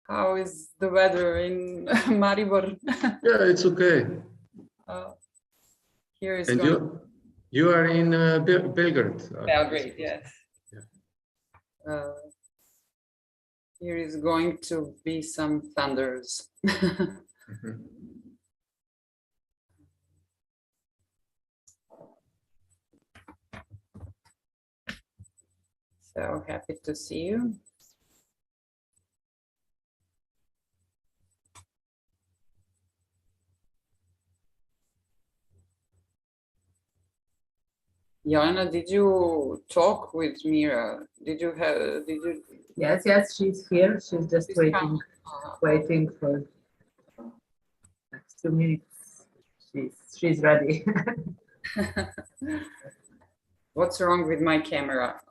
How is the weather in Maribor? Yeah, it's okay. Here is and going... you are in Belgrade. Belgrade, yes. Yeah. Here is going to be some thunders. So happy to see you. Joanna, did you talk with Mira? Did you? Yes, she's here. She's just waiting for next 2 minutes. She's ready. What's wrong with my camera?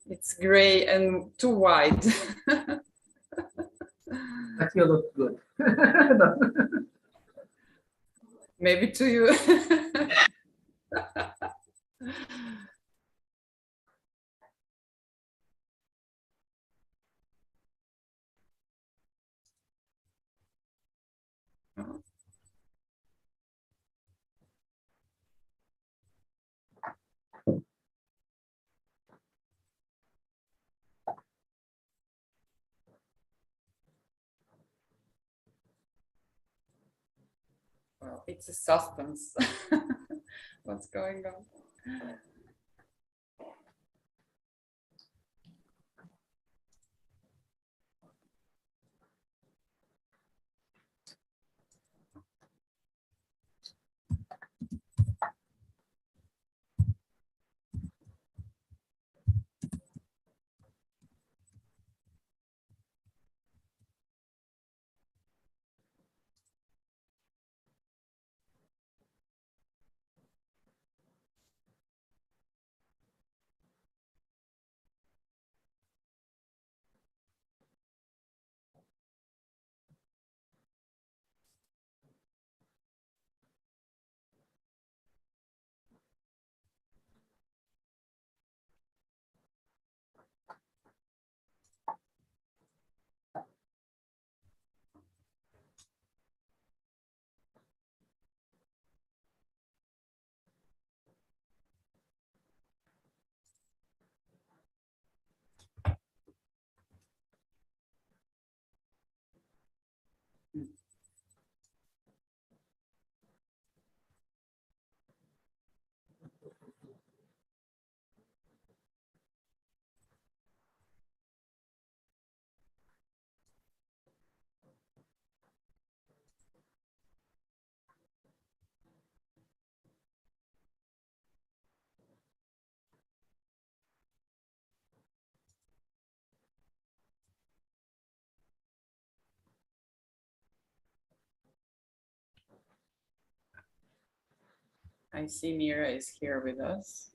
It's gray and too wide. But you look good. Maybe to you. Well, it's a suspense. What's going on? I see Mira is here with us.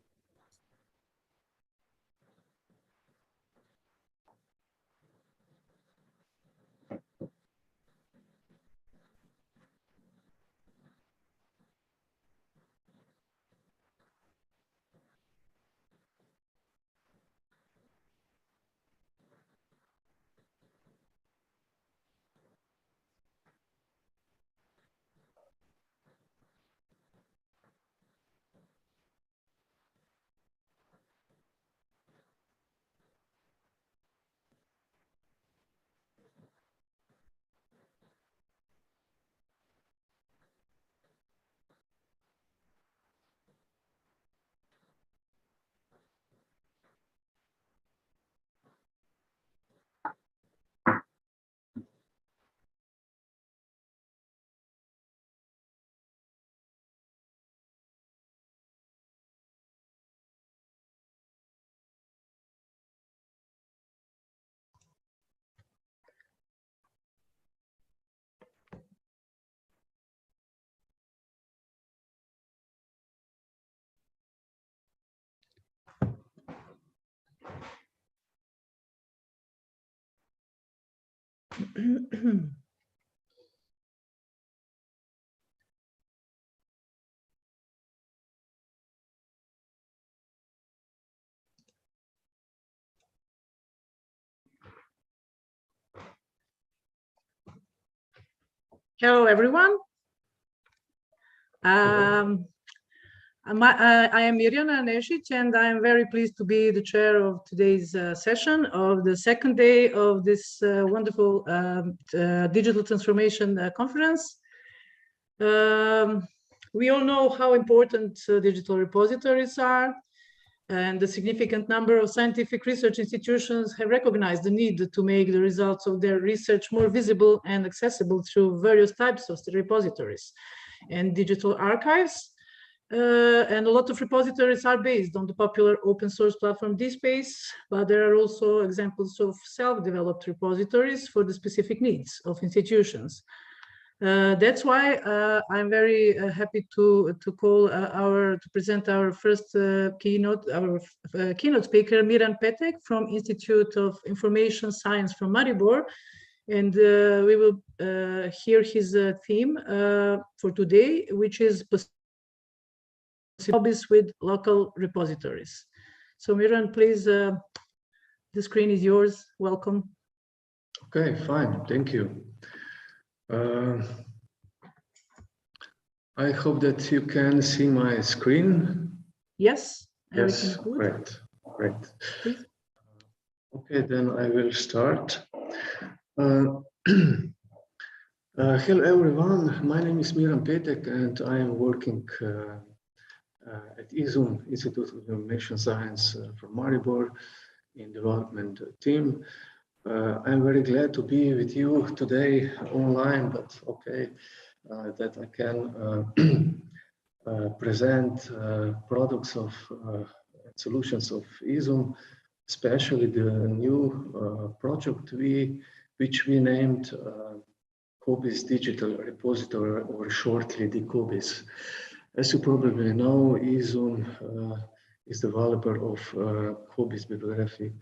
Hello, everyone. I am Mirjana Nešić, and I am very pleased to be the chair of today's session of the second day of this wonderful digital transformation conference. We all know how important digital repositories are, and the significant number of scientific research institutions have recognized the need to make the results of their research more visible and accessible through various types of repositories and digital archives. And a lot of repositories are based on the popular open source platform DSpace, but there are also examples of self-developed repositories for the specific needs of institutions. That's why I'm very happy to present our first keynote speaker, Miran Petek from Institute of Information Science from Maribor, and we will hear his theme for today, which is hobbies with local repositories. So Miran, please, the screen is yours. Welcome. Okay, fine, thank you. I hope that you can see my screen. Yes. Yes, great, great. Please. Okay, then I will start. Hello everyone, my name is Miran Petek and I am working at IZUM, Institute of Information Science from Maribor in development team. I'm very glad to be with you today online, but okay, that I can present products of solutions of IZUM, especially the new project which we named COBIS Digital Repository, or shortly DCOBIS. As you probably know, IZUM is developer of COBIS bibliographic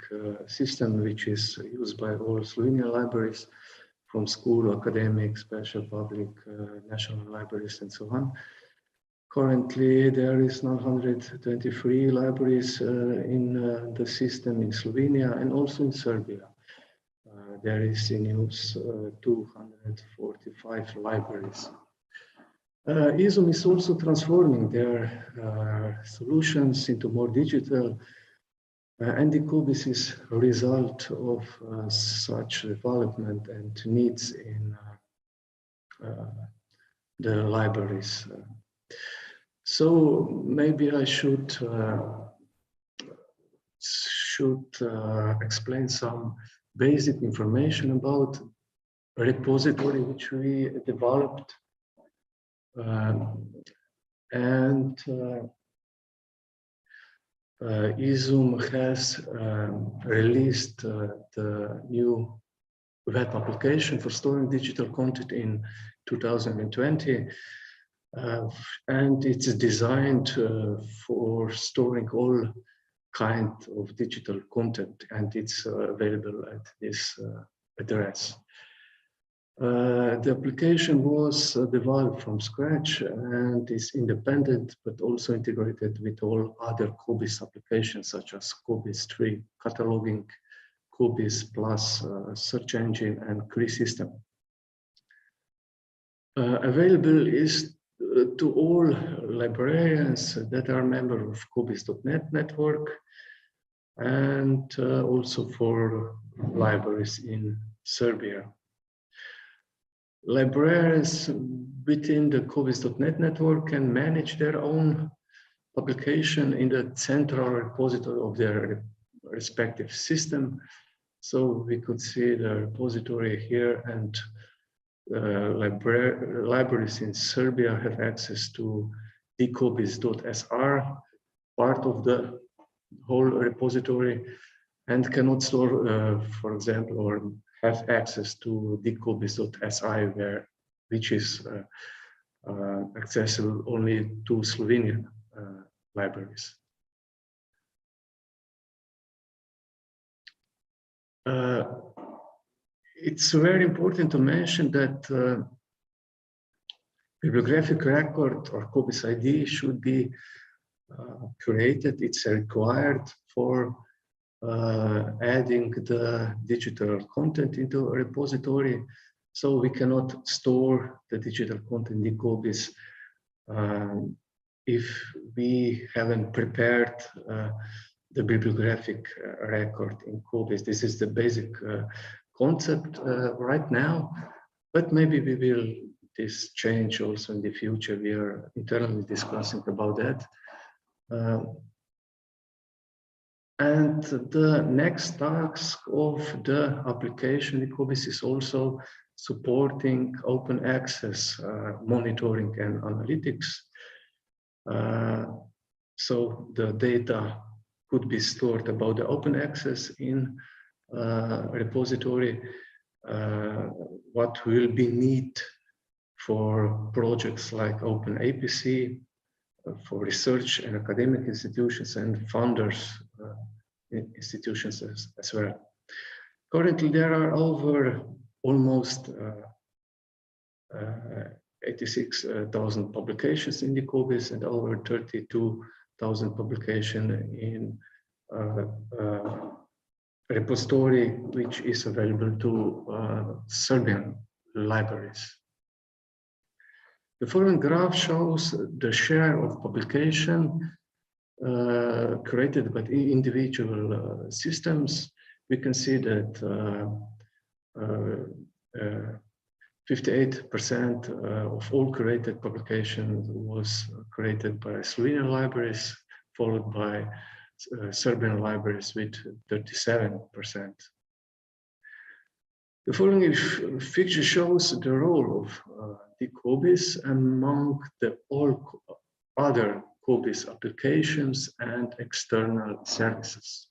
system, which is used by all Slovenian libraries, from school, academic, special, public, national libraries, and so on. Currently, there is 923 libraries in the system in Slovenia and also in Serbia. There is in use 245 libraries. IZUM is also transforming their solutions into more digital, and DCOBIS is a result of such development and needs in the libraries. So maybe I should explain some basic information about a repository which we developed. IZUM has released the new web application for storing digital content in 2020, and it's designed for storing all kind of digital content, and it's available at this address. The application was developed from scratch and is independent, but also integrated with all other COBIS applications, such as COBIS Tree, cataloging, COBIS Plus, search engine, and CRI system. Available is to all librarians that are members of COBIS.net network, and also for libraries in Serbia. Librarians within the COBIS.net network can manage their own publication in the central repository of their respective system. So we could see the repository here, and libraries in Serbia have access to dcobis.sr, part of the whole repository, and cannot store, for example, or have access to dcobis.si, which is accessible only to Slovenian libraries. It's very important to mention that bibliographic record or COBIS ID should be created. It's required for adding the digital content into a repository, So we cannot store the digital content in COBIS if we haven't prepared the bibliographic record in COBIS. This is the basic concept right now, but maybe we will this change also in the future. We are internally discussing about that. And the next task of the application in COBIS is also supporting open access monitoring and analytics. So the data could be stored about the open access in repository, what will be need for projects like Open APC, for research and academic institutions and funders institutions as well. Currently, there are over almost 86,000 publications in the COBIS and over 32,000 publications in repository, which is available to Serbian libraries. The following graph shows the share of publication created by individual systems. We can see that 58% of all created publications was created by Slovenian libraries, followed by Serbian libraries with 37%. The following picture shows the role of the COBIS among the all other COBIS applications and external services.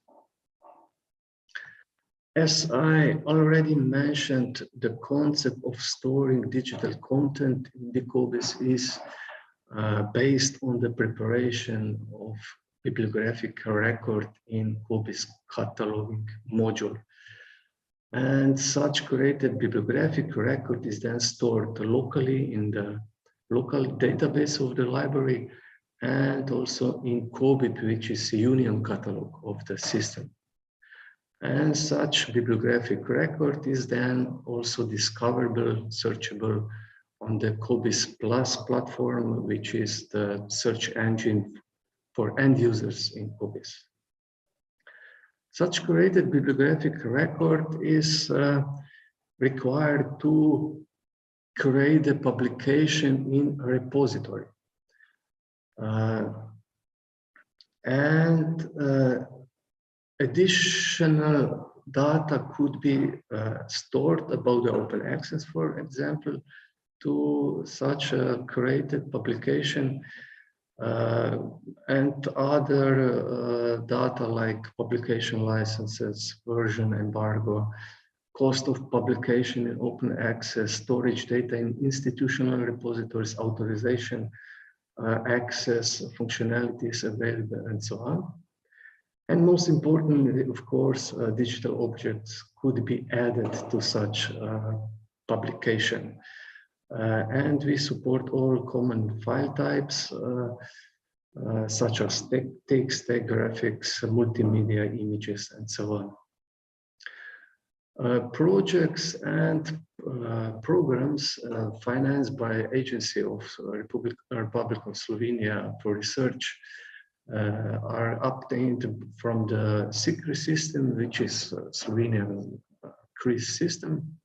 As I already mentioned, the concept of storing digital content in the COBIS is based on the preparation of bibliographic record in COBIS cataloging module. And such created bibliographic record is then stored locally in the local database of the library and also in COBIT, which is the union catalog of the system. And such bibliographic record is then also discoverable, searchable on the COBIS Plus platform, which is the search engine for end users in COBIS. Such created bibliographic record is required to create a publication in a repository. Additional data could be stored about the open access, for example, to such a created publication and other data like publication licenses, version embargo, cost of publication in open access, storage data in institutional repositories, authorization, access, functionalities available, and so on. And most importantly, of course, digital objects could be added to such publication. And we support all common file types, such as text, graphics, multimedia, images, and so on. Projects and programs financed by Agency of Republic of Slovenia for Research are obtained from the SICRI system, which is Slovenian CRIS system.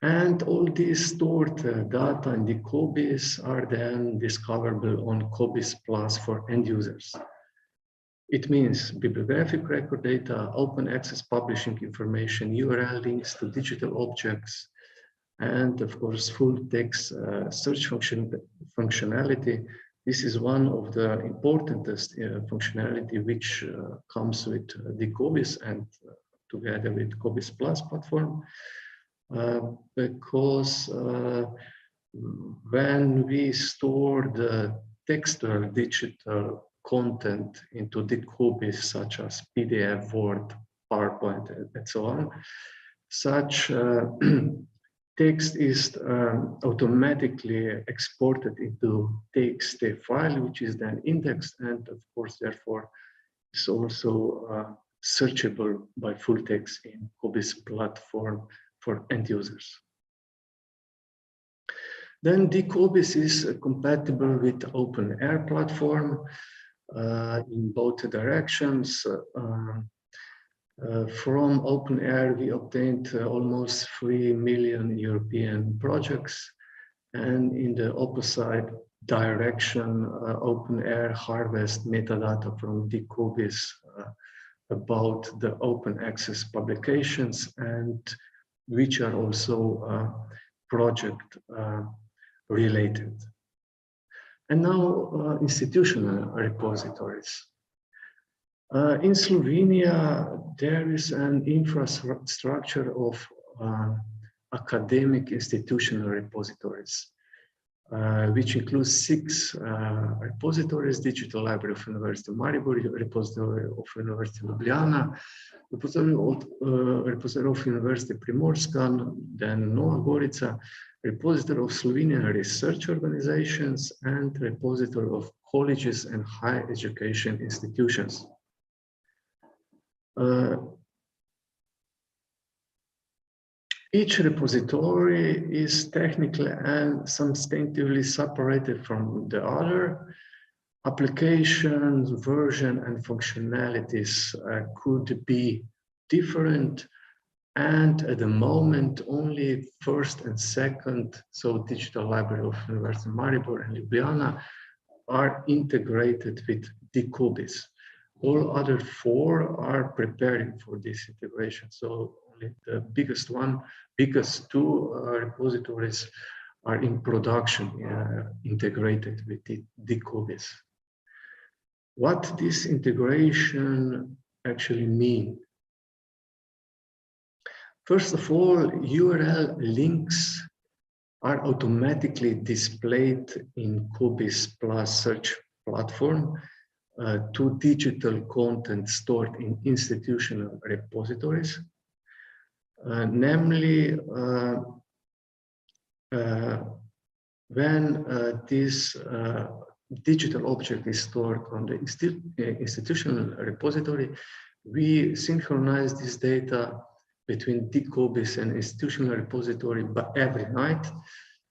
And all these stored data in the COBIS are then discoverable on COBIS Plus for end users. It means bibliographic record data, open access publishing information, URL links to digital objects, and of course, full text search functionality. This is one of the importantest functionality which comes with the COBIS and together with COBIS Plus platform. Because when we store the textual digital content into the COBIS, such as PDF, Word, PowerPoint, and so on, such text is automatically exported into TXT file, which is then indexed, and of course, therefore, is also searchable by full text in COBIS platform for end users. Then DCOBIS is compatible with OpenAIRE platform in both directions. From OpenAIRE, we obtained almost 3 million European projects. And in the opposite direction, OpenAIRE harvests metadata from DCOBIS about the open access publications, and which are also project related. And now institutional repositories. In Slovenia, there is an infrastructure of academic institutional repositories, which includes 6 repositories: Digital Library of University of Maribor, Repository of University of Ljubljana, Repository of University Primorska, then Nova Gorica, Repository of Slovenian Research Organizations, and Repository of Colleges and Higher Education Institutions. Each repository is technically and substantively separated from the other. Applications, version, and functionalities could be different, and at the moment only first and second, so Digital Library of University of Maribor and Ljubljana, are integrated with DCOBIS. All other 4 are preparing for this integration. So only the biggest 2 repositories are in production, integrated with the DCOBIS. What this integration actually means? First of all, URL links are automatically displayed in COBIS Plus search platform to digital content stored in institutional repositories. Namely, when this digital object is stored on the institutional repository, we synchronize this data between DCOBIS and institutional repository every night.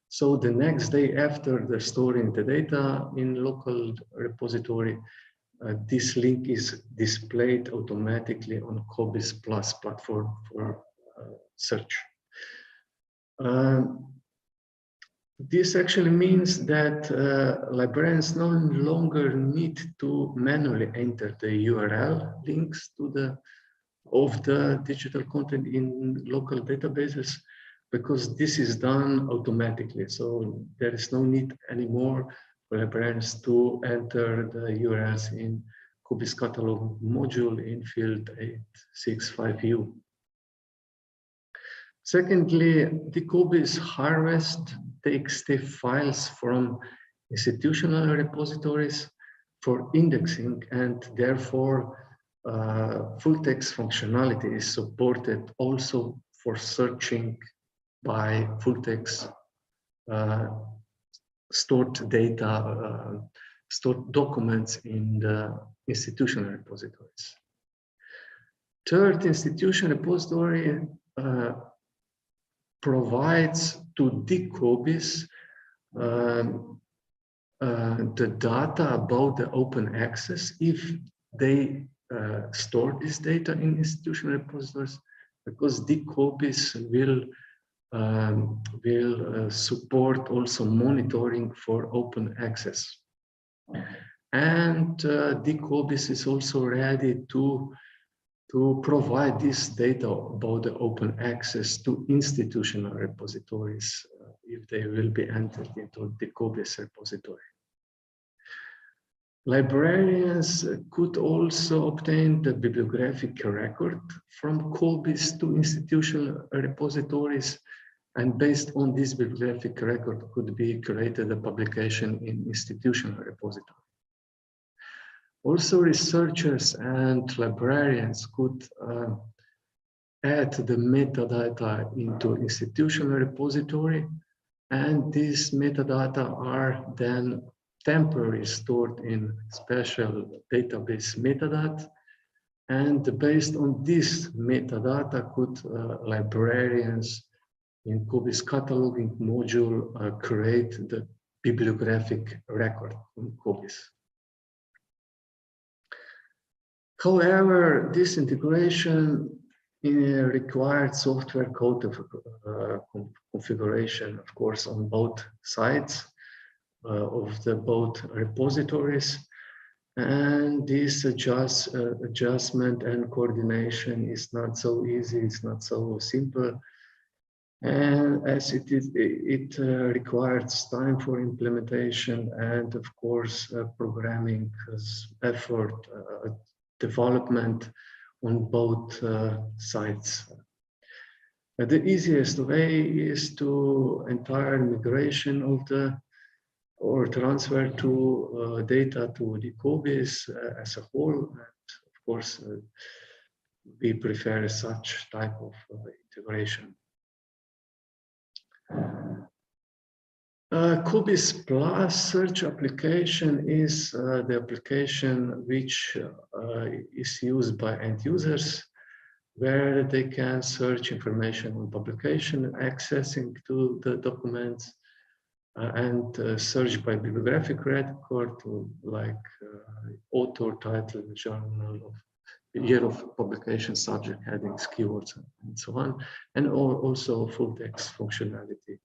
So the next day after the storing the data in local repository, this link is displayed automatically on COBIS Plus platform for search. This actually means that librarians no longer need to manually enter the URL links to of the digital content in local databases, because this is done automatically. So there is no need anymore for librarians to enter the URLs in COBIS catalog module in field 865U. Secondly, the COBIS harvest takes the files from institutional repositories for indexing, and therefore full text functionality is supported also for searching by full text stored data, stored documents in the institutional repositories. Third, institutional repository provides to DCOBIS the data about the open access if they store this data in institutional repositories, because DCOBIS will support also monitoring for open access. And DCOBIS is also ready to provide this data about the open access to institutional repositories if they will be entered into the COBIS repository. Librarians could also obtain the bibliographic record from COBIS to institutional repositories, and based on this bibliographic record could be created a publication in institutional repository. Also, researchers and librarians could add the metadata into institutional repository, and these metadata are then temporarily stored in special database metadata, and based on this metadata could librarians in COBIS cataloging module create the bibliographic record in COBIS. However, this integration required software code configuration, of course, on both sides of the both repositories. And this adjustment and coordination is not so easy, it's not so simple. And as it requires time for implementation and, of course, programming effort, development on both sides. The easiest way is to entire migration of the or transfer to data to the COBIS as a whole. And of course, we prefer such type of integration. COBIS Plus search application is the application which is used by end users, where they can search information on publication, accessing to the documents, and search by bibliographic record, like author, title, journal, of year of publication, subject, headings, keywords, and so on. And also full text functionality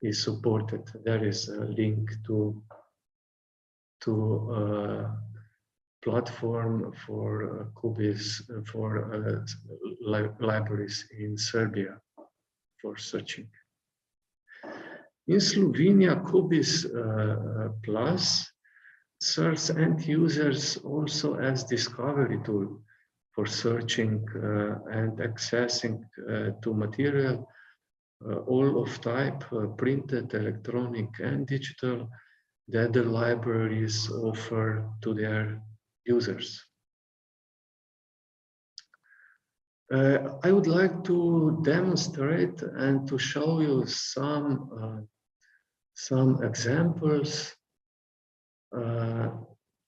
is supported. There is a link to platform for COBIS for libraries in Serbia for searching. In Slovenia, COBIS Plus serves end users also as discovery tool for searching and accessing to material, all of type, printed, electronic, and digital, that the libraries offer to their users. I would like to demonstrate and to show you some examples,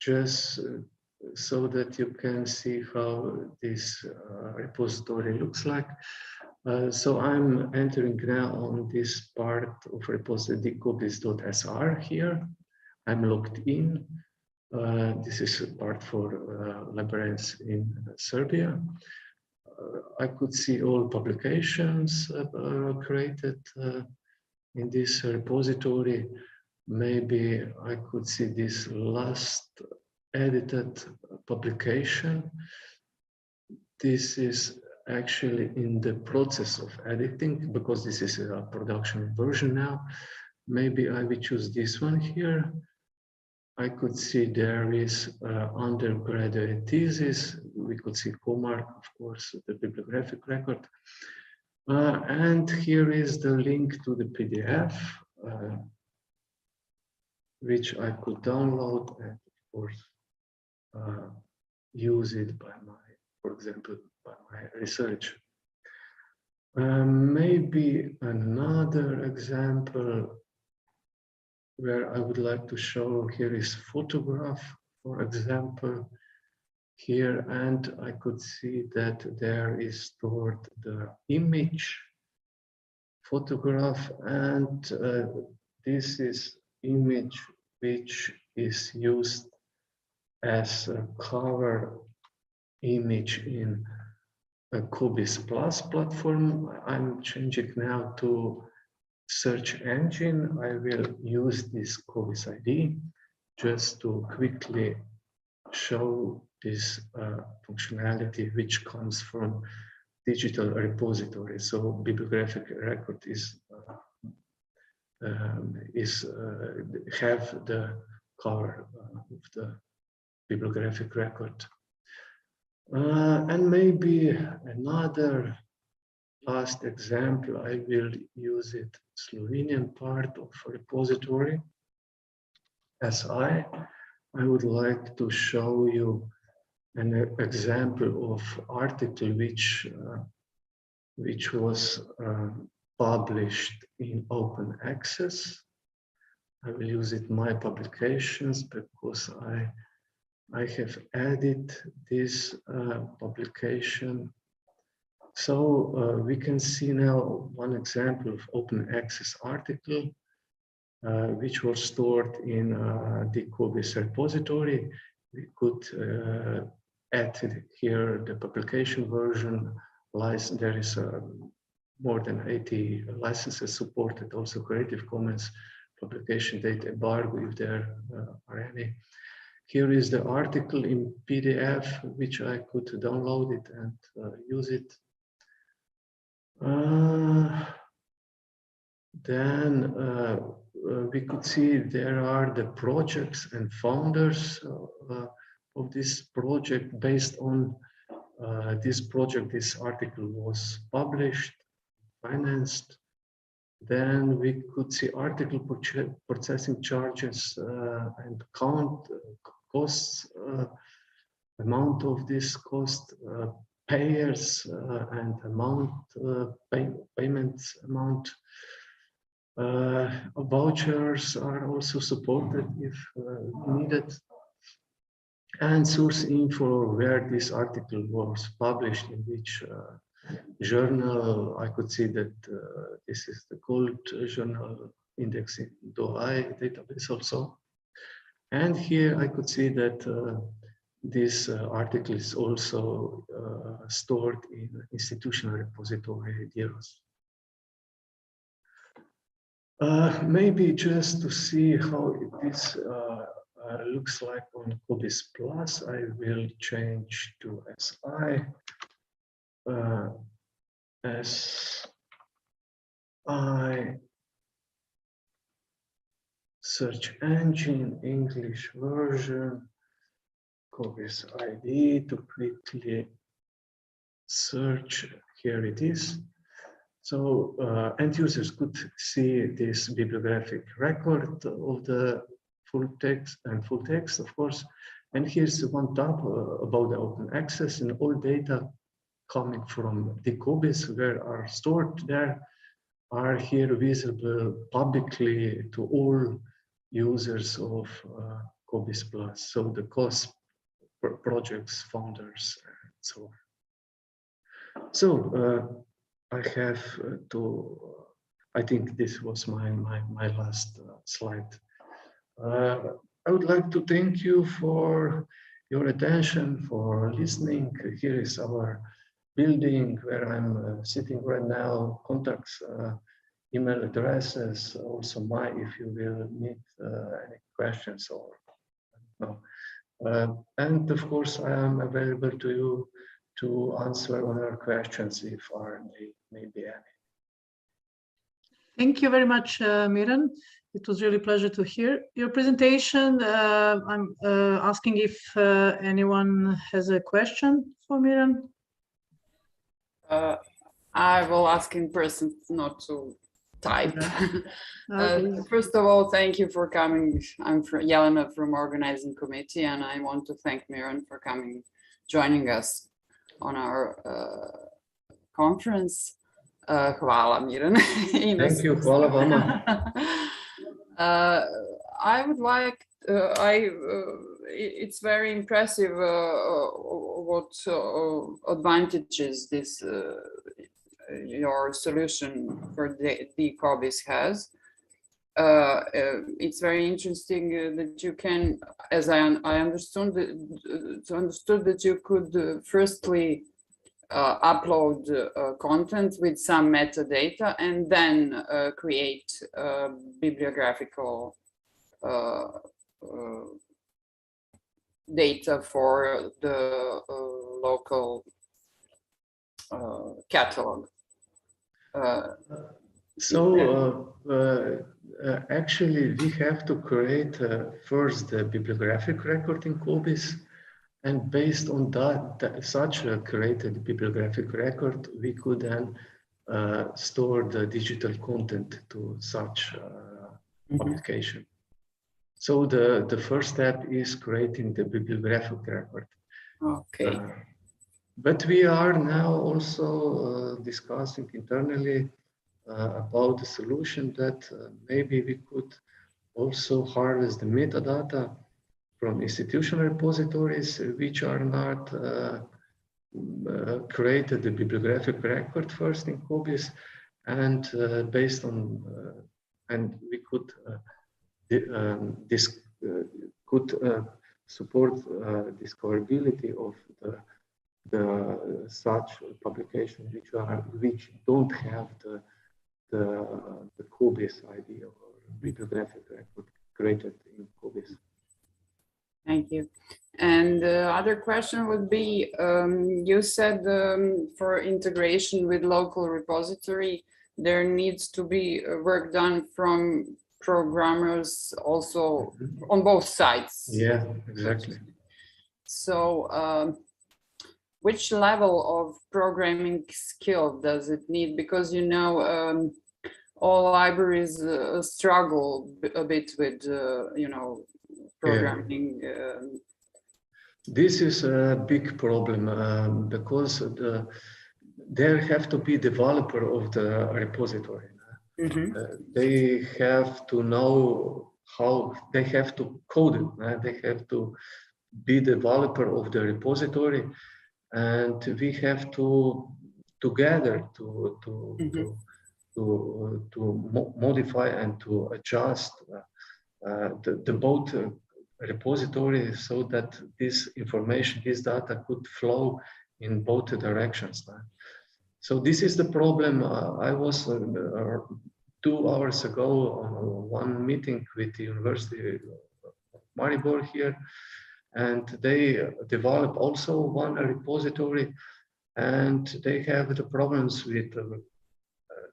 just so that you can see how this repository looks like. So I'm entering now on this part of repository cobis.sr here. I'm logged in. This is a part for librarians in Serbia. I could see all publications created in this repository. Maybe I could see this last edited publication. This is actually in the process of editing because this is a production version now. Maybe I will choose this one here. I could see there is undergraduate thesis. We could see COMARC, of course, the bibliographic record. And here is the link to the PDF, which I could download and, of course, use it by my, for example, by my research. Maybe another example where I would like to show here is photograph, for example, here, and I could see that there is stored the image photograph, and this is image which is used as a cover image in a COBIS Plus platform. I'm changing now to search engine. I will use this COBIS ID just to quickly show this functionality which comes from digital repository. So bibliographic record is have the cover of the bibliographic record. And maybe another last example, I will use it Slovenian part of repository. I would like to show you an example of article which was published in open access. I will use it my publications because I have added this publication So we can see now one example of open access article, which was stored in the COBIS repository. We could add here the publication version. There is more than 80 licenses supported, also Creative Commons, publication date embargo if there are any. Here is the article in PDF, which I could download it and use it. Then we could see there are the projects and founders of this project. Based on this project, this article was published, financed. Then we could see article processing charges and count costs, amount of this cost, payers and amount, payment amount. Vouchers are also supported if needed. And source info where this article was published, in which journal. I could see that this is the gold journal index in DOI database also. And here I could see that this article is also stored in institutional repository DIROS. Maybe just to see how this looks like on COBIS Plus, I will change to SI. SI search engine, English version, COBIS ID to quickly search. Here it is. So end users could see this bibliographic record of the full text, of course. And here's one tab about the open access, and all data coming from the COBIS where are stored there are here visible publicly to all users of COBIS Plus. So the cost, projects, founders, and so on. So I have to, I think this was my last slide. I would like to thank you for your attention, for listening. Here is our building where I'm sitting right now, contacts, email addresses, also if you will need any questions or no. And of course, I am available to you to answer on your questions if may be any. Thank you very much, Miran. It was really a pleasure to hear your presentation. I'm asking if anyone has a question for Miran. I will ask in person, not to type. Okay. First of all, thank you for coming. I'm Jelena from organizing committee, and I want to thank Miran for coming, joining us on our conference. Hvala, Miran. Thank you, hvala vama. I would like, it's very impressive what advantages this your solution for the COBIS has. It's very interesting that you can, as I understood that you could firstly upload content with some metadata and then create bibliographical data for the local catalog. Actually, we have to create first the bibliographic record in COBIS, and based on such a created bibliographic record, we could then store the digital content to such application. So the first step is creating the bibliographic record. Okay. But we are now also discussing internally about the solution that maybe we could also harvest the metadata from institutional repositories which are not created the bibliographic record first in COBIS, and based on and we could this could support discoverability of the such publications which don't have the COBIS ID or bibliographic record created in COBIS. Thank you. And the other question would be, you said for integration with local repository, there needs to be work done from programmers also on both sides. Yeah, exactly. So which level of programming skill does it need? Because, you know, all libraries struggle a bit with, you know, programming. This is a big problem because there have to be developer of the repository. They have to know how, they have to code it. They have to be developer of the repository, and we have to together to modify and to adjust the both repositories so that this information, this data could flow in both directions. So this is the problem. I was 2 hours ago on one meeting with the University of Maribor here, and they develop also one repository, and they have the problems with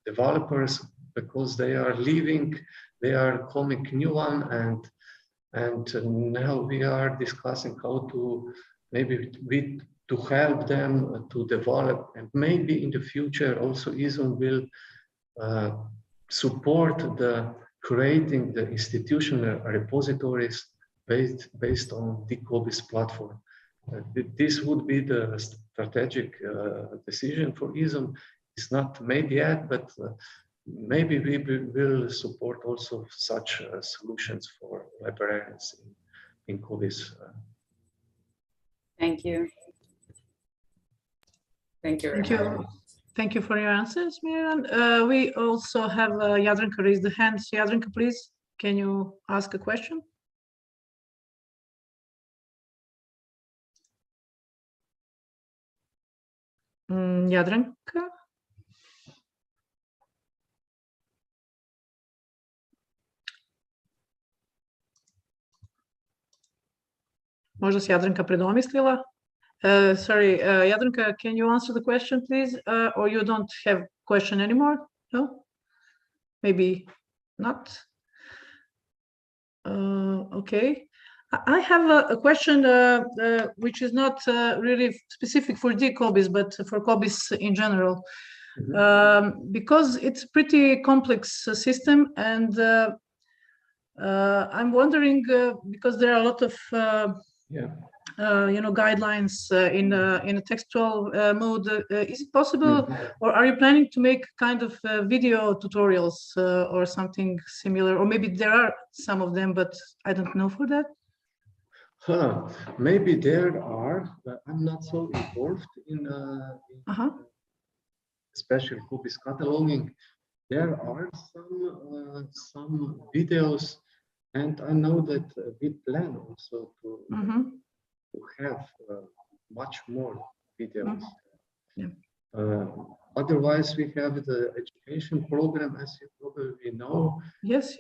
developers because they are leaving, they are coming new one, and now we are discussing how to maybe to help them to develop, and maybe in the future also ISUM will support the creating the institutional repositories based on the COBIS platform. This would be the strategic decision for ISUM. It's not made yet, but maybe we will support also such solutions for librarians in COBIS. Thank you. Thank you. Thank you. Thank you for your answers, Miran. We also have Jadranka raise the hand. So Jadranka, please, can you ask a question? Jadranka? Možda se Jadranka predomislila. Sorry, Jadranka, can you answer the question, please? Or you don't have question anymore? No? Maybe not. Okay. I have a question which is not really specific for DCOBIS, but for COBIS in general. Because it's a pretty complex system, and I'm wondering, because there are a lot of you know, guidelines in a textual mode. Is it possible, or are you planning to make kind of video tutorials or something similar? Or maybe there are some of them, but I don't know for that. Maybe there are, but I'm not so involved in especially COBIS cataloging. There are some videos, and I know that we plan also to have much more videos. Otherwise, we have the education program, as you probably know. Yes.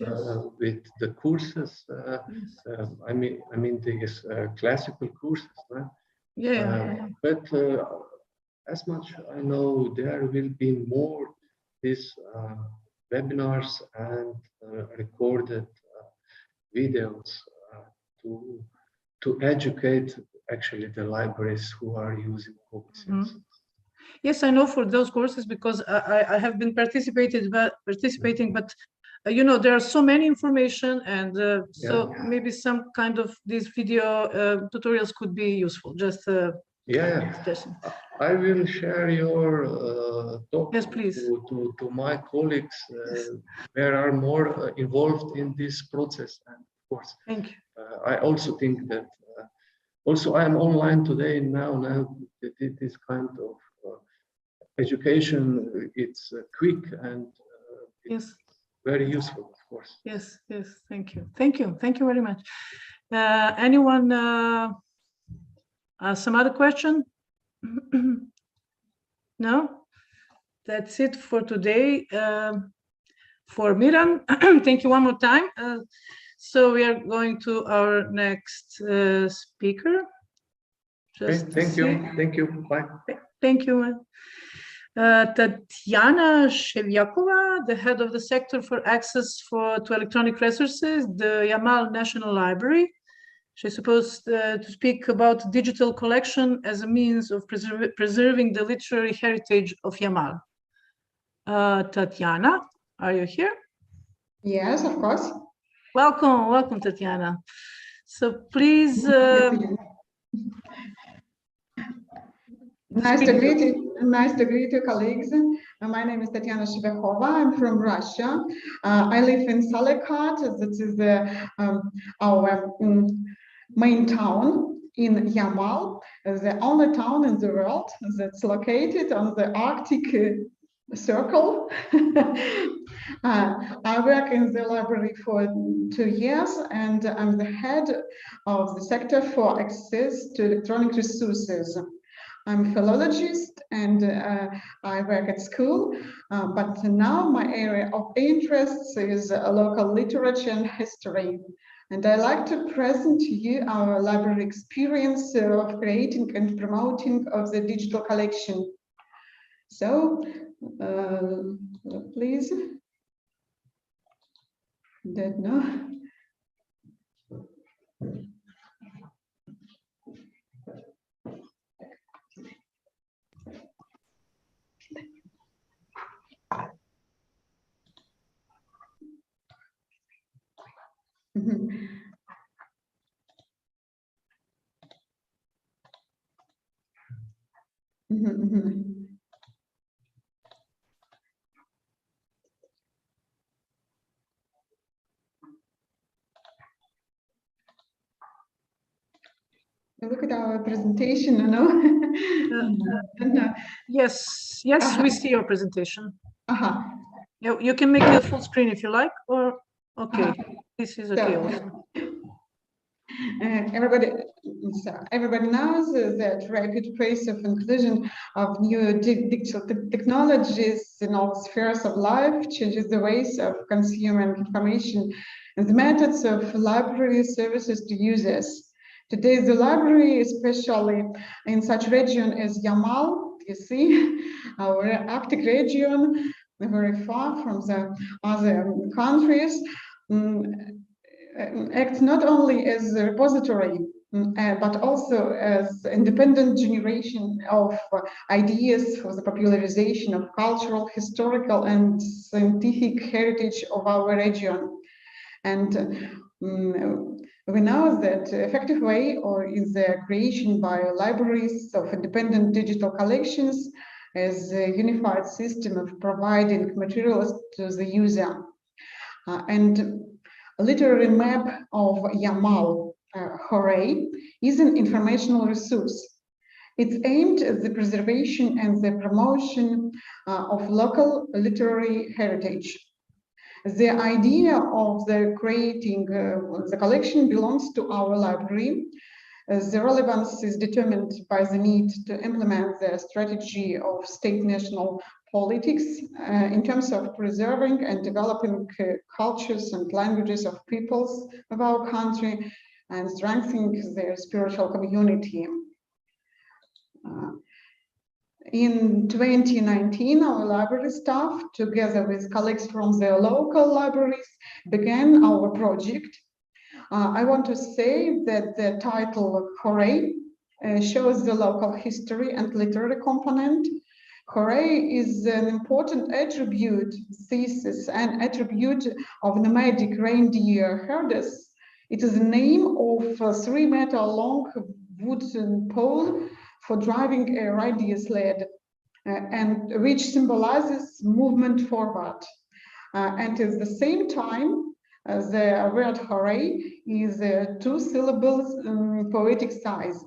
With the courses. I mean these classical courses. But as much I know, there will be more these webinars and recorded videos to educate actually the libraries who are using COBIS. Yes, I know for those courses, because I have been participating, but you know, there are so many information, and so maybe some kind of these video tutorials could be useful. Just I will share your talk to my colleagues that are more involved in this process. And of course, thank you. I also think that Also, I am online today now this kind of education. It's quick and Yes. very useful, of course. Yes, yes, thank you. Thank you. Thank you very much. Anyone, some other question? No? That's it for today. For Miran, thank you one more time. So we are going to our next speaker. Okay, thank you. Thank you. Bye. Thank you. Tatiana Shevyakova, the head of the Sector for Access to Electronic Resources, the Yamal National Library. She's supposed to speak about digital collection as a means of preserving the literary heritage of Yamal. Tatiana, are you here? Yes, of course. Welcome, welcome, Tatiana. So please. Nice to greet you, colleagues. My name is Tatiana Shevyakova. I'm from Russia. I live in Salykat. That is our main town in Yamal, the only town in the world that's located on the Arctic Circle. I work in the library for 2 years, and I'm the head of the Sector for Access to Electronic Resources. I'm a philologist and I work at school, but now my area of interest is local literature and history. And I like to present to you our library experience of creating and promoting of the digital collection. So, please. Don't know. Look at our presentation, you know. Yes, yes, we see your presentation. You can make it full screen if you like, or okay, this is okay also. Everybody knows that rapid pace of inclusion of new digital technologies in all spheres of life changes the ways of consuming information and the methods of library services to users. Today, the library, especially in such region as Yamal, you see, our Arctic region, very far from the other countries, acts not only as a repository, but also as independent generation of ideas for the popularization of cultural, historical, and scientific heritage of our region. And we know that effective way is the creation by libraries of independent digital collections as a unified system of providing materials to the user. And a literary map of Yamal, Horay, is an informational resource. It's aimed at the preservation and the promotion of local literary heritage. The idea of creating the collection belongs to our library. The relevance is determined by the need to implement the strategy of state-national politics in terms of preserving and developing cultures and languages of peoples of our country and strengthening their spiritual community. In 2019, our library staff, together with colleagues from the local libraries, began our project. I want to say that the title Horay shows the local history and literary component. Horay is an important attribute, thesis, and attribute of nomadic reindeer herders. It is the name of a 3-meter long wooden pole for driving a reindeer sled, and which symbolizes movement forward. And at the same time, The word hooray is 2 syllables poetic size.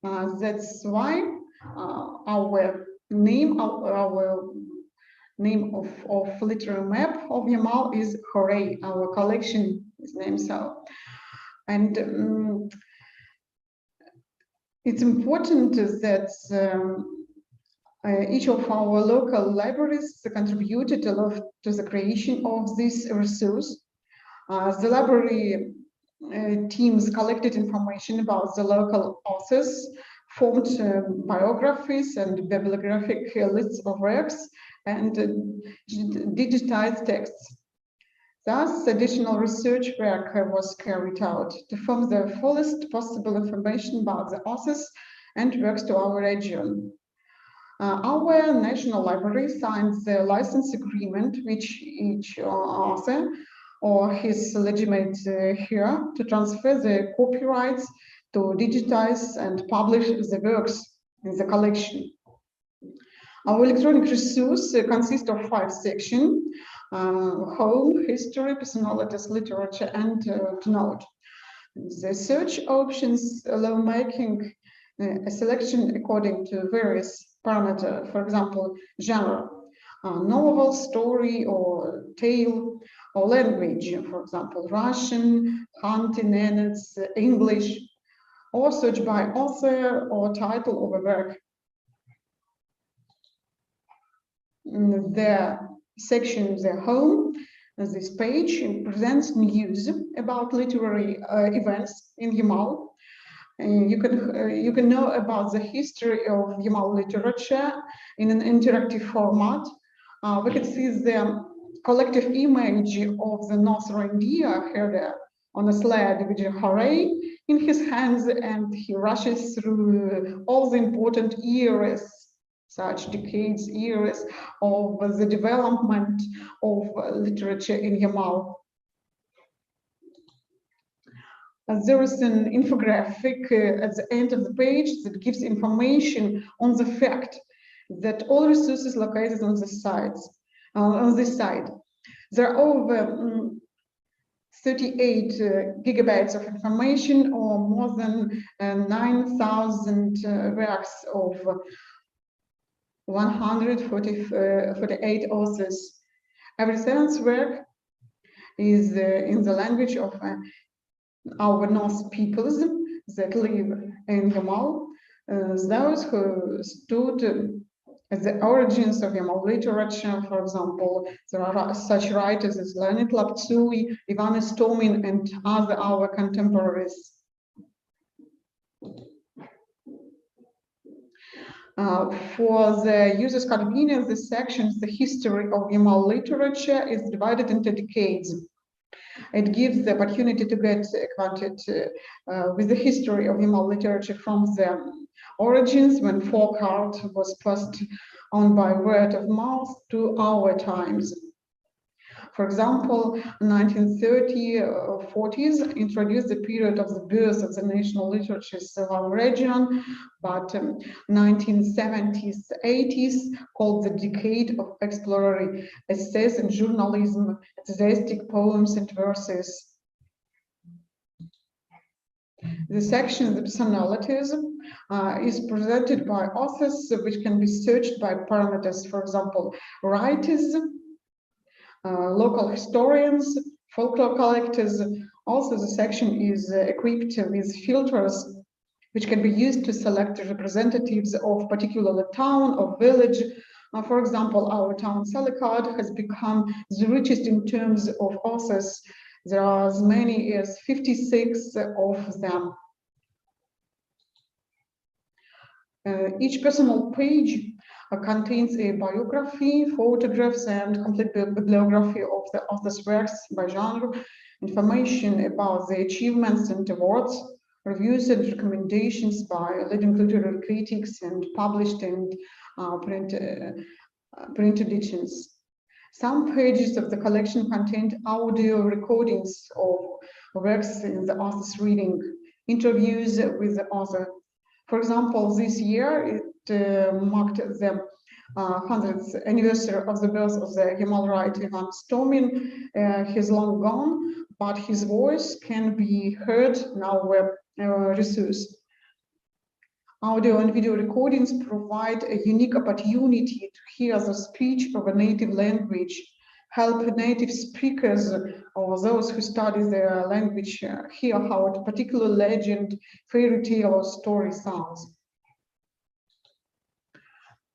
That's why our name of literary map of Yamal is Hooray. Our collection is named so. And it's important that each of our local libraries contributed a lot to the creation of this resource. The library teams collected information about the local authors, formed biographies and bibliographic lists of works, and digitized texts. Thus, additional research work was carried out to form the fullest possible information about the authors and works to our region. Our National Library signs the license agreement which each author or his legitimate heir to transfer the copyrights to digitize and publish the works in the collection. Our electronic resource consists of 5 sections: home, history, personalities, literature, and to note. The search options allow making a selection according to various parameters, for example, genre, novel, story, or tale, or language, for example, Russian, Khanty, Nenets, English, or search by author or title of a work. The section, the home, this page presents news about literary events in Yamal. You can know about the history of Yamal literature in an interactive format. We can see the collective image of the North Reindeer here on a sled with a hooray in his hands, and he rushes through all the important eras, such decades, eras of the development of literature in Yamal. There is an infographic at the end of the page that gives information on the fact that all resources located on the sites, on this site. There are over 38 gigabytes of information, or more than 9,000 works of 148 authors. Every 7th work is in the language of our North peoples that live in Yamal, those who stood at the origins of Yamal literature. For example, there are such writers as Leonid Laptsui, Ivan Istomin, and other our contemporaries. For the user's convenience, the sections, the history of Yamal literature, is divided into decades. It gives the opportunity to get acquainted with the history of Yamal literature from the origins, when folk art was passed on by word of mouth, to our times. For example, 1930s-40s introduced the period of the birth of the national literatures of our region, but 1970s-80s called the decade of exploratory essays and journalism, essayistic poems and verses. The section, the personalities, is presented by authors, which can be searched by parameters, for example, writers, local historians, folklore collectors. Also, the section is equipped with filters which can be used to select representatives of particular town or village. For example, our town Salikard has become the richest in terms of authors. There are as many as 56 of them. Each personal page contains a biography, photographs, and complete bibliography of the author's works by genre, information about the achievements and awards, reviews and recommendations by leading literary critics, and published and print editions. Some pages of the collection contained audio recordings of works in the author's reading, interviews with the author. For example, this year it marked the 100th anniversary of the birth of the Yamal writer Ivan Stomin. He's long gone, but his voice can be heard in our web resource. Audio and video recordings provide a unique opportunity to hear the speech of a native language, help native speakers or those who study their language hear how a particular legend, fairy tale, or story sounds.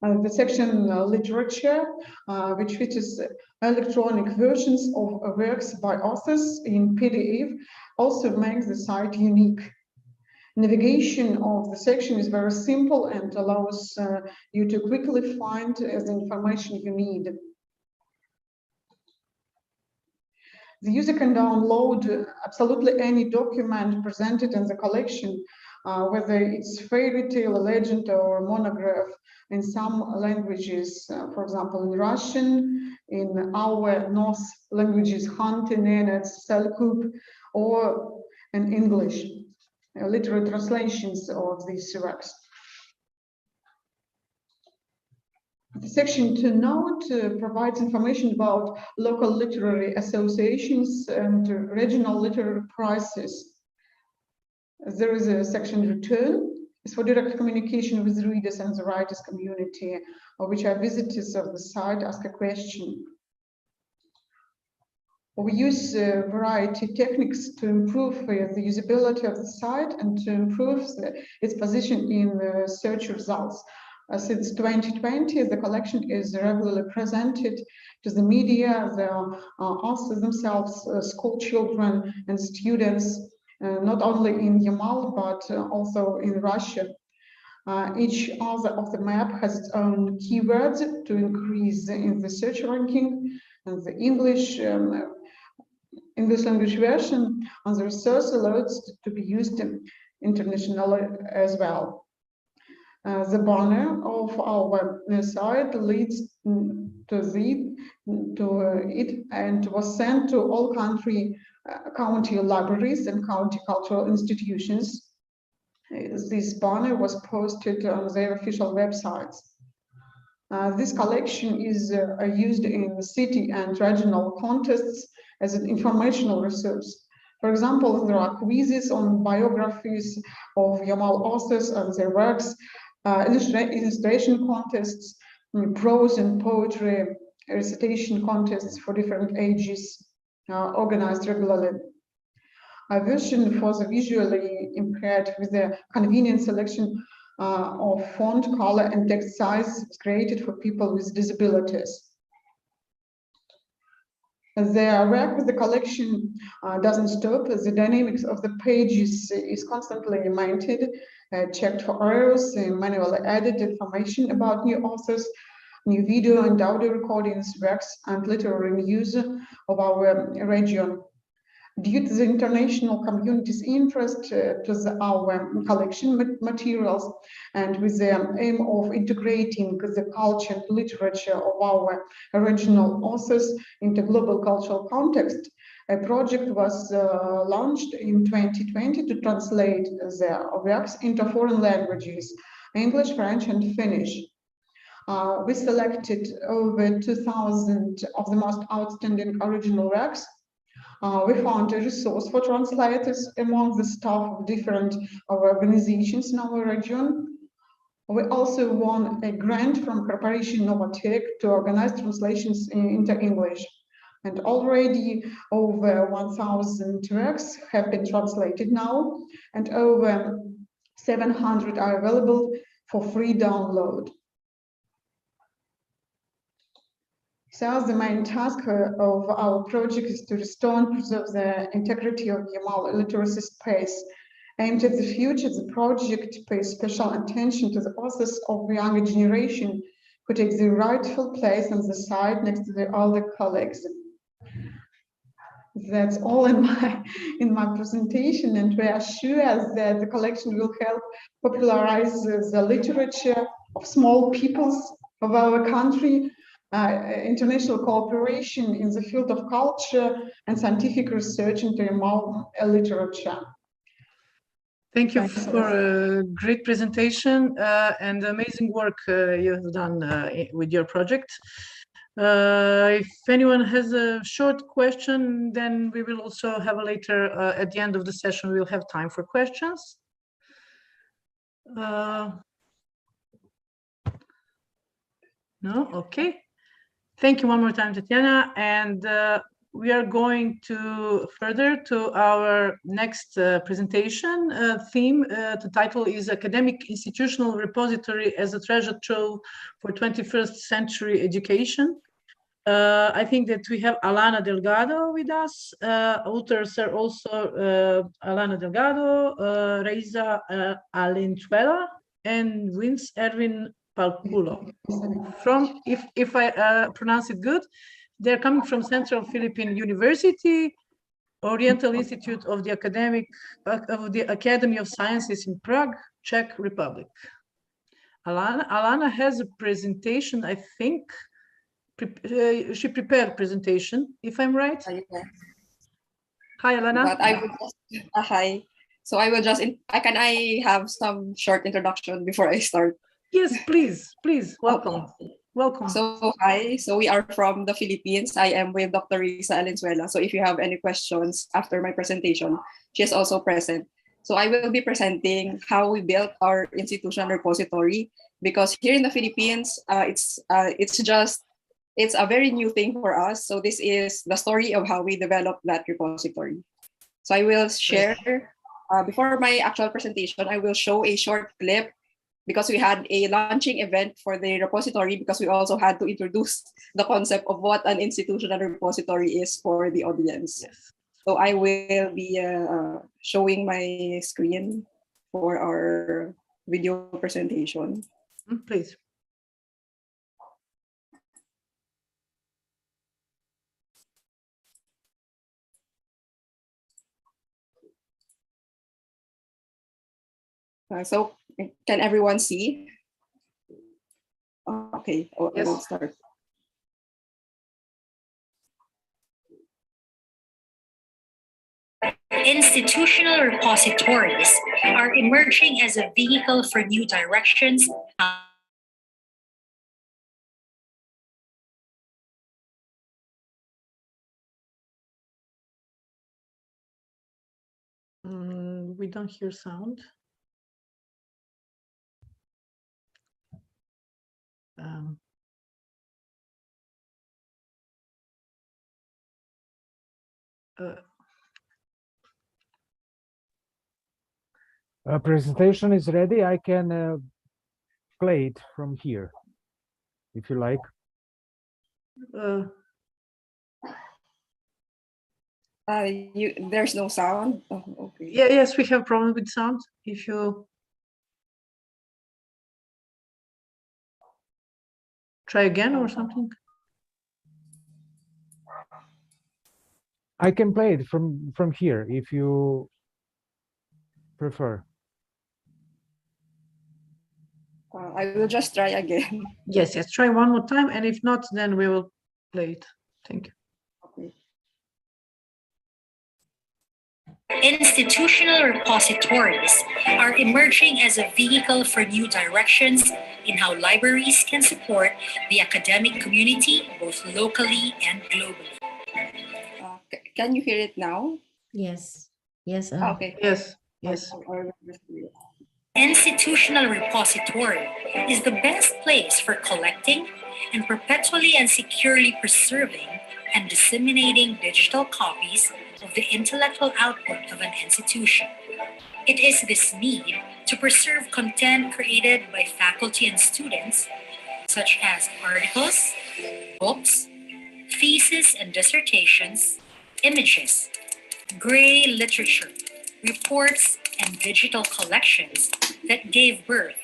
The section literature, which features electronic versions of works by authors in PDF, also makes the site unique. Navigation of the section is very simple and allows you to quickly find the information you need. The user can download absolutely any document presented in the collection, whether it's fairy tale, legend, or monograph in some languages, for example, in Russian, in our North languages, Khanty, Nenets, Selkup, or in English, literary translations of these works. The section to note provides information about local literary associations and regional literary prizes. There is a section return. It's for direct communication with readers and the writers community, which are visitors of the site, ask a question. We use a variety of techniques to improve the usability of the site and to improve its position in search results. Since 2020, the collection is regularly presented to the media, the authors themselves, school children and students, not only in Yamal, but also in Russia. Each author of the map has its own keywords to increase in the search ranking, and the English language version on the resource allows to be used internationally as well. The banner of our site leads to it and was sent to all county libraries and county cultural institutions. This banner was posted on their official websites. This collection is used in city and regional contests as an informational resource. For example, there are quizzes on biographies of Yamal authors and their works, illustration contests, prose and poetry recitation contests for different ages, organized regularly. A version for the visually impaired with a convenient selection of font, color, and text size is created for people with disabilities. The work with the collection doesn't stop. The dynamics of the pages is constantly maintained, checked for errors, manually added information about new authors, new video and audio recordings, works, and literary news of our region. Due to the international community's interest to our collection materials, and with the aim of integrating the culture and literature of our original authors into global cultural context, a project was launched in 2020 to translate their works into foreign languages, English, French, and Finnish. We selected over 2,000 of the most outstanding original works. We found a resource for translators among the staff of different organizations in our region. We also won a grant from Corporation Novatech to organize translations into English. And already over 1,000 works have been translated now, and over 700 are available for free download. So the main task of our project is to restore and preserve the integrity of Yamal literacy space. Aimed at the future, the project pays special attention to the authors of the younger generation who take the rightful place on the side next to their older colleagues. That's all in my presentation, and we are sure that the collection will help popularize the literature of small peoples of our country, international cooperation in the field of culture, and scientific research into Yamal literature. Thank you Thanks. for a great presentation and amazing work you have done with your project. If anyone has a short question, then we will also have a later, at the end of the session, we'll have time for questions. No? Okay. Thank you one more time, Tatiana. And we are going to further to our next presentation theme. The title is Academic Institutional Repository as a Treasure Trove for 21st Century Education. I think that we have Alana Delgado with us. Authors are also Alana Delgado, Reisa Alenzuela, and Vince Erwin Palpulo. From, if I pronounce it good, they're coming from Central Philippine University, Oriental Institute of the Academy of Sciences in Prague, Czech Republic. Alana has a presentation, I think. She prepared a presentation, if I'm right. Yes. Hi, Alana. But I will just, hi. So I will just, can I have some short introduction before I start? Yes, please, please, welcome. Welcome. So hi, so we are from the Philippines. I am with Dr. Reisa Alenzuela. So if you have any questions after my presentation, she is also present. So I will be presenting how we built our institutional repository, because here in the Philippines, it's a very new thing for us. So this is the story of how we developed that repository. So I will share, before my actual presentation, I will show a short clip, because we had a launching event for the repository, because we also had to introduce the concept of what an institutional repository is for the audience. Yes. So I will be showing my screen for our video presentation. Please. So can everyone see? Okay, Yes. I will start. Institutional repositories are emerging as a vehicle for new directions. We don't hear sound. Presentation is ready. I can play it from here, if you like. There's no sound. Oh, okay. Yeah, yes, we have problem with sound. If you try again or something. I can play it from here if you prefer. I will just try again. Yes, yes, try one more time, and if not, then we will play it. Thank you. Okay. Institutional repositories are emerging as a vehicle for new directions in how libraries can support the academic community, both locally and globally. Can you hear it now? Yes. Yes. Okay. Yes. Yes. Institutional repository is the best place for collecting and perpetually and securely preserving and disseminating digital copies of the intellectual output of an institution. It is this need to preserve content created by faculty and students, such as articles, books, theses and dissertations, images, gray literature, reports, and digital collections that gave birth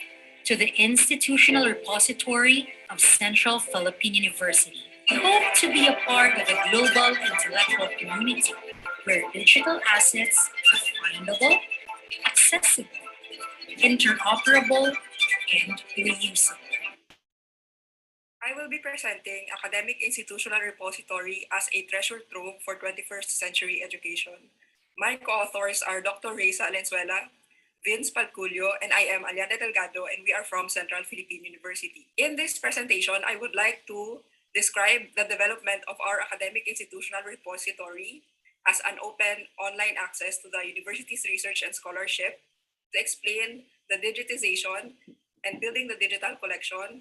to the Institutional Repository of Central Philippine University. We hope to be a part of a global intellectual community where digital assets are findable, accessible, interoperable, and reusable. I will be presenting Academic Institutional Repository as a treasure trove for 21st century education. My co-authors are Dr. Reisa Alenzuela, Vince Palculio, and I am Aliana Delgado, and we are from Central Philippine University. In this presentation, I would like to describe the development of our academic institutional repository as an open online access to the university's research and scholarship, to explain the digitization and building the digital collection,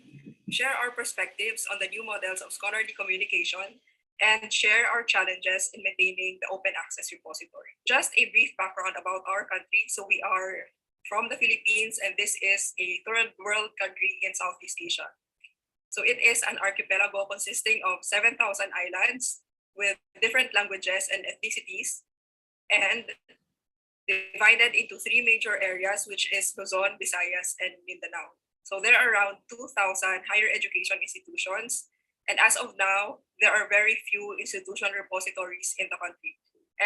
share our perspectives on the new models of scholarly communication, and share our challenges in maintaining the open access repository. Just a brief background about our country. So we are from the Philippines, and this is a third world country in Southeast Asia. So it is an archipelago consisting of 7,000 islands with different languages and ethnicities, and divided into three major areas, which is Luzon, Visayas, and Mindanao. So there are around 2,000 higher education institutions, and as of now, there are very few institutional repositories in the country.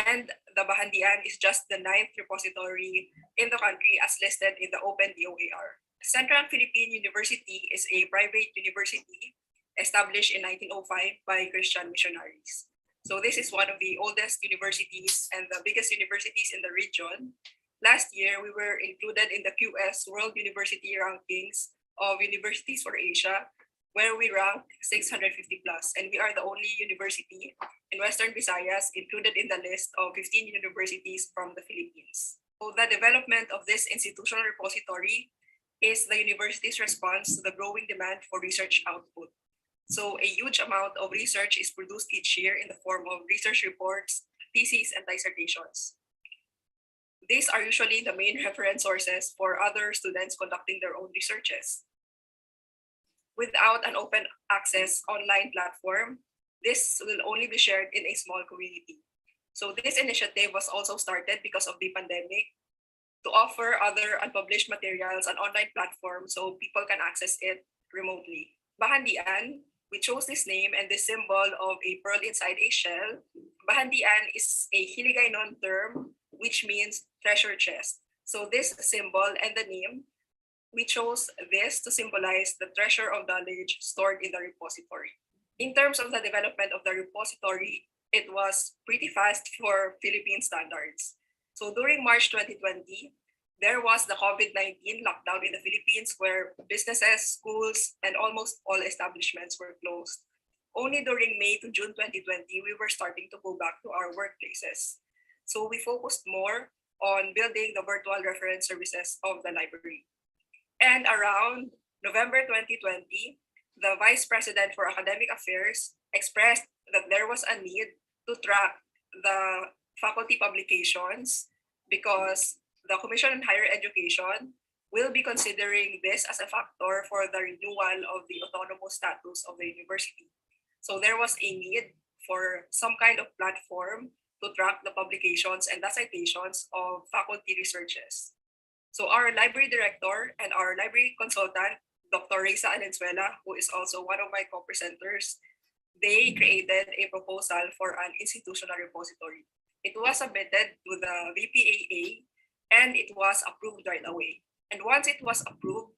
And the Bahandian is just the 9th repository in the country as listed in the Open DOAR. Central Philippine University is a private university established in 1905 by Christian missionaries. So this is one of the oldest universities and the biggest universities in the region. Last year, we were included in the QS World University Rankings of Universities for Asia, where we ranked 650 plus, and we are the only university in Western Visayas included in the list of 15 universities from the Philippines. So the development of this institutional repository is the university's response to the growing demand for research output. So a huge amount of research is produced each year in the form of research reports, theses, and dissertations. These are usually the main reference sources for other students conducting their own researches. Without an open access online platform, this will only be shared in a small community. So this initiative was also started because of the pandemic to offer other unpublished materials on online platforms so people can access it remotely. Bahandian, we chose this name and this symbol of a pearl inside a shell. Bahandian is a Hiligaynon term, which means treasure chest. So this symbol and the name, we chose this to symbolize the treasure of knowledge stored in the repository. In terms of the development of the repository, it was pretty fast for Philippine standards. So during March 2020, there was the COVID-19 lockdown in the Philippines where businesses, schools, and almost all establishments were closed. Only during May to June 2020, we were starting to go back to our workplaces. So we focused more on building the virtual reference services of the library. And around November 2020, the Vice President for Academic Affairs expressed that there was a need to track the faculty publications because the Commission on Higher Education will be considering this as a factor for the renewal of the autonomous status of the university. So there was a need for some kind of platform to track the publications and the citations of faculty researches. So our library director and our library consultant, Dr. Risa Valenzuela, who is also one of my co-presenters, they created a proposal for an institutional repository. It was submitted to the VPAA and it was approved right away. And once it was approved,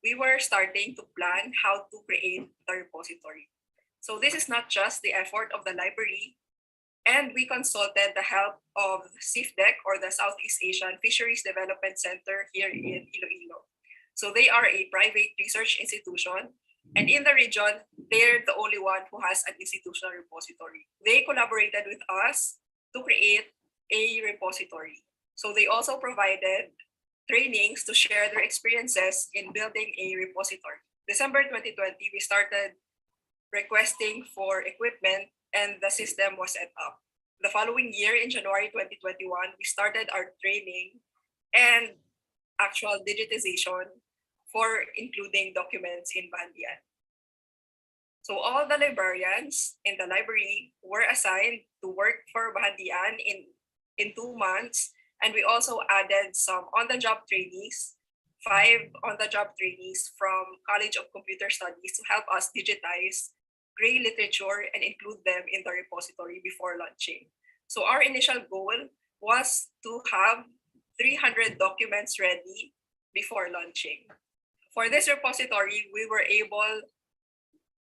we were starting to plan how to create the repository. So this is not just the effort of the library, and we consulted the help of SIFDEC, or the Southeast Asian Fisheries Development Center here in Iloilo. So they are a private research institution, and in the region, they're the only one who has an institutional repository. They collaborated with us to create a repository. So they also provided trainings to share their experiences in building a repository. December 2020, we started requesting for equipment and the system was set up. The following year, in January 2021, we started our training and actual digitization for including documents in Bahandian. So all the librarians in the library were assigned to work for Bahandian in 2 months, and we also added some on-the-job trainees, 5 on-the-job trainees from College of Computer Studies to help us digitize Gray literature and include them in the repository before launching. So our initial goal was to have 300 documents ready before launching. For this repository, we were able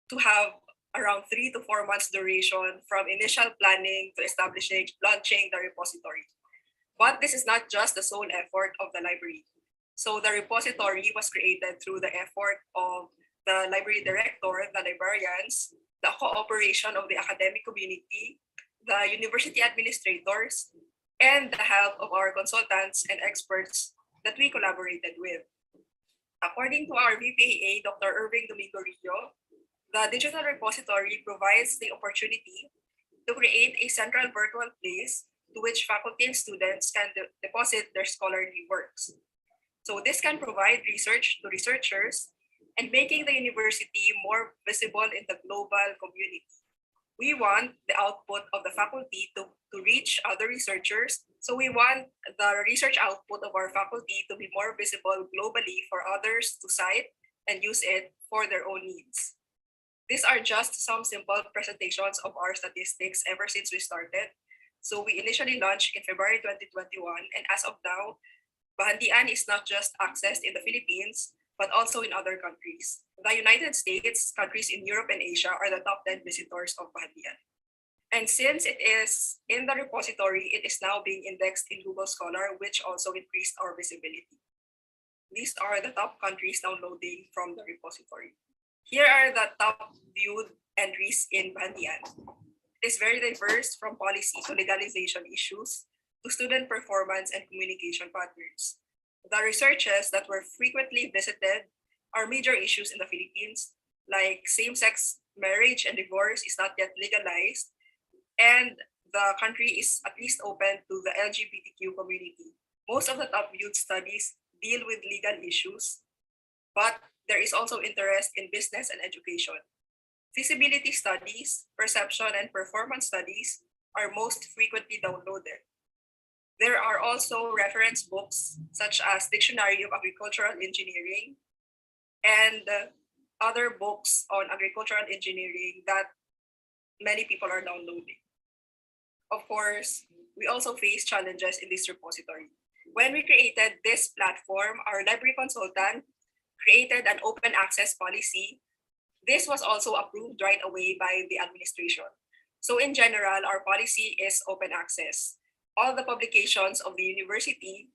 to have around 3 to 4 months duration from initial planning to establishing, launching the repository. But this is not just the sole effort of the library. So the repository was created through the effort of the library director, the librarians, the cooperation of the academic community, the university administrators, and the help of our consultants and experts that we collaborated with. According to our VPAA, Dr. Irving Domingo Rio, the digital repository provides the opportunity to create a central virtual place to which faculty and students can deposit their scholarly works. So this can provide research to researchers and making the university more visible in the global community. We want the output of the faculty to reach other researchers. So we want the research output of our faculty to be more visible globally for others to cite and use it for their own needs. These are just some simple presentations of our statistics ever since we started. So we initially launched in February 2021, and as of now, Bahandian is not just accessed in the Philippines, but also in other countries. The United States, countries in Europe and Asia are the top 10 visitors of Bahandian. And since it is in the repository, it is now being indexed in Google Scholar, which also increased our visibility. These are the top countries downloading from the repository. Here are the top viewed entries in Bahandian. It is very diverse, from policy to legalization issues to student performance and communication patterns. The researches that were frequently visited are major issues in the Philippines, like same-sex marriage and divorce is not yet legalized, and the country is at least open to the LGBTQ community. Most of the top viewed studies deal with legal issues, but there is also interest in business and education. Feasibility studies, perception, and performance studies are most frequently downloaded. There are also reference books such as Dictionary of Agricultural Engineering and other books on agricultural engineering that many people are downloading. Of course, we also face challenges in this repository. When we created this platform, our library consultant created an open access policy. This was also approved right away by the administration. So in general, our policy is open access. All the publications of the university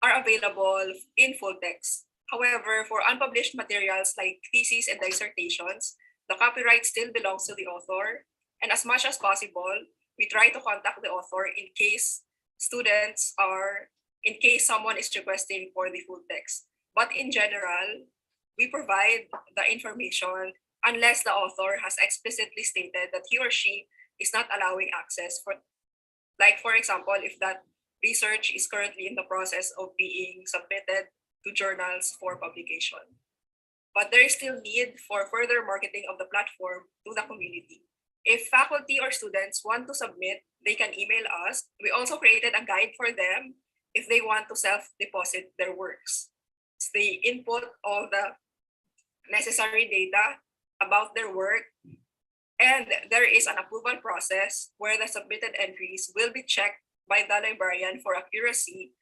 are available in full text. However, for unpublished materials like theses and dissertations, the copyright still belongs to the author. And as much as possible, we try to contact the author in case someone is requesting for the full text. But in general, we provide the information unless the author has explicitly stated that he or she is not allowing access for, like for example, if that research is currently in the process of being submitted to journals for publication. But there is still need for further marketing of the platform to the community. If faculty or students want to submit, they can email us. We also created a guide for them if they want to self-deposit their works. They input all the necessary data about their work, and there is an approval process where the submitted entries will be checked by the librarian for accuracy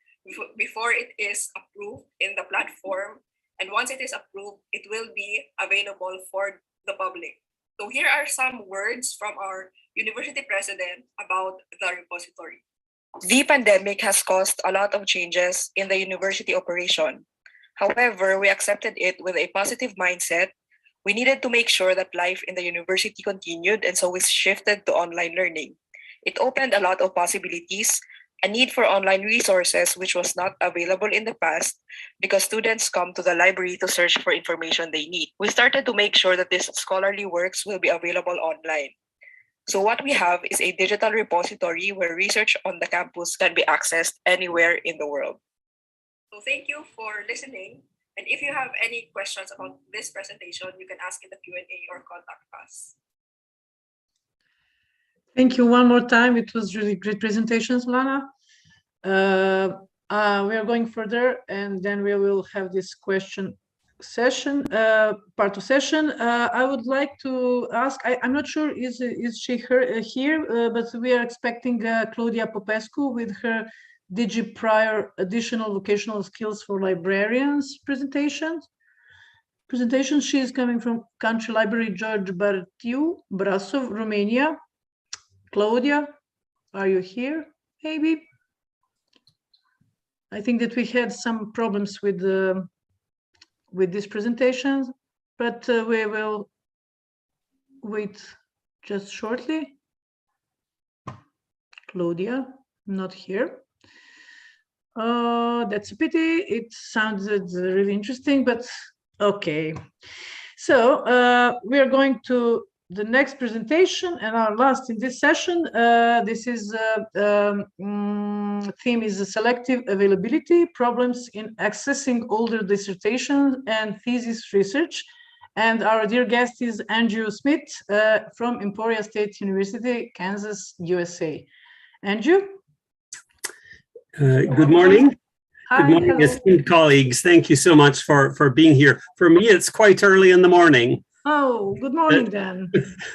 before it is approved in the platform. And once it is approved, it will be available for the public. So here are some words from our university president about the repository. The pandemic has caused a lot of changes in the university operation. However, we accepted it with a positive mindset. We needed to make sure that life in the university continued, and so we shifted to online learning. It opened a lot of possibilities, a need for online resources which was not available in the past because students come to the library to search for information they need. We started to make sure that these scholarly works will be available online. So what we have is a digital repository where research on the campus can be accessed anywhere in the world. So thank you for listening. And if you have any questions about this presentation, you can ask in the Q&A or contact us. Thank you one more time. It was really great presentations, Lana. We are going further, and then we will have this question session, part of session. I would like to ask, I'm not sure is she here, but we are expecting Claudia Popescu with her Digi Prior Additional Vocational Skills for Librarians presentation. She is coming from Country Library George Bartiu, Brasov, Romania. Claudia, are you here? Maybe. I think that we had some problems with this presentation, but we will wait just shortly. Claudia, not here. That's a pity. It sounded really interesting, but okay. So we are going to the next presentation and our last in this session. This is theme is selective availability, problems in accessing older dissertation and thesis research. And our dear guest is Andrew Smith from Emporia State University, Kansas, USA. Andrew? Good morning. Hi, good morning, hello. esteemed colleagues. Thank you so much for being here. For me, it's quite early in the morning. Oh, good morning then.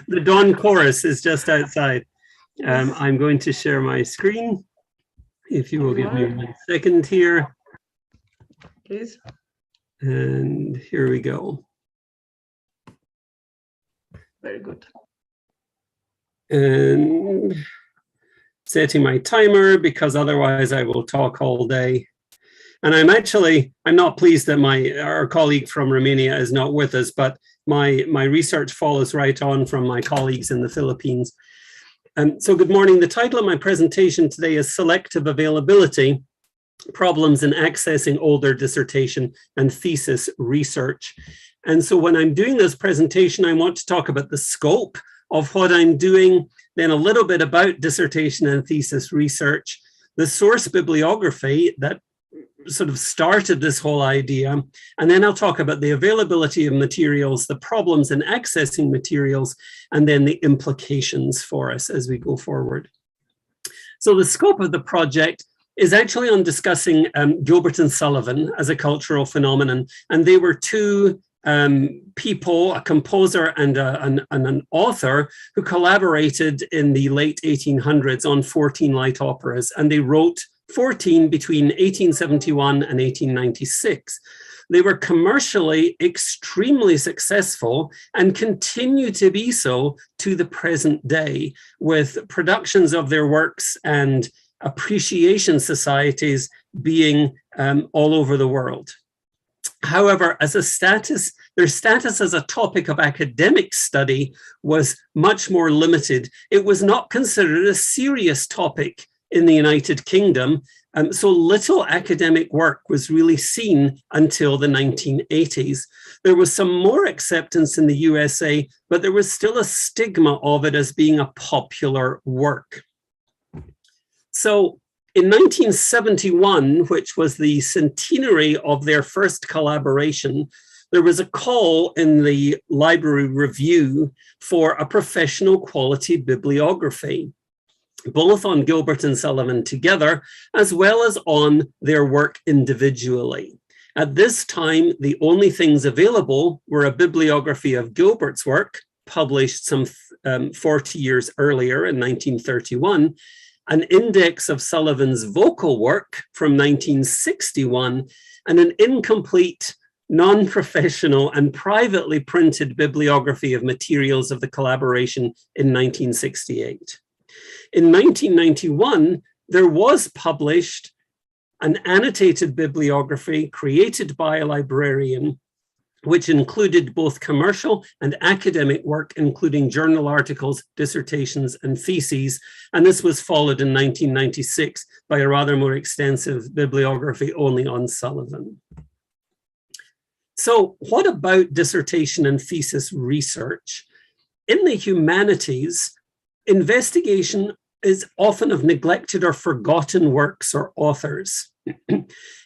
The dawn chorus is just outside. I'm going to share my screen. If you will give me 1 second here. Please. And here we go. Very good. And setting my timer because otherwise I will talk all day. And I'm not pleased that our colleague from Romania is not with us, but my research follows right on from my colleagues in the Philippines. So good morning. The title of my presentation today is Selective Availability, Problems in Accessing Older Dissertation and Thesis Research. And so when I'm doing this presentation, I want to talk about the scope of what I'm doing, then a little bit about dissertation and thesis research, the source bibliography that sort of started this whole idea, and then I'll talk about the availability of materials, the problems in accessing materials, and then the implications for us as we go forward. So the scope of the project is actually on discussing Gilbert and Sullivan as a cultural phenomenon, and they were two people, a composer and an author, who collaborated in the late 1800s on 14 light operas, and they wrote 14 between 1871 and 1896. They were commercially extremely successful and continue to be so to the present day, with productions of their works and appreciation societies being all over the world. However, as a status, their status as a topic of academic study was much more limited. It was not considered a serious topic in the United Kingdom, so little academic work was really seen until the 1980s. There was some more acceptance in the USA, but there was still a stigma of it as being a popular work. So in 1971, which was the centenary of their first collaboration, there was a call in the Library Review for a professional quality bibliography, both on Gilbert and Sullivan together, as well as on their work individually. At this time, the only things available were a bibliography of Gilbert's work, published some 40 years earlier in 1931, an index of Sullivan's vocal work from 1961, and an incomplete, non-professional and privately printed bibliography of materials of the collaboration in 1968. In 1991, there was published an annotated bibliography created by a librarian, which included both commercial and academic work, including journal articles, dissertations, and theses. And this was followed in 1996 by a rather more extensive bibliography only on Sullivan. So what about dissertation and thesis research? In the humanities, investigation is often of neglected or forgotten works or authors.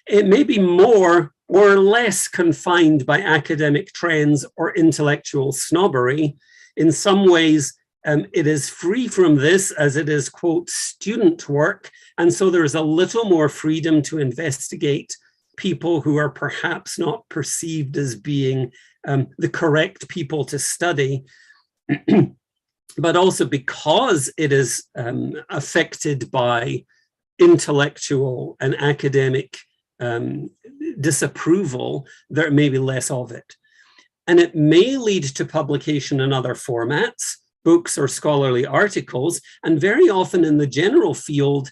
It may be more or less confined by academic trends or intellectual snobbery. In some ways, it is free from this, as it is, quote, student work. And so there is a little more freedom to investigate people who are perhaps not perceived as being the correct people to study. But also because it is affected by intellectual and academic disapproval, there may be less of it. And it may lead to publication in other formats, books or scholarly articles, and very often in the general field,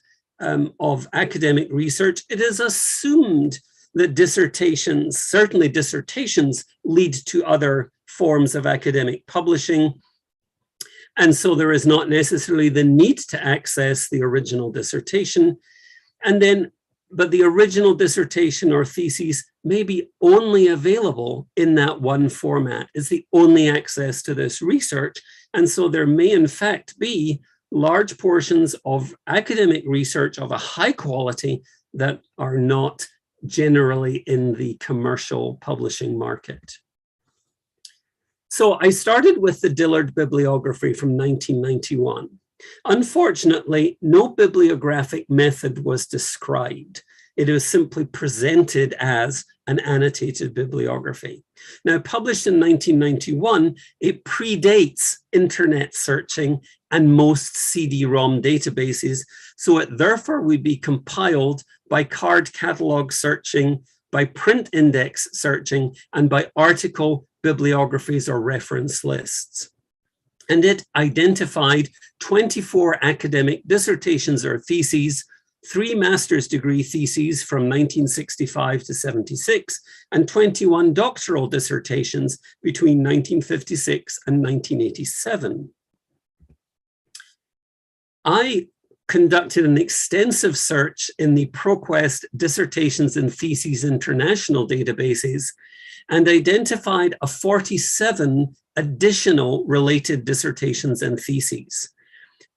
of academic research, it is assumed that dissertations, certainly dissertations, lead to other forms of academic publishing. And so there is not necessarily the need to access the original dissertation. And then, but the original dissertation or thesis may be only available in that one format. It's the only access to this research. And so there may in fact be large portions of academic research of a high quality that are not generally in the commercial publishing market. So I started with the Dillard bibliography from 1991. Unfortunately, no bibliographic method was described. It was simply presented as an annotated bibliography. Now, published in 1991, it predates internet searching and most CD-ROM databases, so it therefore would be compiled by card catalog searching, by print index searching, and by article bibliographies or reference lists. And it identified 24 academic dissertations or theses, 3 master's degree theses from 1965 to 76, and 21 doctoral dissertations between 1956 and 1987. I conducted an extensive search in the ProQuest Dissertations and Theses International databases and identified 47 additional related dissertations and theses.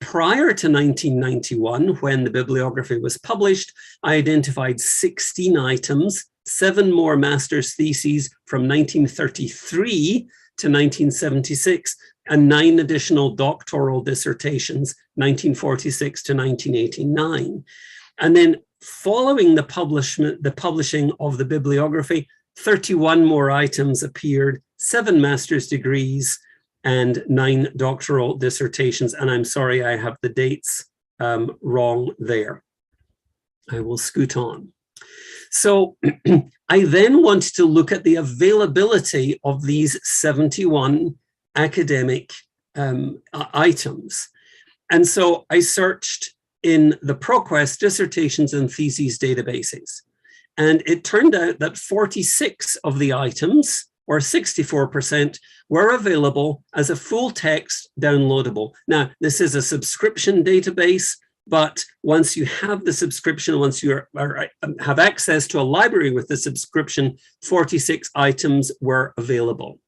Prior to 1991, when the bibliography was published, I identified 16 items, 7 more master's theses from 1933 to 1976, and 9 additional doctoral dissertations, 1946 to 1989. And then following the publishing of the bibliography, 31 more items appeared, 7 master's degrees, and 9 doctoral dissertations. And I'm sorry, I have the dates wrong there. I will scoot on. So I then wanted to look at the availability of these 71 academic items. And so I searched in the ProQuest Dissertations and Theses databases. And it turned out that 46 of the items, or 64%, were available as a full text downloadable. Now, this is a subscription database, but once you have the subscription, once you have access to a library with the subscription, 46 items were available.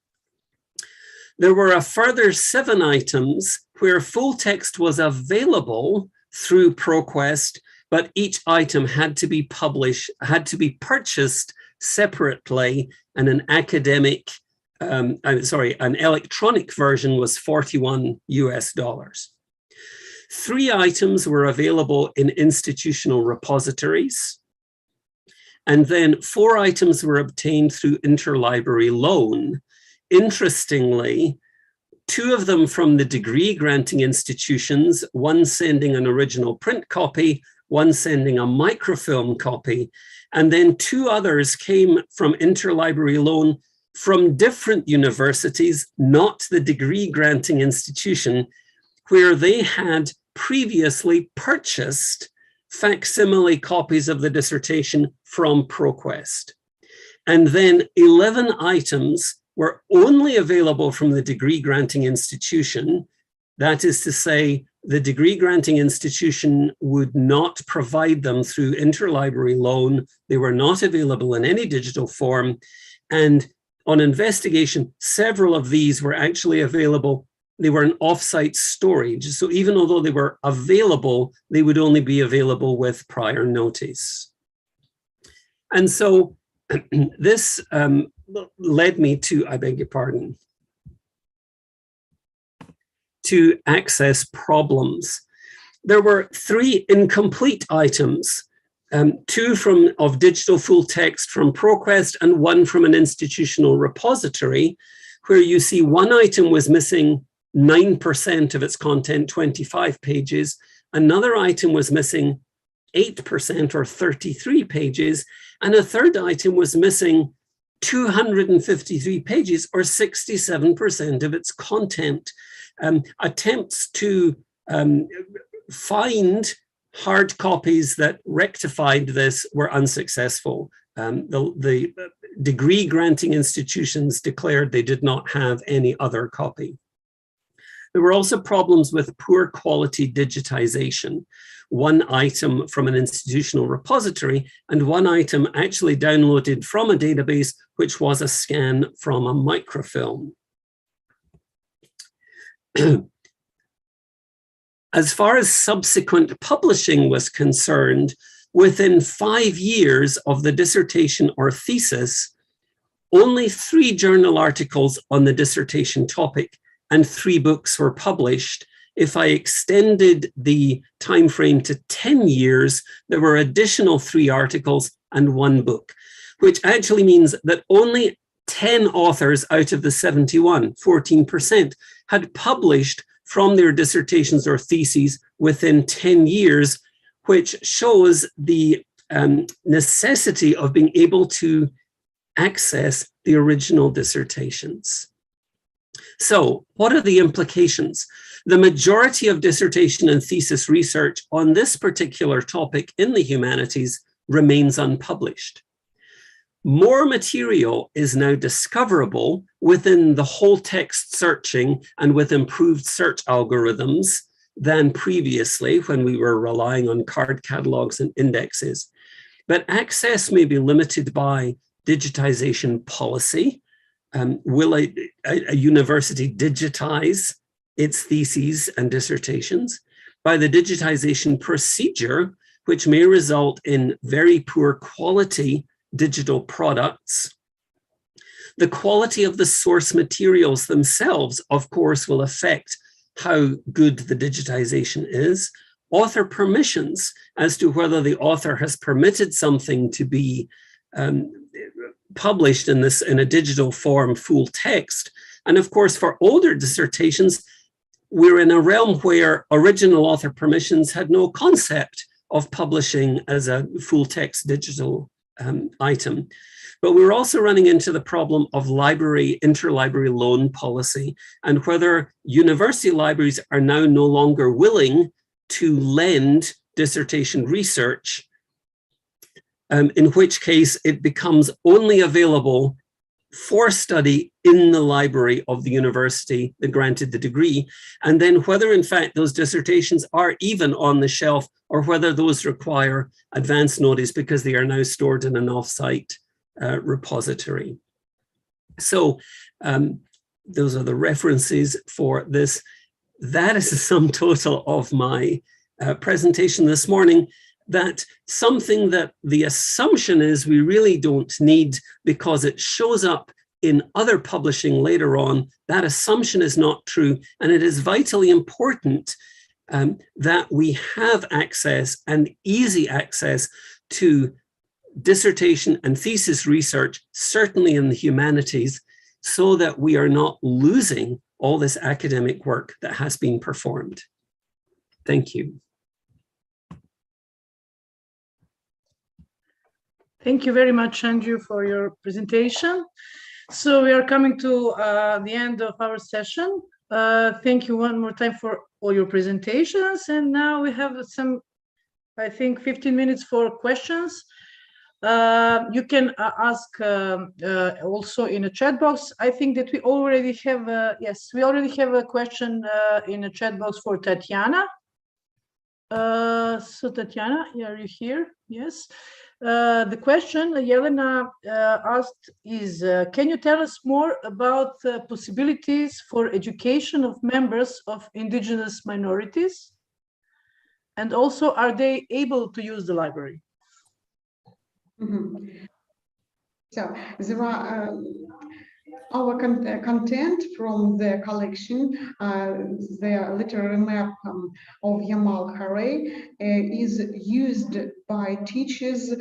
There were a further 7 items where full text was available through ProQuest, but each item had to be purchased separately, and an an electronic version was $41 US. 3 items were available in institutional repositories, and then 4 items were obtained through interlibrary loan. Interestingly, 2 of them from the degree granting institutions, one sending an original print copy, one sending a microfilm copy, and then 2 others came from interlibrary loan from different universities, not the degree granting institution, where they had previously purchased facsimile copies of the dissertation from ProQuest. And then 11 items were only available from the degree granting institution. That is to say, the degree granting institution would not provide them through interlibrary loan. They were not available in any digital form. And on investigation, several of these were actually available. They were in offsite storage. So even although they were available, they would only be available with prior notice. And so this led me to, I beg your pardon, to access problems. There were 3 incomplete items, 2 of digital full text from ProQuest and 1 from an institutional repository, where you see 1 item was missing 9% of its content, 25 pages. Another item was missing 8% or 33 pages. And a third item was missing 253 pages or 67% of its content. Attempts to find hard copies that rectified this were unsuccessful. The degree granting institutions declared they did not have any other copy. There were also problems with poor quality digitization. One item from an institutional repository and one item actually downloaded from a database, which was a scan from a microfilm. As far as subsequent publishing was concerned, within 5 years of the dissertation or thesis, only 3 journal articles on the dissertation topic and 3 books were published. If I extended the time frame to 10 years, there were additional 3 articles and 1 book, which actually means that only 10 authors out of the 71, 14%, had published from their dissertations or theses within 10 years, which shows the necessity of being able to access the original dissertations. So what are the implications? The majority of dissertation and thesis research on this particular topic in the humanities remains unpublished. More material is now discoverable within the whole text searching and with improved search algorithms than previously when we were relying on card catalogs and indexes. But access may be limited by digitization policy. Will a university digitize its theses and dissertations? By the digitization procedure, which may result in very poor quality digital products. The quality of the source materials themselves, of course, will affect how good the digitization is. Author permissions as to whether the author has permitted something to be published in a digital form, full text. And of course, for older dissertations, we're in a realm where original author permissions had no concept of publishing as a full text digital item. But we're also running into the problem of interlibrary loan policy and whether university libraries are now no longer willing to lend dissertation research, in which case it becomes only available for study in the library of the university that granted the degree, and then whether in fact those dissertations are even on the shelf or whether those require advance notice because they are now stored in an offsite repository. So those are the references for this. That is the sum total of my presentation this morning. That something that the assumption is we really don't need because it shows up in other publishing later on. That assumption is not true, and it is vitally important that we have access and easy access to dissertation and thesis research, certainly in the humanities, so that we are not losing all this academic work that has been performed. Thank you. Thank you very much, Andrew, for your presentation. So we are coming to the end of our session. Thank you one more time for all your presentations. And now we have some, I think, 15 minutes for questions. You can ask also in a chat box. I think that we already have, yes, we already have a question in a chat box for Tatiana. So Tatiana, are you here? Yes. The question Yelena asked is, can you tell us more about the possibilities for education of members of indigenous minorities? And also, are they able to use the library? Mm-hmm. So there are our content from the collection, the literary map of Yamal Haray is used by teachers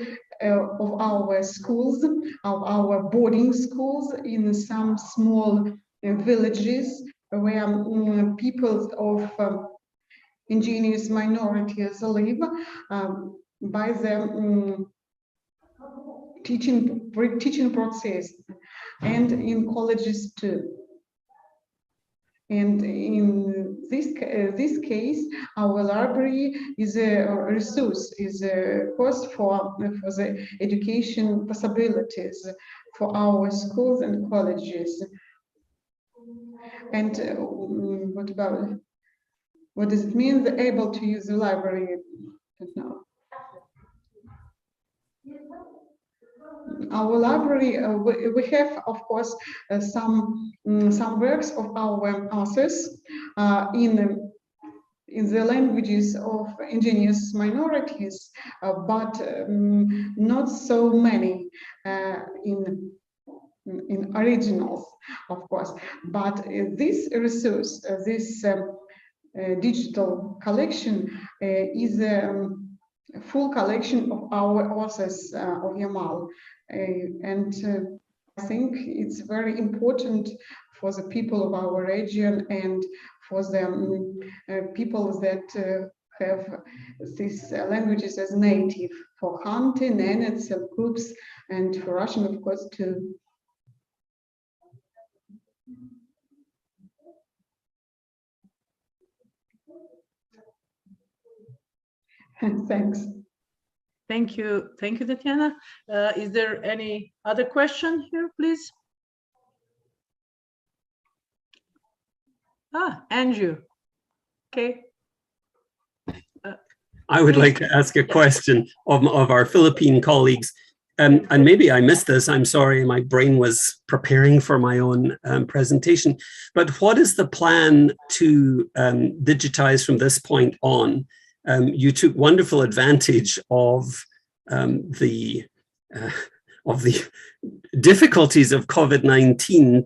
of our schools, of our boarding schools in some small villages where people of indigenous minorities live by the teaching process, and in colleges too. And in this case, our library is a resource, is a course for the education possibilities for our schools and colleges. And what does it mean? They're able to use the library? I don't know. Our library, we have, of course, some works of our authors in the languages of indigenous minorities, but not so many in originals, of course. But this resource, this digital collection is a full collection of our authors of Yamal. And I think it's very important for the people of our region and for the people that have these languages as native, for Khanty, Nenets, Selkups, and for Russian, of course, too. Thanks. Thank you, Tatiana. Is there any other question here, please? Andrew. Okay. I would like to ask a question of our Philippine colleagues. And maybe I missed this, I'm sorry, my brain was preparing for my own presentation. But what is the plan to digitize from this point on? You took wonderful advantage of the difficulties of COVID-19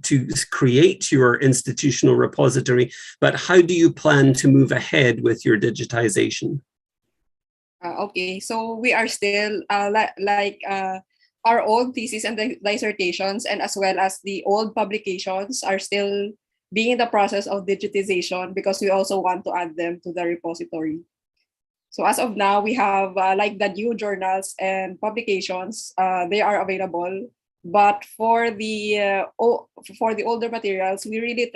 to create your institutional repository, but how do you plan to move ahead with your digitization? Okay, so we are still our old thesis and the dissertations, and as well as the old publications are still being in the process of digitization, because we also want to add them to the repository. So as of now, we have like the new journals and publications, they are available. But for the older materials, we really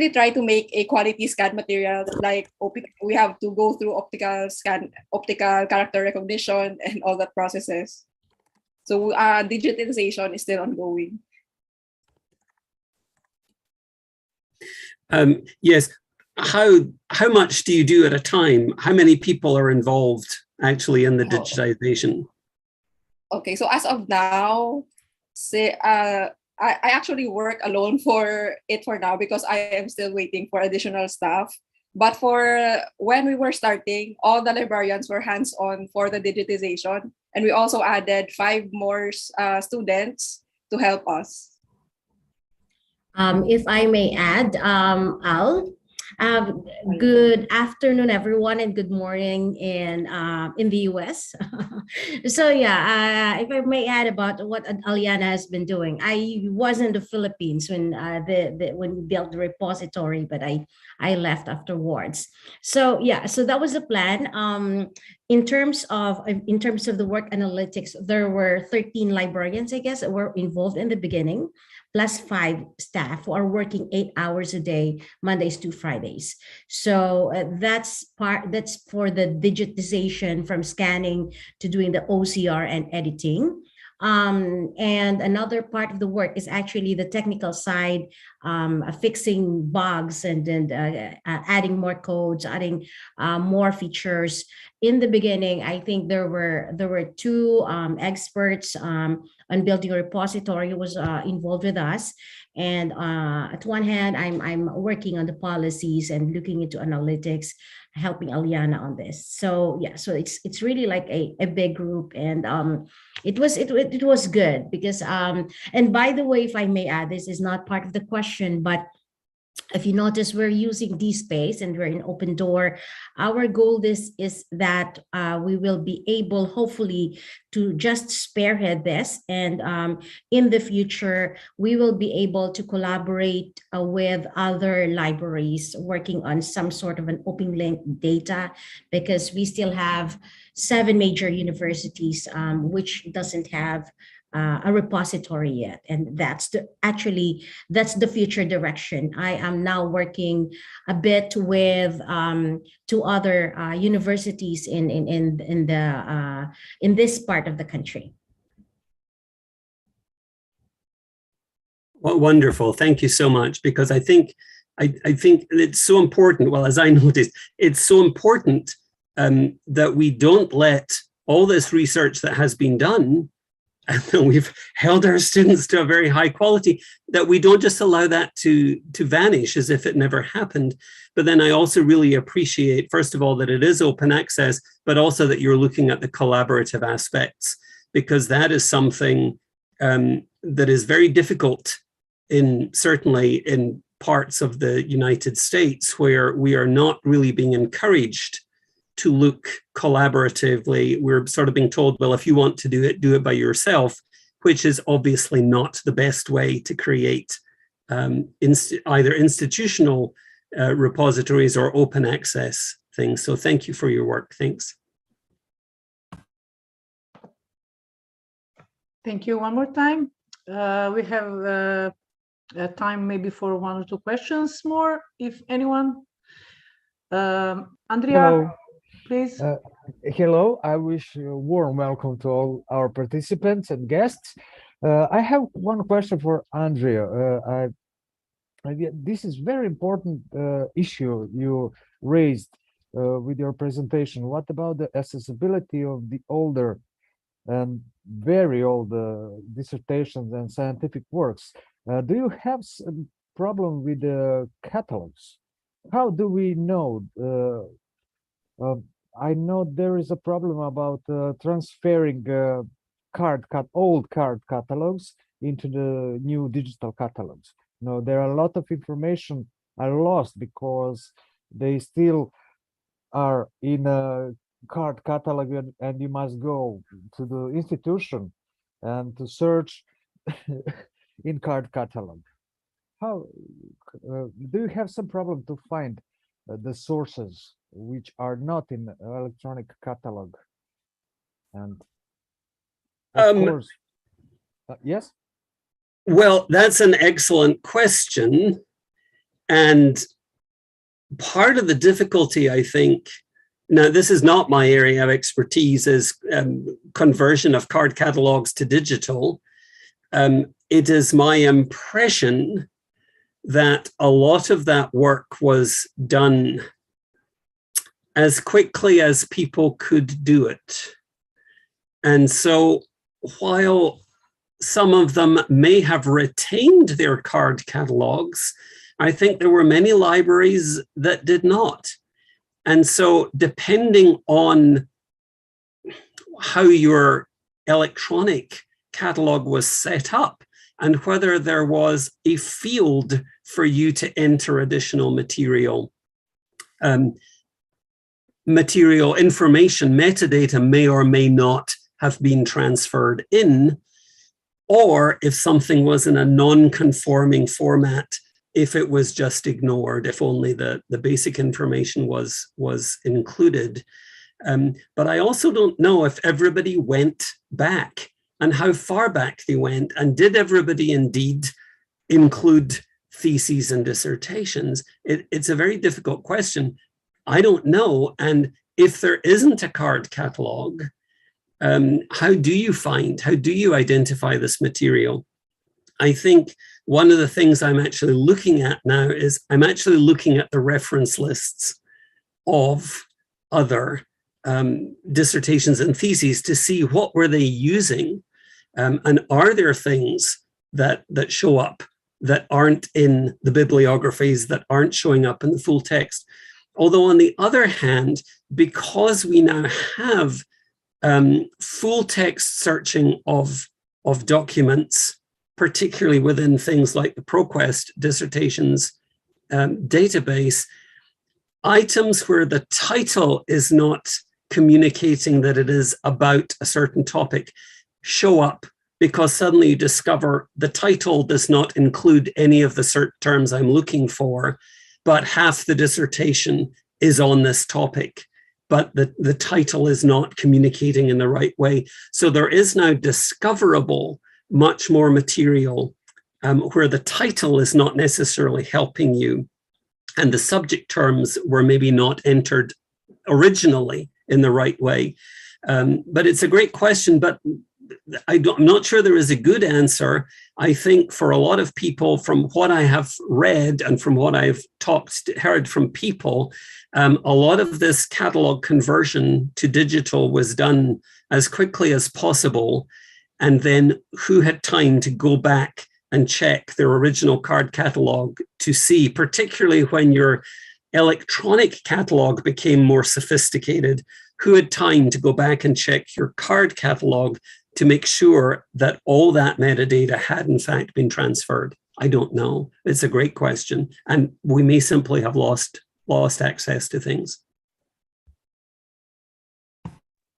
try to make a quality scan material. Like we have to go through optical character recognition and all that processes. So digitalization is still ongoing. Yes. How much do you do at a time? How many people are involved actually in the digitization? Okay, so as of now, I actually work alone for now, because I am still waiting for additional staff. But for when we were starting, all the librarians were hands-on for the digitization, and we also added 5 more students to help us. If I may add, Al, good afternoon, everyone, and good morning in the US. So yeah, if I may add about what Aliana has been doing, I was in the Philippines when when we built the repository, but I left afterwards. So yeah, so that was the plan. In terms of the work analytics, there were 13 librarians, I guess, that were involved in the beginning, plus 5 staff who are working 8 hours a day, Mondays to Fridays. So that's for the digitization, from scanning to doing the OCR and editing. And another part of the work is actually the technical side, fixing bugs and adding more codes, adding more features. In the beginning, I think there were 2 experts on building a repository who was involved with us. And at one hand, I'm working on the policies and looking into analytics, helping Aliana on this. So yeah, so it's really like a big group, and it was good because and by the way, if I may add, this is not part of the question, but if you notice, we're using DSpace and we're in Open Door. Our goal is that we will be able, hopefully, to just spearhead this. And in the future, we will be able to collaborate with other libraries working on some sort of an open link data, because we still have 7 major universities which doesn't have a repository yet, and that's the future direction. I am now working a bit with two other universities in this part of the country. Well, wonderful. Thank you so much, because I think it's so important. Well, as I noticed, it's so important that we don't let all this research that has been done, and that we've held our students to a very high quality, that we don't just allow that to vanish as if it never happened. But then I also really appreciate, first of all, that it is open access, but also that you're looking at the collaborative aspects, because that is something that is very difficult certainly in parts of the United States, where we are not really being encouraged to look collaboratively. We're sort of being told, well, if you want to do it by yourself, which is obviously not the best way to create either institutional repositories or open access things. So thank you for your work. Thanks. Thank you one more time. We have time maybe for 1 or 2 questions more, if anyone. Andrea, Hello. Please. Hello, I wish a warm welcome to all our participants and guests. I have one question for Andrea. This is very important issue you raised with your presentation. What about the accessibility of the older and very old dissertations and scientific works? Do you have some problem with the catalogs? How do we know? I know there is a problem about transferring old card catalogs into the new digital catalogs. No, there are a lot of information are lost because they still are in a card catalog, and you must go to the institution and to search in card catalog. How do you have some problem to find the sources which are not in electronic catalog? And of course, yes. Well, that's an excellent question. And part of the difficulty, I think, now this is not my area of expertise, is conversion of card catalogs to digital. It is my impression that a lot of that work was done as quickly as people could do it. And so while some of them may have retained their card catalogs, I think there were many libraries that did not. And so depending on how your electronic catalog was set up and whether there was a field for you to enter additional material, information, metadata may or may not have been transferred in, or if something was in a non-conforming format, if it was just ignored, if only the basic information was included. But I also don't know if everybody went back and how far back they went, and did everybody indeed include theses and dissertations? It's a very difficult question. I don't know. And if there isn't a card catalog, how do you identify this material? I think one of the things I'm actually looking at now is I'm actually looking at the reference lists of other dissertations and theses to see what were they using, and are there things that show up that aren't in the bibliographies, that aren't showing up in the full text. Although on the other hand, because we now have full text searching of documents, particularly within things like the ProQuest dissertations database, items where the title is not communicating that it is about a certain topic show up, because suddenly you discover the title does not include any of the search terms I'm looking for, but half the dissertation is on this topic. but the title is not communicating in the right way. So there is now discoverable much more material where the title is not necessarily helping you, and the subject terms were maybe not entered originally in the right way. But it's a great question, but I'm not sure there is a good answer. I think for a lot of people, from what I have read and from what I've heard from people, a lot of this catalog conversion to digital was done as quickly as possible. And then who had time to go back and check their original card catalog to see, particularly when your electronic catalog became more sophisticated, who had time to go back and check your card catalog to make sure that all that metadata had in fact been transferred? I don't know. It's a great question. And we may simply have lost access to things.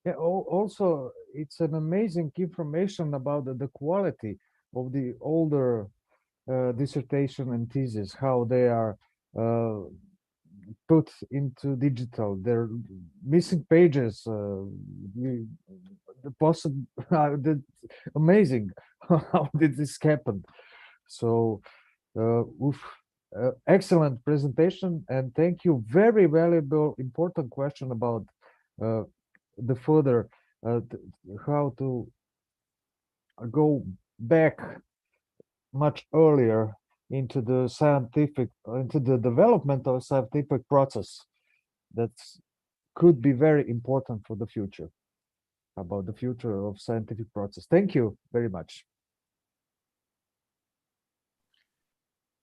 Yeah, also, it's an amazing information about the quality of the older dissertation and thesis, how they are put into digital. They're missing pages. The possible, amazing. How did this happen? So, excellent presentation, and thank you. Very valuable, important question about the further how to go back much earlier into the development of scientific process. That could be very important for the future, about the future of scientific process. Thank you very much.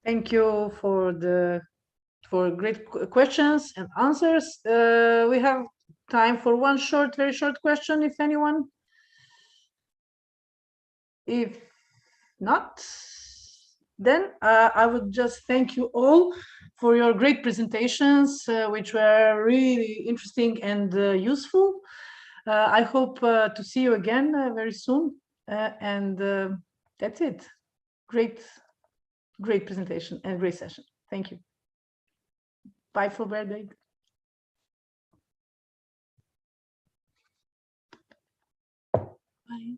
Thank you for great questions and answers. We have time for one very short question, if anyone. If not, then I would just thank you all for your great presentations, which were really interesting and useful. I hope to see you again very soon. And that's it. Great presentation and great session. Thank you. Bye for birthday. Bye.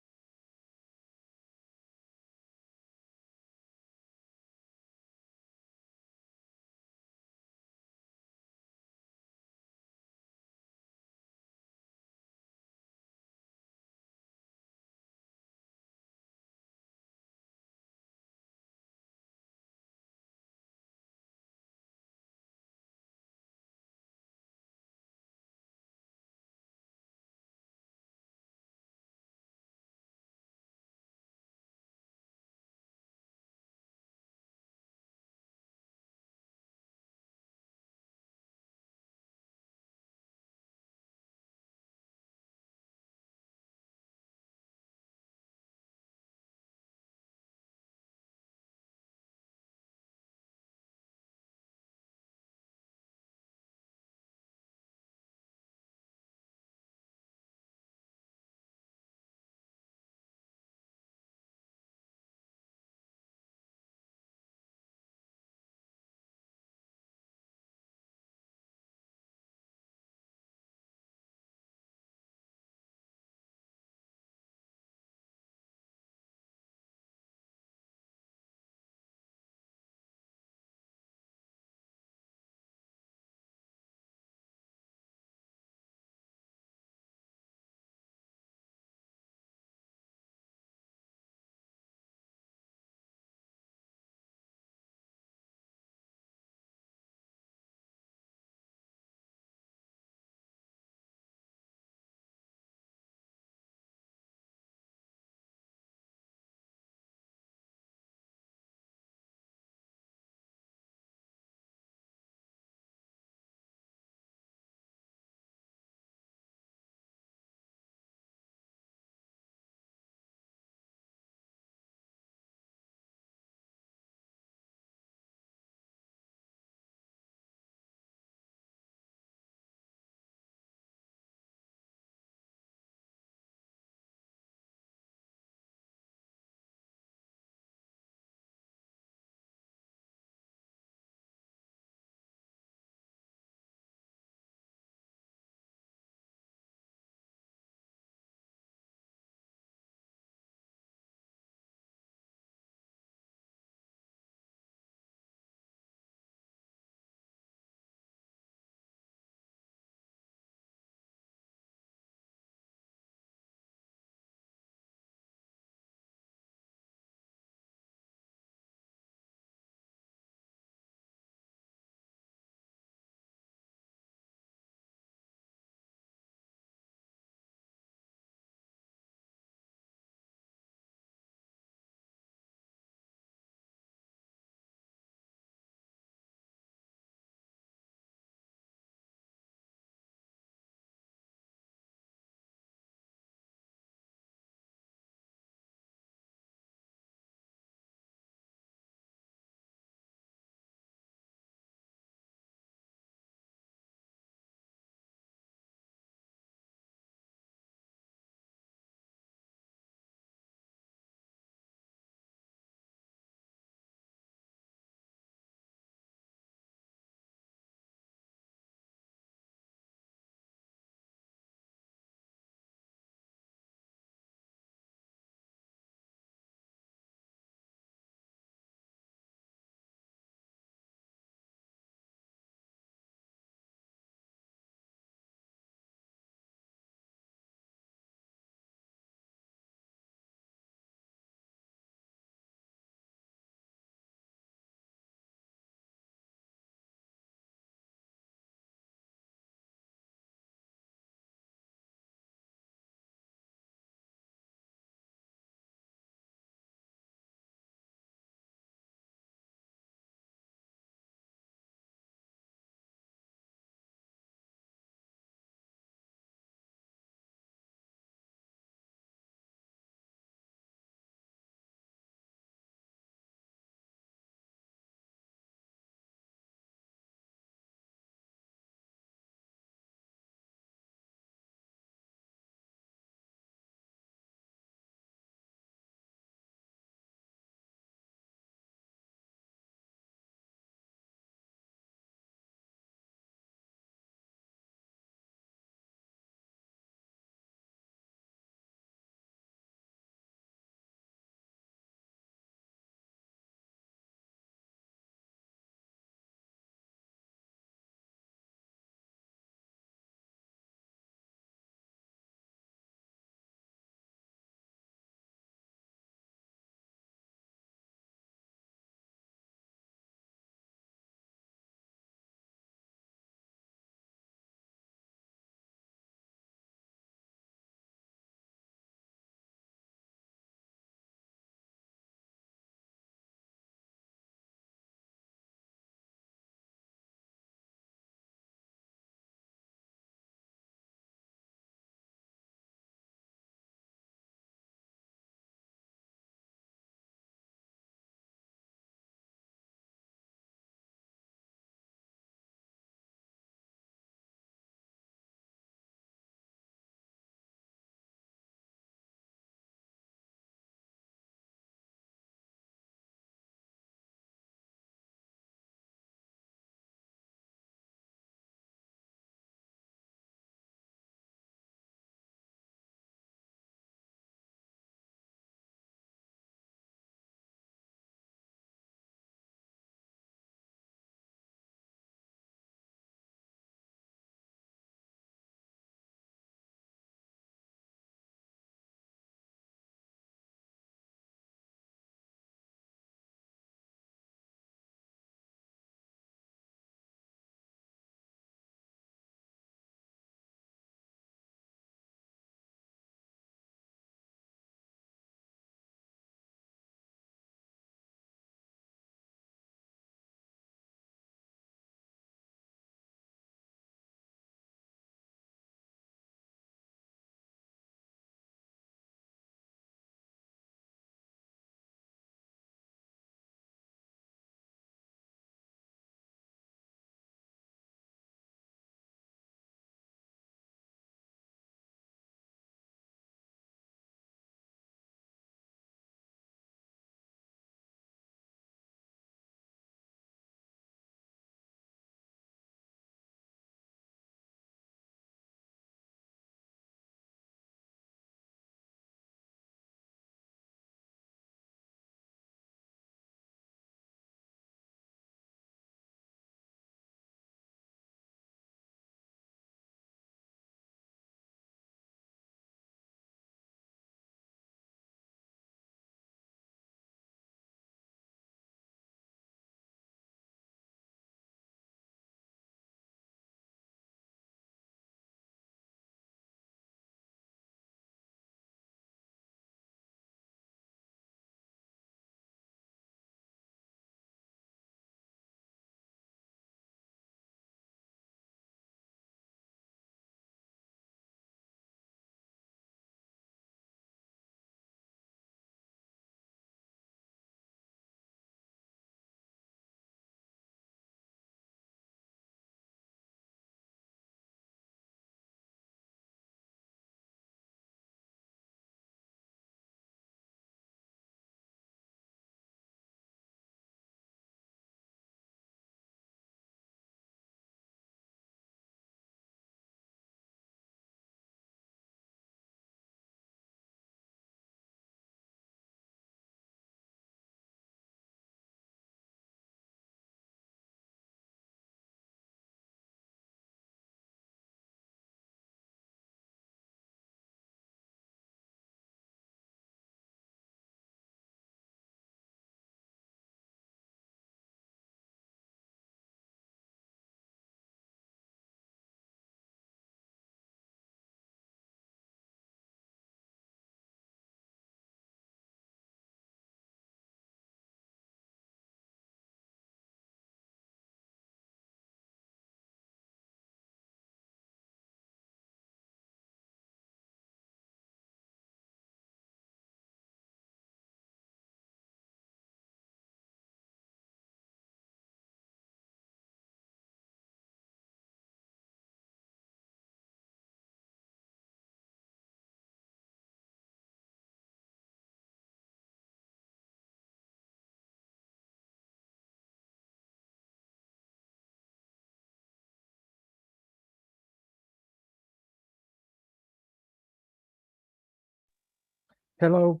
Hello.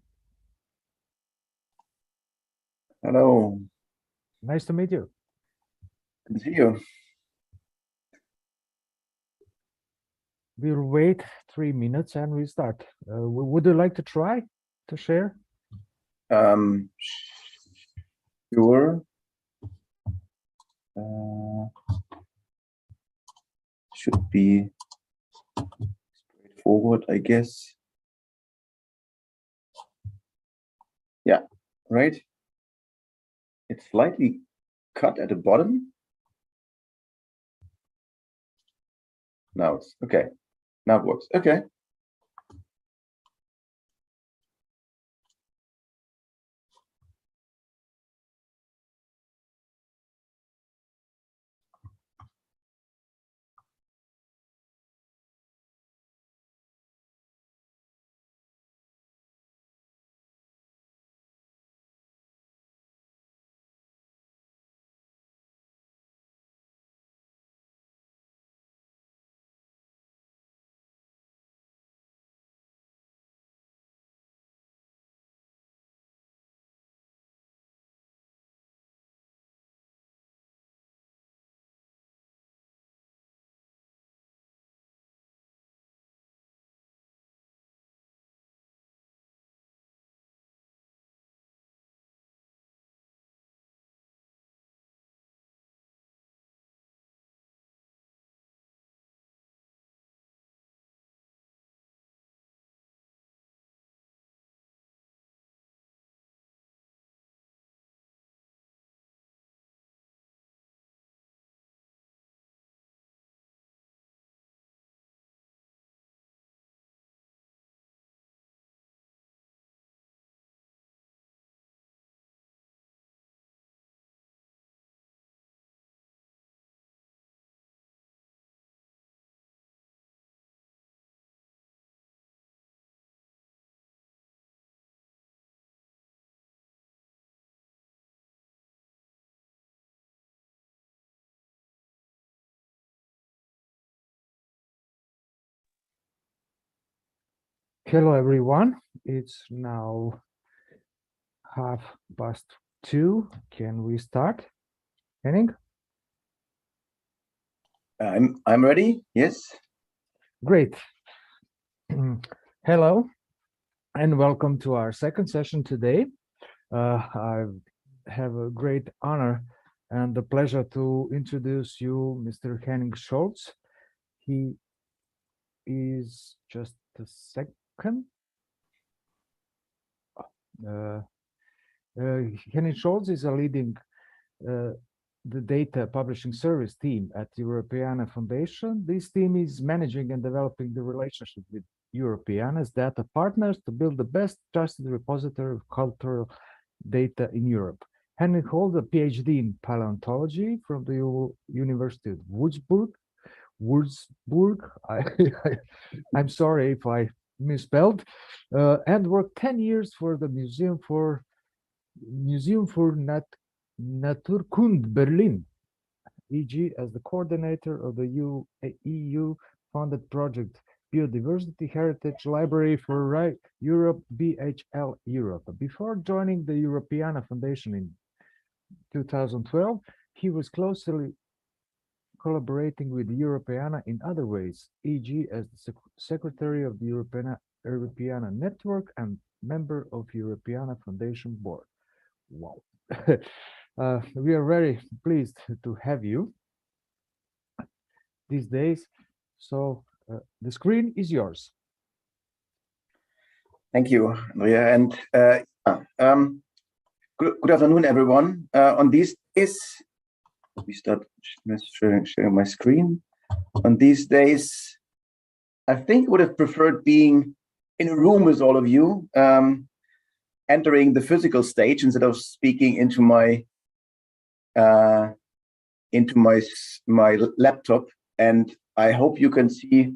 Hello. Nice to meet you. Good to see you. We'll wait 3 minutes and we start. Would you like to try to share? Sure. Should be straightforward, I guess. Yeah, right. It's slightly cut at the bottom. Now it's okay. Now it works. Okay. Hello, everyone. It's now 2:30. Can we start? Henning? I'm ready. Yes. Great. Hello, and welcome to our second session today. I have a great honor and the pleasure to introduce you, Mr. Henning Scholz. He is just a second. Henning Scholz is a leading the data publishing service team at Europeana Foundation. This team is managing and developing the relationship with Europeana's data partners to build the best trusted repository of cultural data in Europe. Henning holds a PhD in paleontology from the University of Würzburg. I'm sorry if I misspelled, and worked 10 years for the Museum for Naturkunde Berlin, e.g. as the coordinator of the EU-funded project Biodiversity Heritage Library for Europe, BHL Europe. Before joining the Europeana Foundation in 2012, he was closely collaborating with Europeana in other ways, e.g. as the secretary of the Europeana Network and member of Europeana Foundation Board. Wow. We are very pleased to have you these days. So the screen is yours. Thank you, Andrea. And good afternoon, everyone. On these days, we start sharing my screen. On these days, I think I would have preferred being in a room with all of you, entering the physical stage instead of speaking into my laptop. And I hope you can see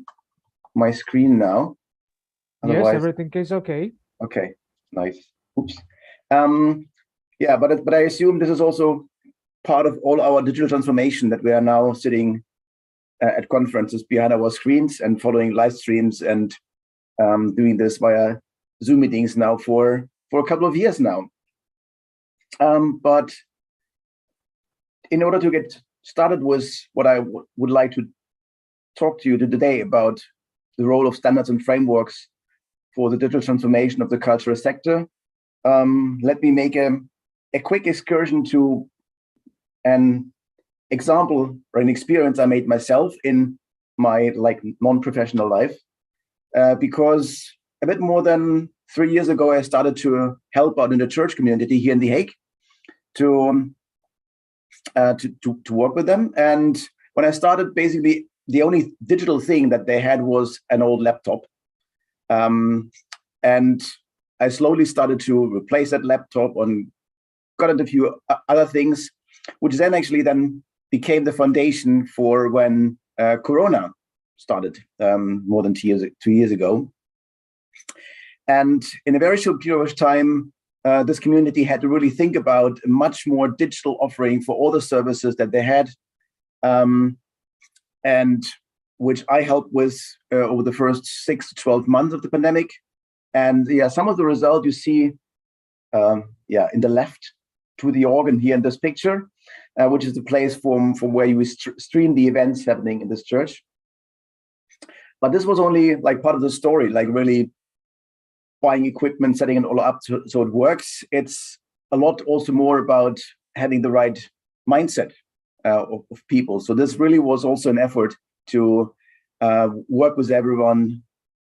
my screen now. Otherwise, yes, everything is okay. Okay, nice. Oops. Yeah, but I assume this is also part of all our digital transformation, that we are now sitting at conferences behind our screens and following live streams and doing this via Zoom meetings now for a couple of years now. But in order to get started with what I would like to talk to you today about the role of standards and frameworks for the digital transformation of the cultural sector, let me make a quick excursion to an example or an experience I made myself in my non-professional life, because a bit more than 3 years ago, I started to help out in the church community here in The Hague to work with them. And when I started, basically the only digital thing that they had was an old laptop. And I slowly started to replace that laptop and got into a few other things, which then actually became the foundation for when Corona started more than 2 years ago. And in a very short period of time, this community had to really think about a much more digital offering for all the services that they had, and which I helped with over the first 6 to 12 months of the pandemic. And yeah, some of the results you see in the left to the organ here in this picture, which is the place from where you stream the events happening in this church. But this was only part of the story, really buying equipment, setting it all up so it works. It's a lot also more about having the right mindset of people. So this really was also an effort to work with everyone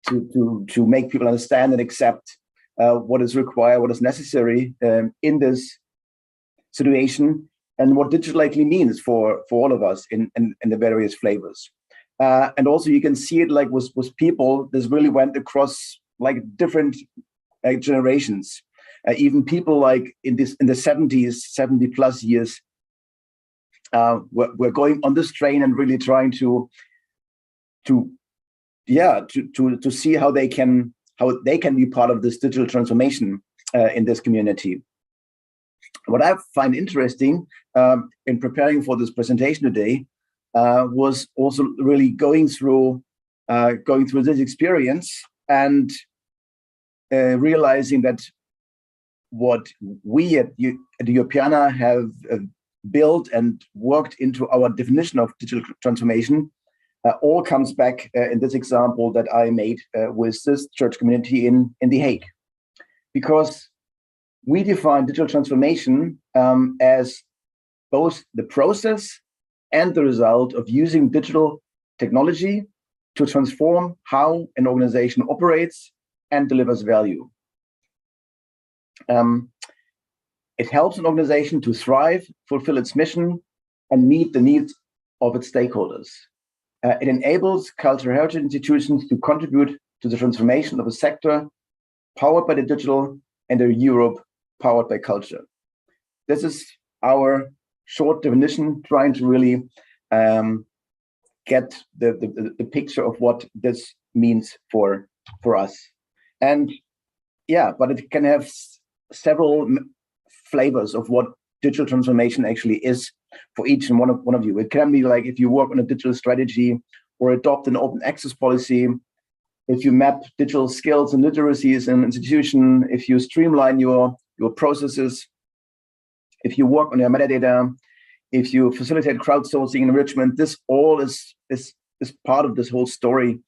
to make people understand and accept what is required, what is necessary in this situation, and what digital actually means for all of us in the various flavors. And also you can see it with people. This really went across different generations. Even people in the 70s, 70 plus years, we're going on this train and really trying to see how they can be part of this digital transformation in this community. What I find interesting in preparing for this presentation today was also really going through this experience and realizing that what we at Europeana have built and worked into our definition of digital transformation all comes back in this example that I made with this church community in The Hague. Because we define digital transformation as both the process and the result of using digital technology to transform how an organization operates and delivers value. It helps an organization to thrive, fulfill its mission, and meet the needs of its stakeholders. It enables cultural heritage institutions to contribute to the transformation of a sector powered by the digital and a Europe powered by culture. This is our short definition, trying to really get the picture of what this means for us. And yeah, but it can have several flavors of what digital transformation actually is for each and one of you. It can be if you work on a digital strategy or adopt an open access policy, if you map digital skills and literacies in an institution, if you streamline your processes, if you work on your metadata, if you facilitate crowdsourcing and enrichment. This all is part of this whole story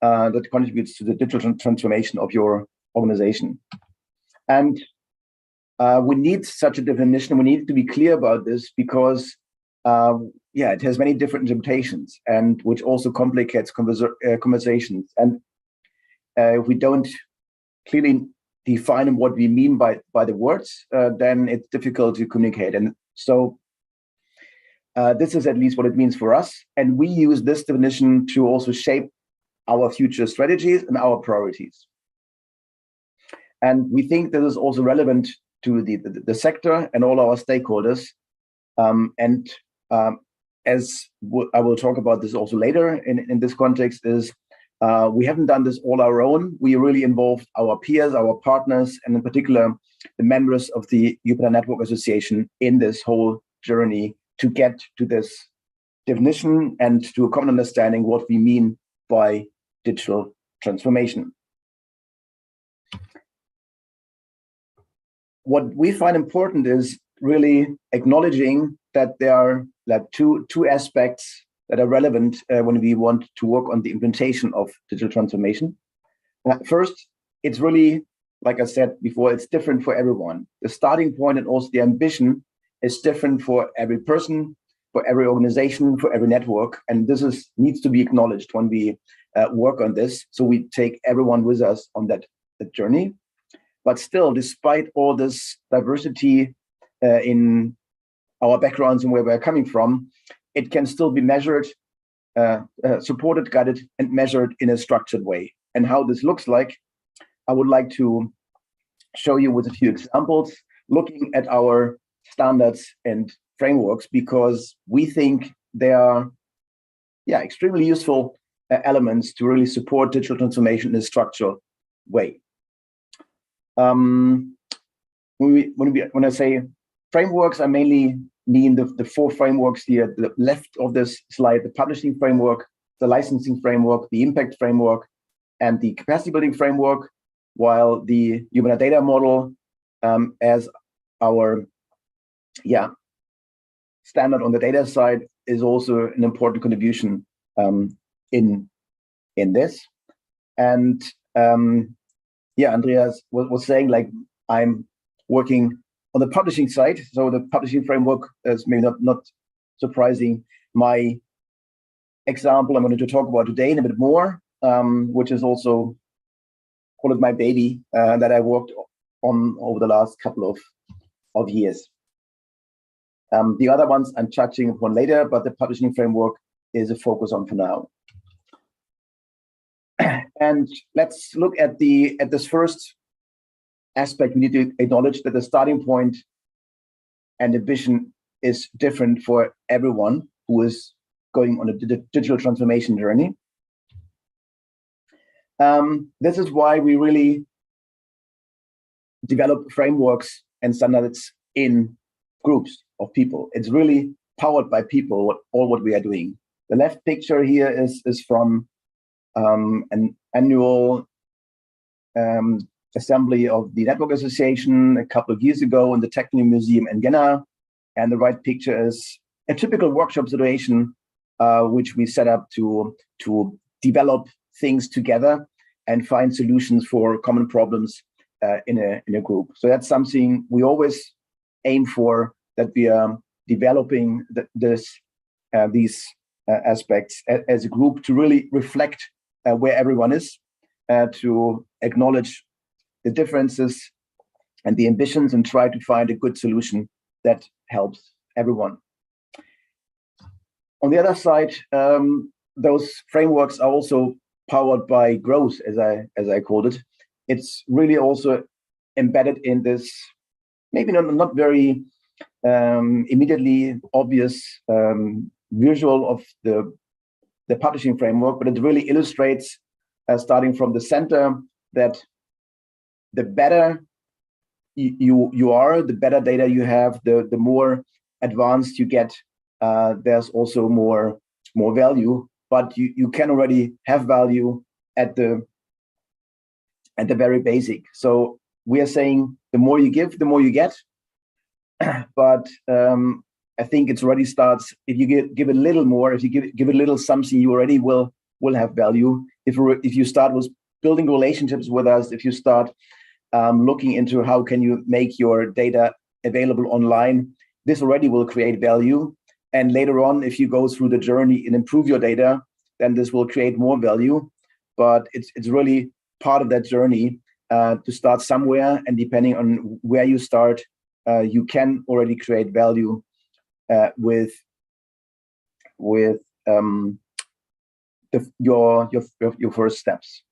that contributes to the digital transformation of your organization. And we need such a definition. We need to be clear about this because, it has many different interpretations, and which also complicates conversations. And if we don't clearly define what we mean by the words, then it's difficult to communicate. And so this is at least what it means for us. And we use this definition to also shape our future strategies and our priorities. And we think this is also relevant to the sector and all our stakeholders. As I will talk about this also later in this context, is we haven't done this all our own. We really involved our peers, our partners, and in particular, the members of the European Network Association in this whole journey to get to this definition and to a common understanding what we mean by digital transformation. What we find important is really acknowledging that there are like two aspects that are relevant when we want to work on the implementation of digital transformation. First, it's really, like I said before, it's different for everyone. The starting point and also the ambition is different for every person, for every organization, for every network. And this needs to be acknowledged when we work on this. So we take everyone with us on that journey. But still, despite all this diversity in our backgrounds and where we're coming from, it can still be measured, supported, guided, and measured in a structured way. And how this looks like, I would like to show you with a few examples, looking at our standards and frameworks, because we think they are extremely useful elements to really support digital transformation in a structural way. When I say frameworks, I mainly mean the four frameworks here at the left of this slide: the publishing framework, the licensing framework, the impact framework, and the capacity building framework, while the human data model as our standard on the data side is also an important contribution in this. And Andreas was saying, like, I'm working on the publishing side, so the publishing framework is maybe not surprising. My example I'm going to talk about today in a bit more, which is also call it my baby that I worked on over the last couple of years. The other ones I'm touching upon later, but the publishing framework is a focus on for now. And let's look at this first aspect. We need to acknowledge that the starting point and the vision is different for everyone who is going on a digital transformation journey. This is why we really develop frameworks and standards in groups of people. It's really powered by people, what we are doing. The left picture here is from an annual assembly of the Network Association a couple of years ago in the Technical Museum in Jena. And the right picture is a typical workshop situation, which we set up to develop things together and find solutions for common problems in a group. So that's something we always aim for, that we are developing these aspects as a group to really reflect where everyone is, to acknowledge the differences and the ambitions and try to find a good solution that helps everyone. On the other side, those frameworks are also powered by growth, as I called it. It's really also embedded in this, maybe not very immediately obvious visual of the publishing framework, but it really illustrates, starting from the center, that the better you are, the better data you have, the more advanced you get. There's also more value, but you can already have value at the very basic. So we are saying the more you give, the more you get. But I think it already starts, if you give a little more, if you give a little something, you already will have value. If you start with building relationships with us, if you start looking into how can you make your data available online, this already will create value. And later on, if you go through the journey and improve your data, then this will create more value. But it's really part of that journey to start somewhere, and depending on where you start, you can already create value with your first steps.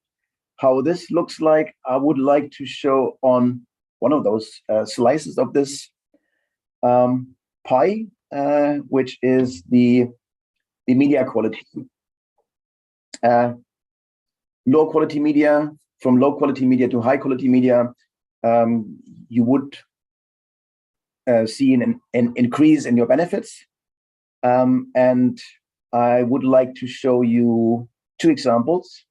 How this looks like, I would like to show on one of those slices of this pie, which is the media quality. Low quality media, from low quality media to high quality media, you would see an increase in your benefits. And I would like to show you two examples.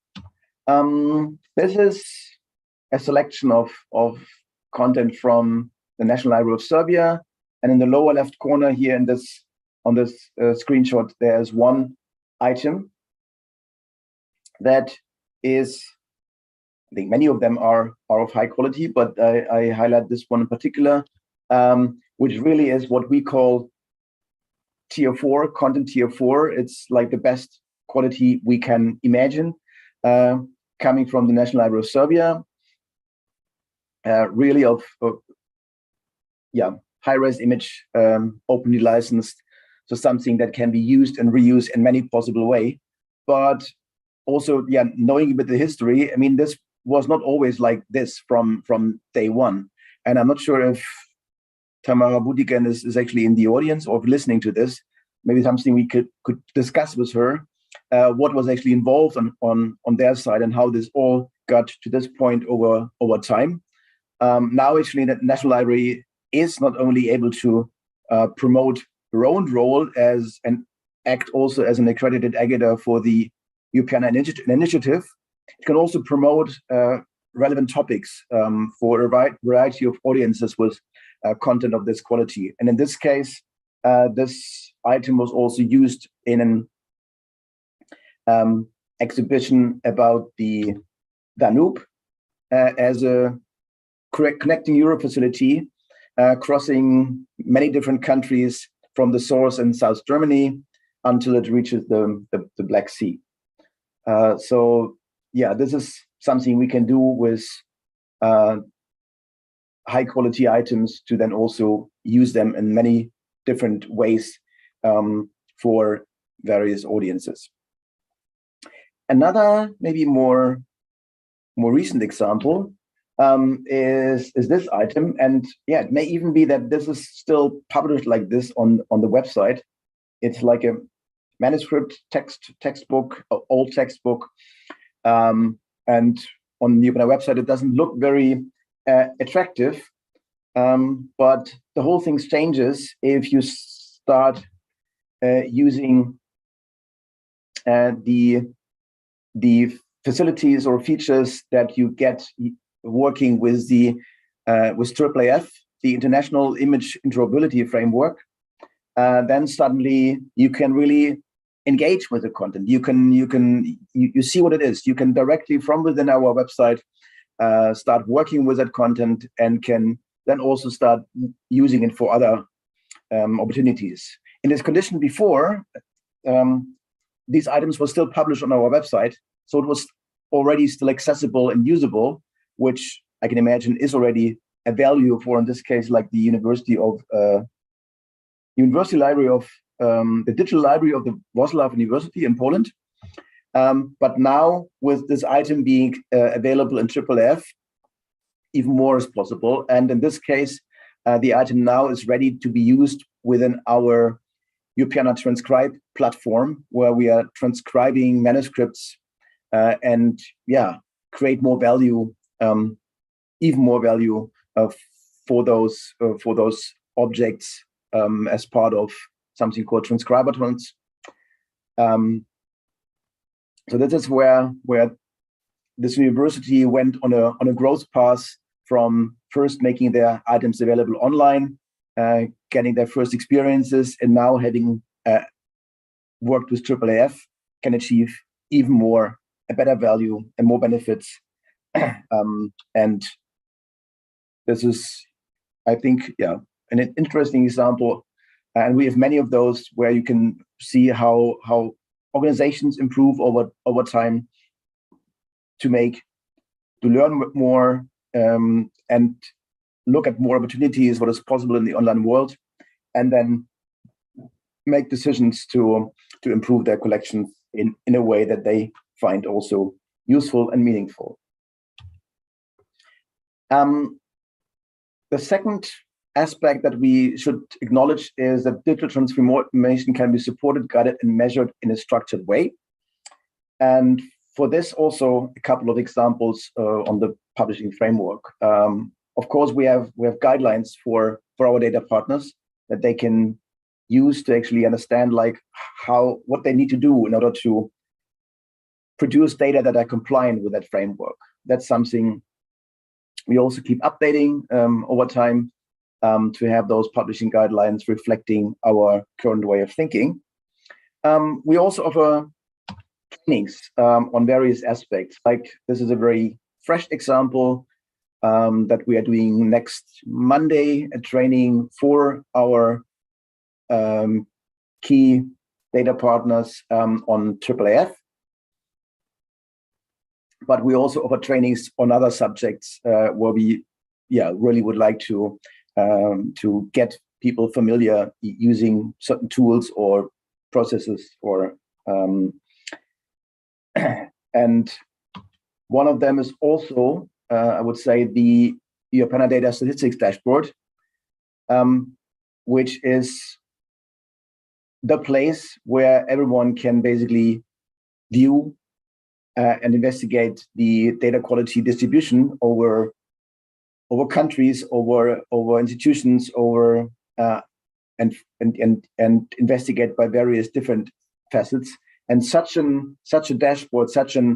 This is a selection of content from the National Library of Serbia. And in the lower left corner here on this screenshot, there's one item that is, I think many of them are of high quality, but I highlight this one in particular, which really is what we call tier 4, content tier 4. It's like the best quality we can imagine, coming from the National Library of Serbia, really of high-res image, openly licensed, so something that can be used and reused in many possible ways. But also, knowing a bit the history, I mean, this was not always like this from day one. And I'm not sure if Tamara Budiken is actually in the audience or listening to this. Maybe something we could discuss with her, what was actually involved on their side and how this all got to this point over time. Now, actually, the National Library is not only able to promote her own role and act also as an accredited aggregator for the European initiative, it can also promote relevant topics for a variety of audiences with content of this quality. And in this case, this item was also used in an exhibition about the Danube as a connecting Europe facility, crossing many different countries from the source in South Germany until it reaches the Black Sea. So this is something we can do with high quality items to then also use them in many different ways for various audiences. Another maybe more recent example is this item, and it may even be that this is still published like this on the website. It's like a manuscript textbook, old textbook, and on the website it doesn't look very attractive, but the whole thing changes if you start using the facilities or features that you get working with the with IIIF, the International Image Interoperability Framework. Then suddenly you can really engage with the content. You see what it is. You can directly from within our website start working with that content and can then also start using it for other opportunities. In this condition before, these items were still published on our website, so it was already still accessible and usable, which I can imagine is already a value for, in this case, like the University Library of the Digital Library of the Wrocław University in Poland. But now with this item being available in IIIF, even more is possible. And in this case, the item now is ready to be used within our Europeana Transcribe platform, where we are transcribing manuscripts and create more value, even more value for those objects as part of something called transcribathons. So this is where this university went on a growth path from first making their items available online, getting their first experiences, and now having worked with IIIF, can achieve even more, a better value and more benefits. And this is, I think, an interesting example. And we have many of those where you can see how organizations improve over time to learn more and look at more opportunities, what is possible in the online world, and then make decisions to improve their collections in a way that they find also useful and meaningful. The second aspect that we should acknowledge is that digital transformation can be supported, guided, and measured in a structured way. And for this, also a couple of examples on the publishing framework. Of course, we have guidelines for our data partners that they can use to actually understand what they need to do in order to produce data that are compliant with that framework. That's something We also keep updating over time to have those publishing guidelines reflecting our current way of thinking. We also offer trainings on various aspects. Like this is a very fresh example that we are doing next Monday, a training for our key data partners on IIIF. But we also offer trainings on other subjects where we really would like to get people familiar using certain tools or processes or and one of them is also I would say the European Data Statistics Dashboard, which is the place where everyone can basically view and investigate the data quality distribution over countries, over institutions, over and investigate by various different facets. And such a dashboard, such a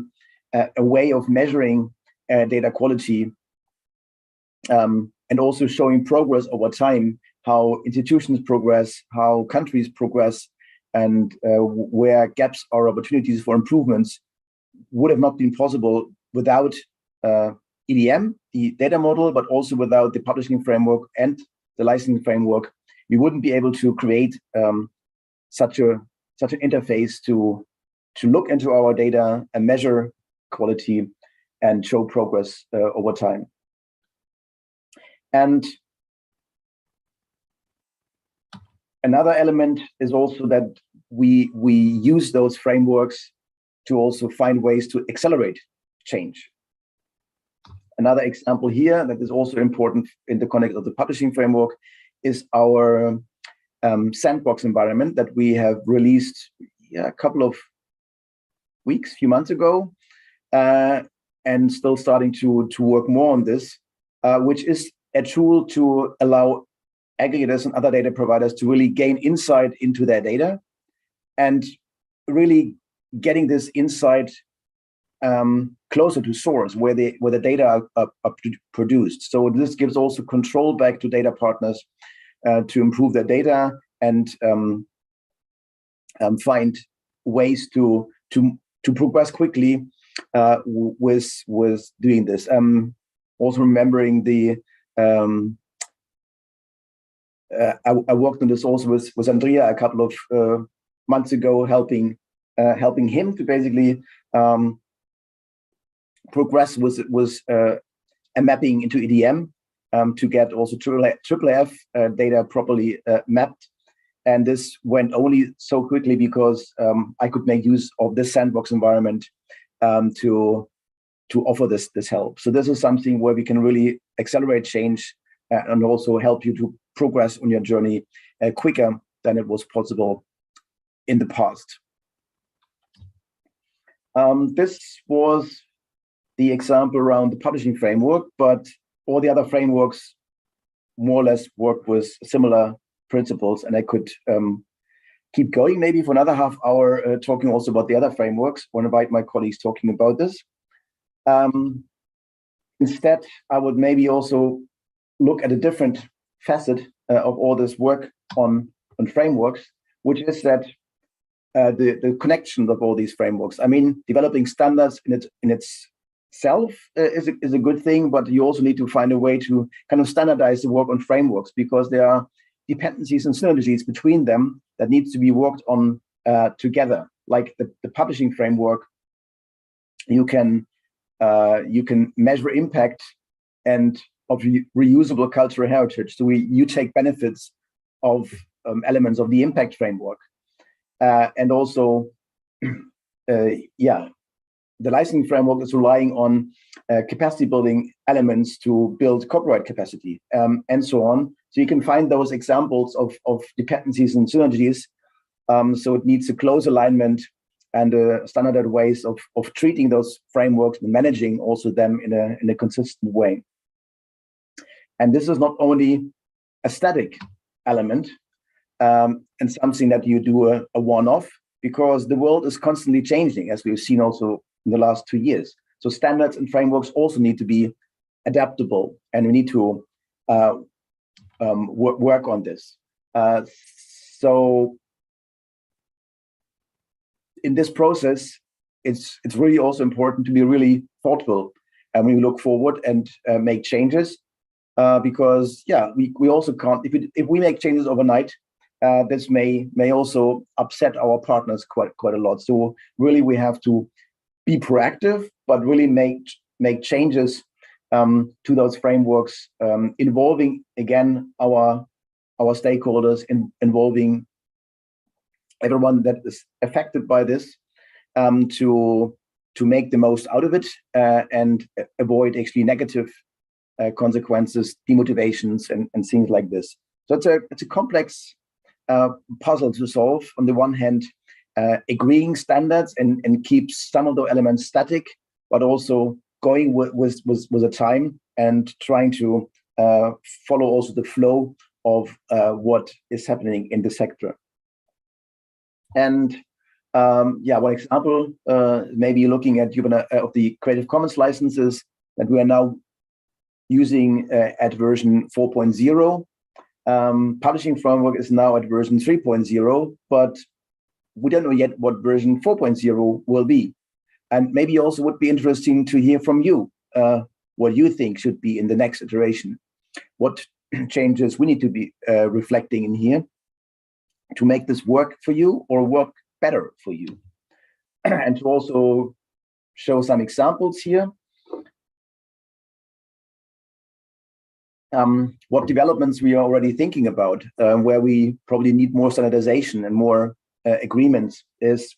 way of measuring data quality and also showing progress over time, how institutions progress, how countries progress, and where gaps or opportunities for improvements would have not been possible without EDM, the data model, but also without the publishing framework and the licensing framework. We wouldn't be able to create such an interface to look into our data and measure quality and show progress over time. And another element is also that we use those frameworks to also find ways to accelerate change. Another example here that is also important in the context of the publishing framework is our sandbox environment that we have released a couple of few months ago, and still starting to work more on this, which is a tool to allow aggregators and other data providers to really gain insight into their data and really getting this insight closer to source where the data are produced. So this gives also control back to data partners to improve their data and find ways to progress quickly with doing this. Also remembering the I worked on this also with Andrea a couple of months ago, helping him to basically progress with a mapping into EDM to get also IIIF data properly mapped. And this went only so quickly because I could make use of this sandbox environment to offer this help. So this is something where we can really accelerate change and also help you to progress on your journey quicker than it was possible in the past. This was the example around the publishing framework, but all the other frameworks more or less work with similar principles, and I could keep going maybe for another half hour talking also about the other frameworks. I want to invite my colleagues talking about this. Instead, I would maybe also look at a different facet of all this work on frameworks, which is that the connections of all these frameworks. I mean, developing standards in itself is a good thing, but you also need to find a way to kind of standardize the work on frameworks because there are dependencies and synergies between them that needs to be worked on together. Like the publishing framework, you can measure impact and of reusable cultural heritage. So you take benefits of elements of the impact framework, and also, the licensing framework is relying on capacity building elements to build copyright capacity, and so on. So you can find those examples of dependencies and synergies. So it needs a close alignment and standardized ways of treating those frameworks and managing also them in a consistent way. And this is not only a static element and something that you do a one-off, because the world is constantly changing, as we've seen also in the last 2 years. So standards and frameworks also need to be adaptable, and we need to work on this. So in this process, it's really also important to be really thoughtful, and we look forward and make changes, because we also can't, if we make changes overnight, this may also upset our partners quite a lot. So really we have to be proactive, but really make changes to those frameworks, involving again our stakeholders, involving everyone that is affected by this, to make the most out of it, and avoid actually negative consequences, demotivations, and things like this. So it's a complex puzzle to solve. On the one hand, agreeing standards and keep some of the elements static, but also going with the time and trying to follow also the flow of what is happening in the sector. And one example, maybe looking at of the Creative Commons licenses that we are now using at version 4.0. Publishing framework is now at version 3.0, but we don't know yet what version 4.0 will be. And maybe also would be interesting to hear from you, what you think should be in the next iteration, what changes we need to be reflecting in here to make this work for you or work better for you. And to also show some examples here. What developments we are already thinking about, where we probably need more standardization and more agreements, is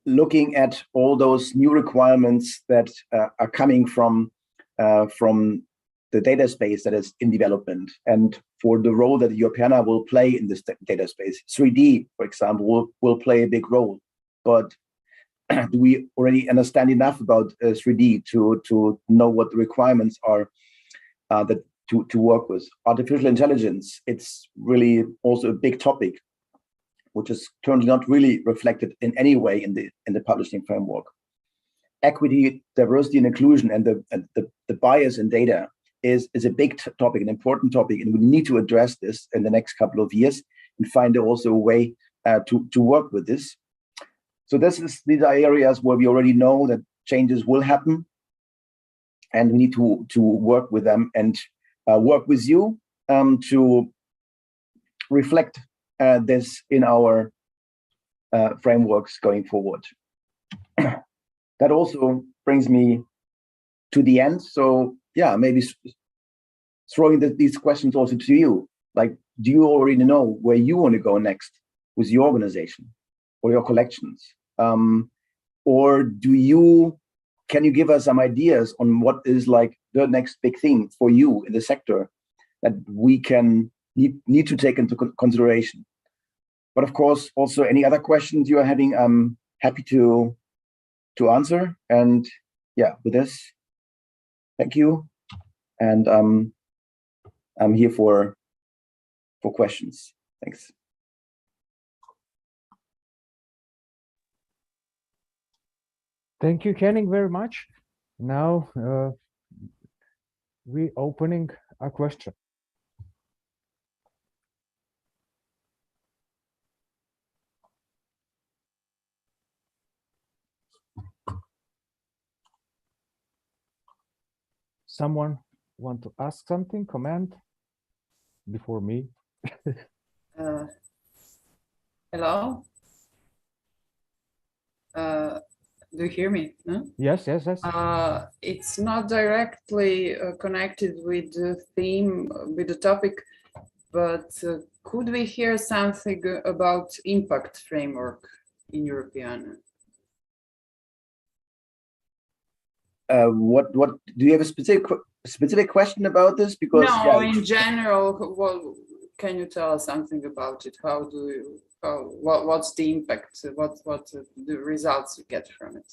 looking at all those new requirements that are coming from the data space that is in development, and for the role that Europeana will play in this data space. 3D, for example, will play a big role, but do we already understand enough about 3D to know what the requirements are that to work with? Artificial intelligence, it's really also a big topic, which is currently not really reflected in any way in the publishing framework. Equity, diversity, and inclusion, and the bias in data is a big topic, an important topic, and we need to address this in the next couple of years and find also a way to work with this. So these are areas where we already know that changes will happen, and we need to work with them and work with you to reflect this in our frameworks going forward. That also brings me to the end. So maybe throwing these questions also to you. Like, do you already know where you want to go next with your organization or your collections? Or can you give us some ideas on what is like the next big thing for you in the sector that we need to take into consideration? But of course, also any other questions you are having, I'm happy to answer. And with this, thank you. And I'm here for questions. Thanks. Thank you, Henning, very much. Now we opening a question. Someone want to ask something, comment before me? Hello? Do you hear me? No? Yes. It's not directly connected with the theme, with the topic, but could we hear something about impact framework in Europeana? What do you have a specific question about this? Because no, in general, well, can you tell us something about it? What's the impact? What the results you get from it?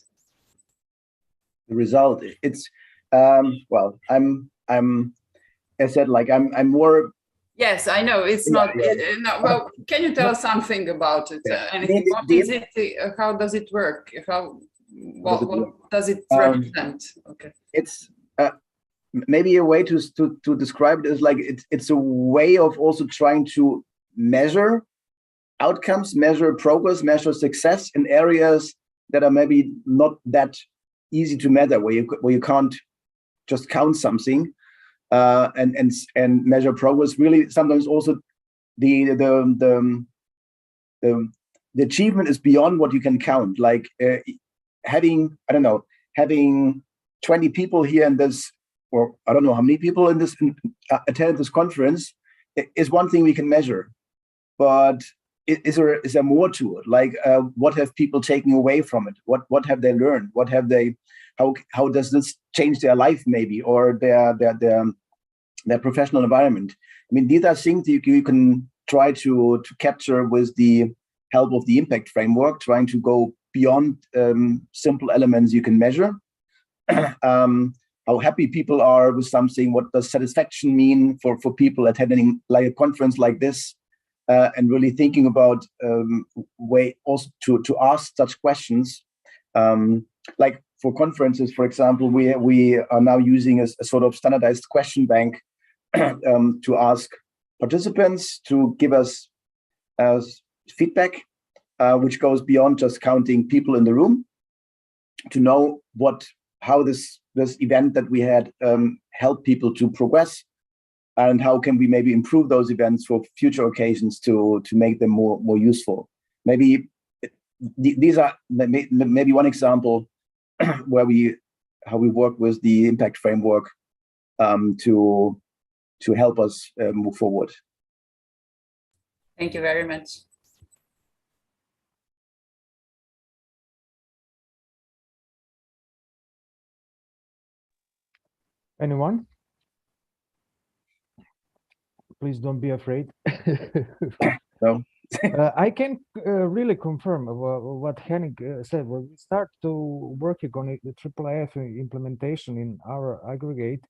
The result, it's well, I'm I said, like I'm more. Yes, I know it's not. No, well, can you tell us something about it? Anything? What is it? How does it work? What does it represent? Okay. It's maybe a way to describe it is like it's a way of also trying to measure outcomes, measure progress, measure success in areas that are maybe not that easy to measure, where you can't just count something and measure progress. Really, sometimes also the achievement is beyond what you can count. Like having 20 people here in this, or I don't know how many people in this attend this conference, is one thing we can measure. But is there more to it? Like what have people taken away from it? What have they learned? What have they? How does this change their life maybe, or their professional environment? I mean, these are things you can try to capture with the help of the impact framework, trying to go beyond simple elements you can measure. How happy people are with something, what does satisfaction mean for people attending like a conference like this, and really thinking about way also to ask such questions. Like for conferences, for example, we are now using a sort of standardized question bank to ask participants to give us feedback, which goes beyond just counting people in the room, to know how this event that we had helped people to progress, and how can we maybe improve those events for future occasions to make them more useful. Maybe these are maybe one example where how we work with the impact framework to help us move forward. Thank you very much. Anyone? Please don't be afraid. No. I can really confirm what Henning said. When we start to working on the IIIF implementation in our aggregate,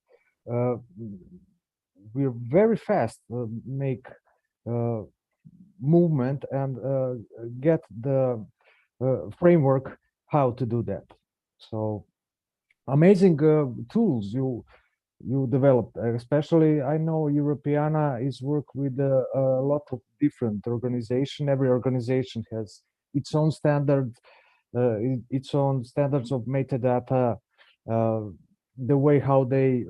we're very fast make movement and get the framework how to do that. So amazing tools you developed, especially I know Europeana is work with a lot of different organizations. Every organization has its own standard, its own standards of metadata, the way how they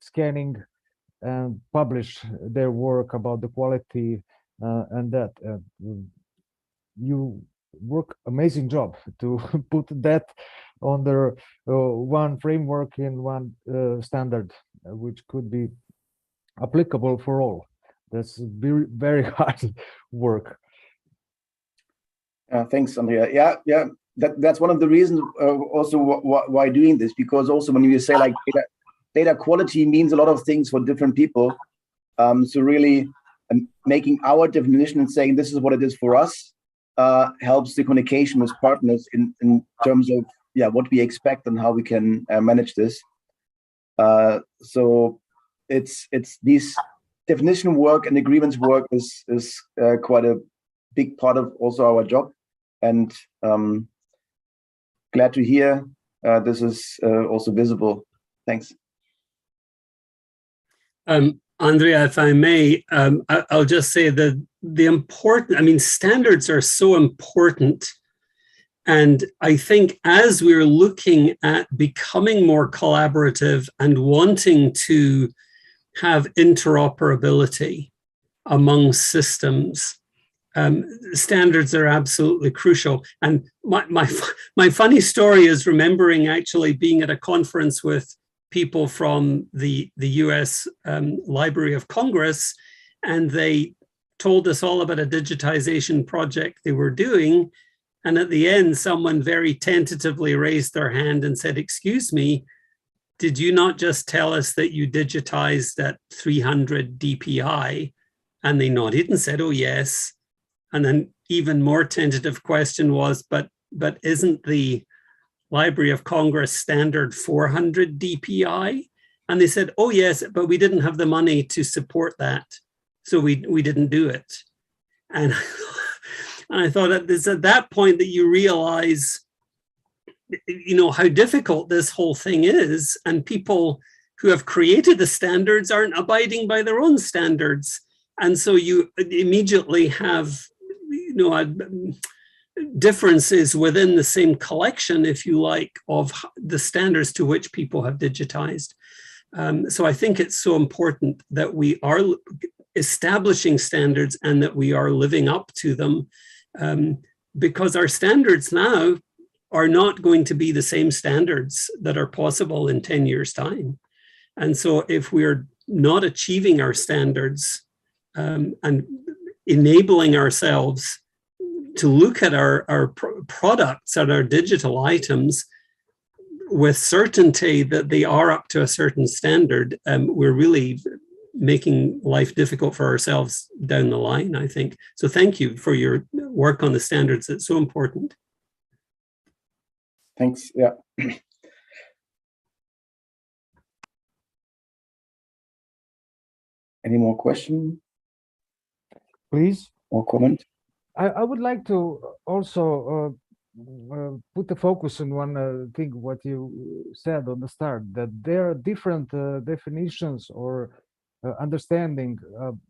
scanning and publish their work about the quality and that. You work amazing job to put that under one framework in one standard, which could be applicable for all. That's very, very hard work. Thanks, Andrea. Yeah. That's one of the reasons also why doing this, because also when you say like data quality means a lot of things for different people. So really making our definition and saying this is what it is for us helps the communication with partners in terms of what we expect and how we can manage this. So it's these definition work and agreements work is quite a big part of also our job, and glad to hear this is also visible. Thanks. Andrea, if I may, I'll just say that standards are so important. And I think as we're looking at becoming more collaborative and wanting to have interoperability among systems, standards are absolutely crucial. And my funny story is remembering actually being at a conference with people from the US Library of Congress, and they told us all about a digitization project they were doing. And at the end, someone very tentatively raised their hand and said, "Excuse me, did you not just tell us that you digitized at 300 DPI?" And they nodded and said, "Oh, yes." And then even more tentative question was, but isn't the Library of Congress standard 400 DPI? And they said, "Oh, yes, but we didn't have the money to support that. So we didn't do it." And I thought that it's at that point that you realize you know, how difficult this whole thing is, and people who have created the standards aren't abiding by their own standards. And so you immediately have, you know, differences within the same collection, if you like, of the standards to which people have digitized. So I think it's so important that we are establishing standards and that we are living up to them, because our standards now are not going to be the same standards that are possible in 10 years' time. And so if we're not achieving our standards and enabling ourselves to look at our products and our digital items with certainty that they are up to a certain standard, we're really making life difficult for ourselves down the line, I think. So thank you for your work on the standards. It's so important. Thanks. Yeah. Any more question? Please. Or comment? I would like to also put the focus on one thing, what you said on the start, that there are different definitions or understanding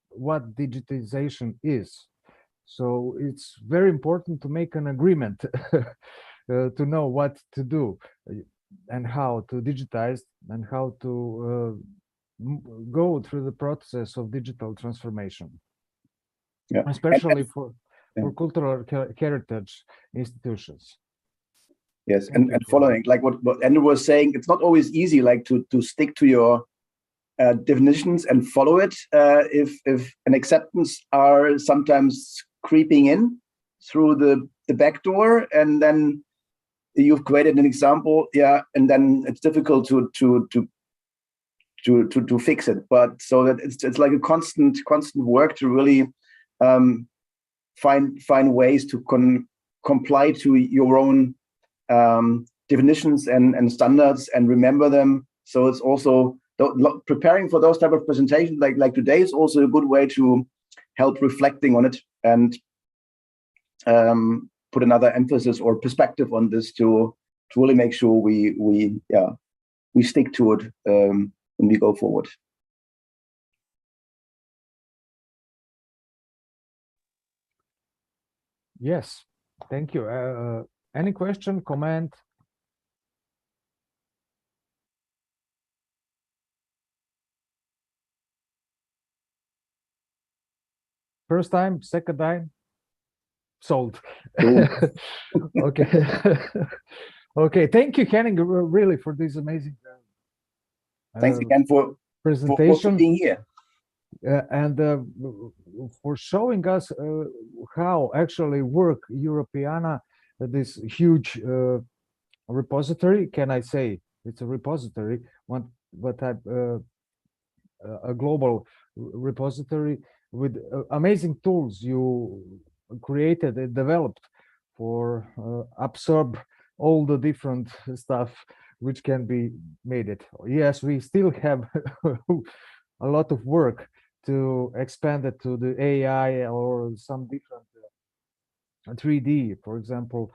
what digitization is. So it's very important to make an agreement to know what to do and how to digitize and how to go through the process of digital transformation. Yeah. Especially for cultural heritage institutions. Yes, and following like what Andrew was saying, it's not always easy, like to stick to your definitions and follow it if an acceptance are sometimes creeping in through the back door, and then you've created an example, yeah, and then it's difficult to fix it. But so that it's like a constant work to really find ways to comply to your own definitions and standards and remember them. So it's also preparing for those type of presentations like today is also a good way to help reflecting on it and put another emphasis or perspective on this to really make sure we stick to it when we go forward. Yes, thank you. Any question, comment? First time, second time, sold. Okay. Okay, thank you, Henning, really for this amazing thanks again for presentation. For being here. And for showing us how actually work Europeana, this huge repository, can I say it's a repository, a global repository with amazing tools you created and developed for absorb all the different stuff which can be made it. Yes, we still have a lot of work to expand it to the AI or some different 3D, for example.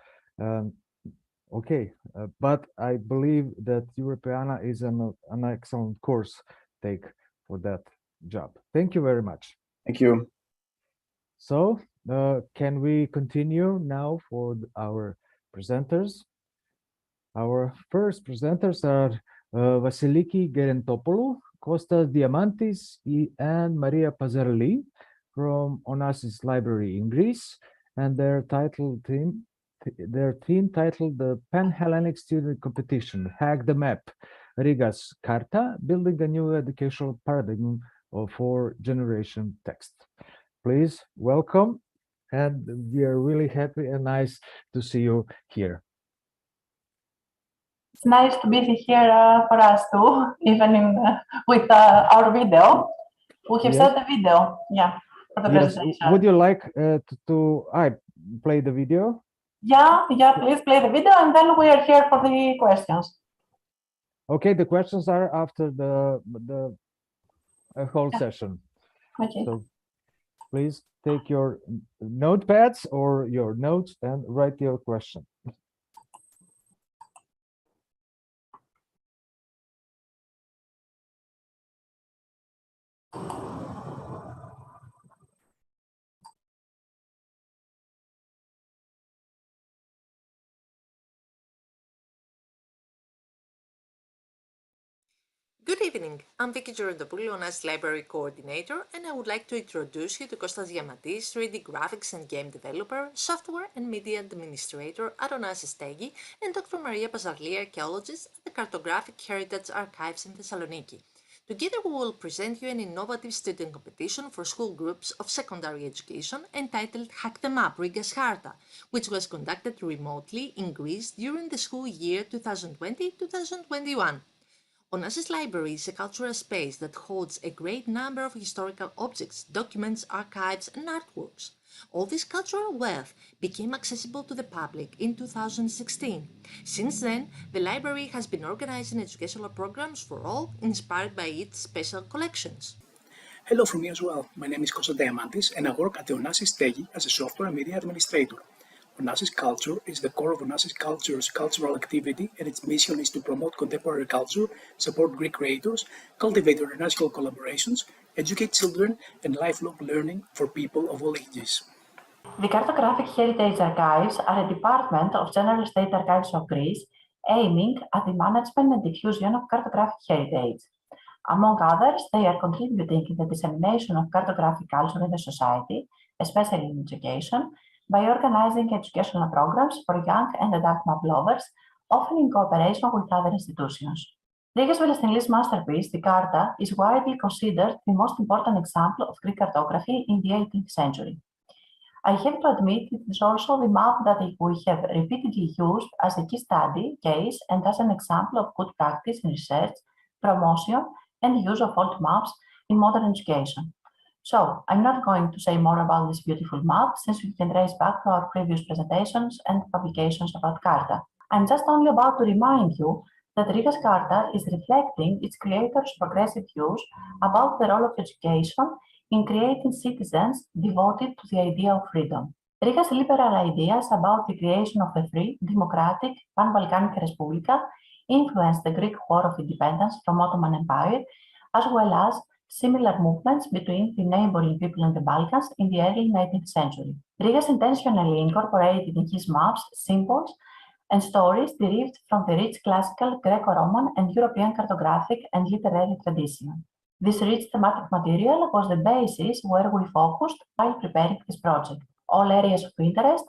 Okay, but I believe that Europeana is an excellent course take for that job. Thank you very much. Thank you. So can we continue now for our presenters? Our first presenters are Vasiliki Gerentopoulou, Kostas Diamantis, and Maria Pazarli from Onassis Library in Greece, and their theme titled the Pan-Hellenic Student Competition, Hack the Map, Riga's Karta, Building a New Educational Paradigm for Generation Text. Please welcome, and we are really happy and nice to see you here. It's nice to be here for us too, even with our video. We have set the video, yeah, for the presentation. Would you like to play the video? Yeah, please play the video, and then we are here for the questions. Okay, the questions are after the whole session. Okay. So please take your notepads or your notes and write your question. Good evening, I'm Vicky Gerontopoulou, Onassis Library Coordinator, and I would like to introduce you to Kostas Diamantis, 3D graphics and game developer, software and media administrator at Onassis Stegi, and Dr. Maria Pazarli, archaeologist at the Cartographic Heritage Archives in Thessaloniki. Together we will present you an innovative student competition for school groups of secondary education entitled Hack the Map Rigas Charta, which was conducted remotely in Greece during the school year 2020-2021. Onassis Library is a cultural space that holds a great number of historical objects, documents, archives, and artworks. All this cultural wealth became accessible to the public in 2016. Since then, the library has been organizing educational programs for all, inspired by its special collections. Hello from me as well. My name is Kostas Diamantis, and I work at the Onassis Stegi as a software and media administrator. Onassis culture is the core of Onassis culture's cultural activity, and its mission is to promote contemporary culture, support Greek creators, cultivate international collaborations, educate children, and lifelong learning for people of all ages. The Cartographic Heritage Archives are a department of General State Archives of Greece, aiming at the management and diffusion of cartographic heritage. Among others, they are contributing in the dissemination of cartographic culture in the society, especially in education, by organizing educational programs for young and adult map lovers, often in cooperation with other institutions. Rigas Velestinlis' masterpiece, the Carta, is widely considered the most important example of Greek cartography in the 18th century. I have to admit it is also the map that we have repeatedly used as a key study case and as an example of good practice in research, promotion, and use of old maps in modern education. So, I'm not going to say more about this beautiful map, since we can trace back to our previous presentations and publications about Carta. I'm just only about to remind you that Rigas Carta is reflecting its creator's progressive views about the role of education in creating citizens devoted to the idea of freedom. Rigas' liberal ideas about the creation of a free, democratic, pan-Balkanic Respublica influenced the Greek War of Independence from Ottoman Empire, as well as similar movements between the neighboring people in the Balkans in the early 19th century. Rigas intentionally incorporated in his maps symbols and stories derived from the rich classical Greco-Roman and European cartographic and literary tradition. This rich thematic material was the basis where we focused while preparing this project. All areas of interest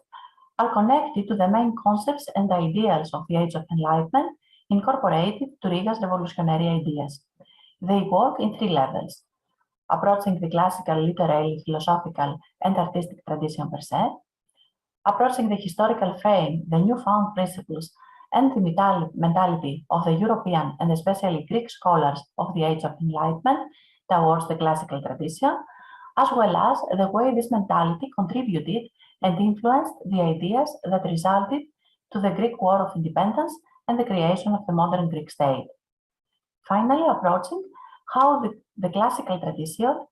are connected to the main concepts and ideals of the Age of Enlightenment incorporated to Rigas' revolutionary ideas. They work in three levels: approaching the classical, literary, philosophical, and artistic tradition per se, approaching the historical frame, the newfound principles, and the mentality of the European and especially Greek scholars of the Age of Enlightenment towards the classical tradition, as well as the way this mentality contributed and influenced the ideas that resulted to the Greek War of Independence and the creation of the modern Greek state. Finally, approaching how the classical tradition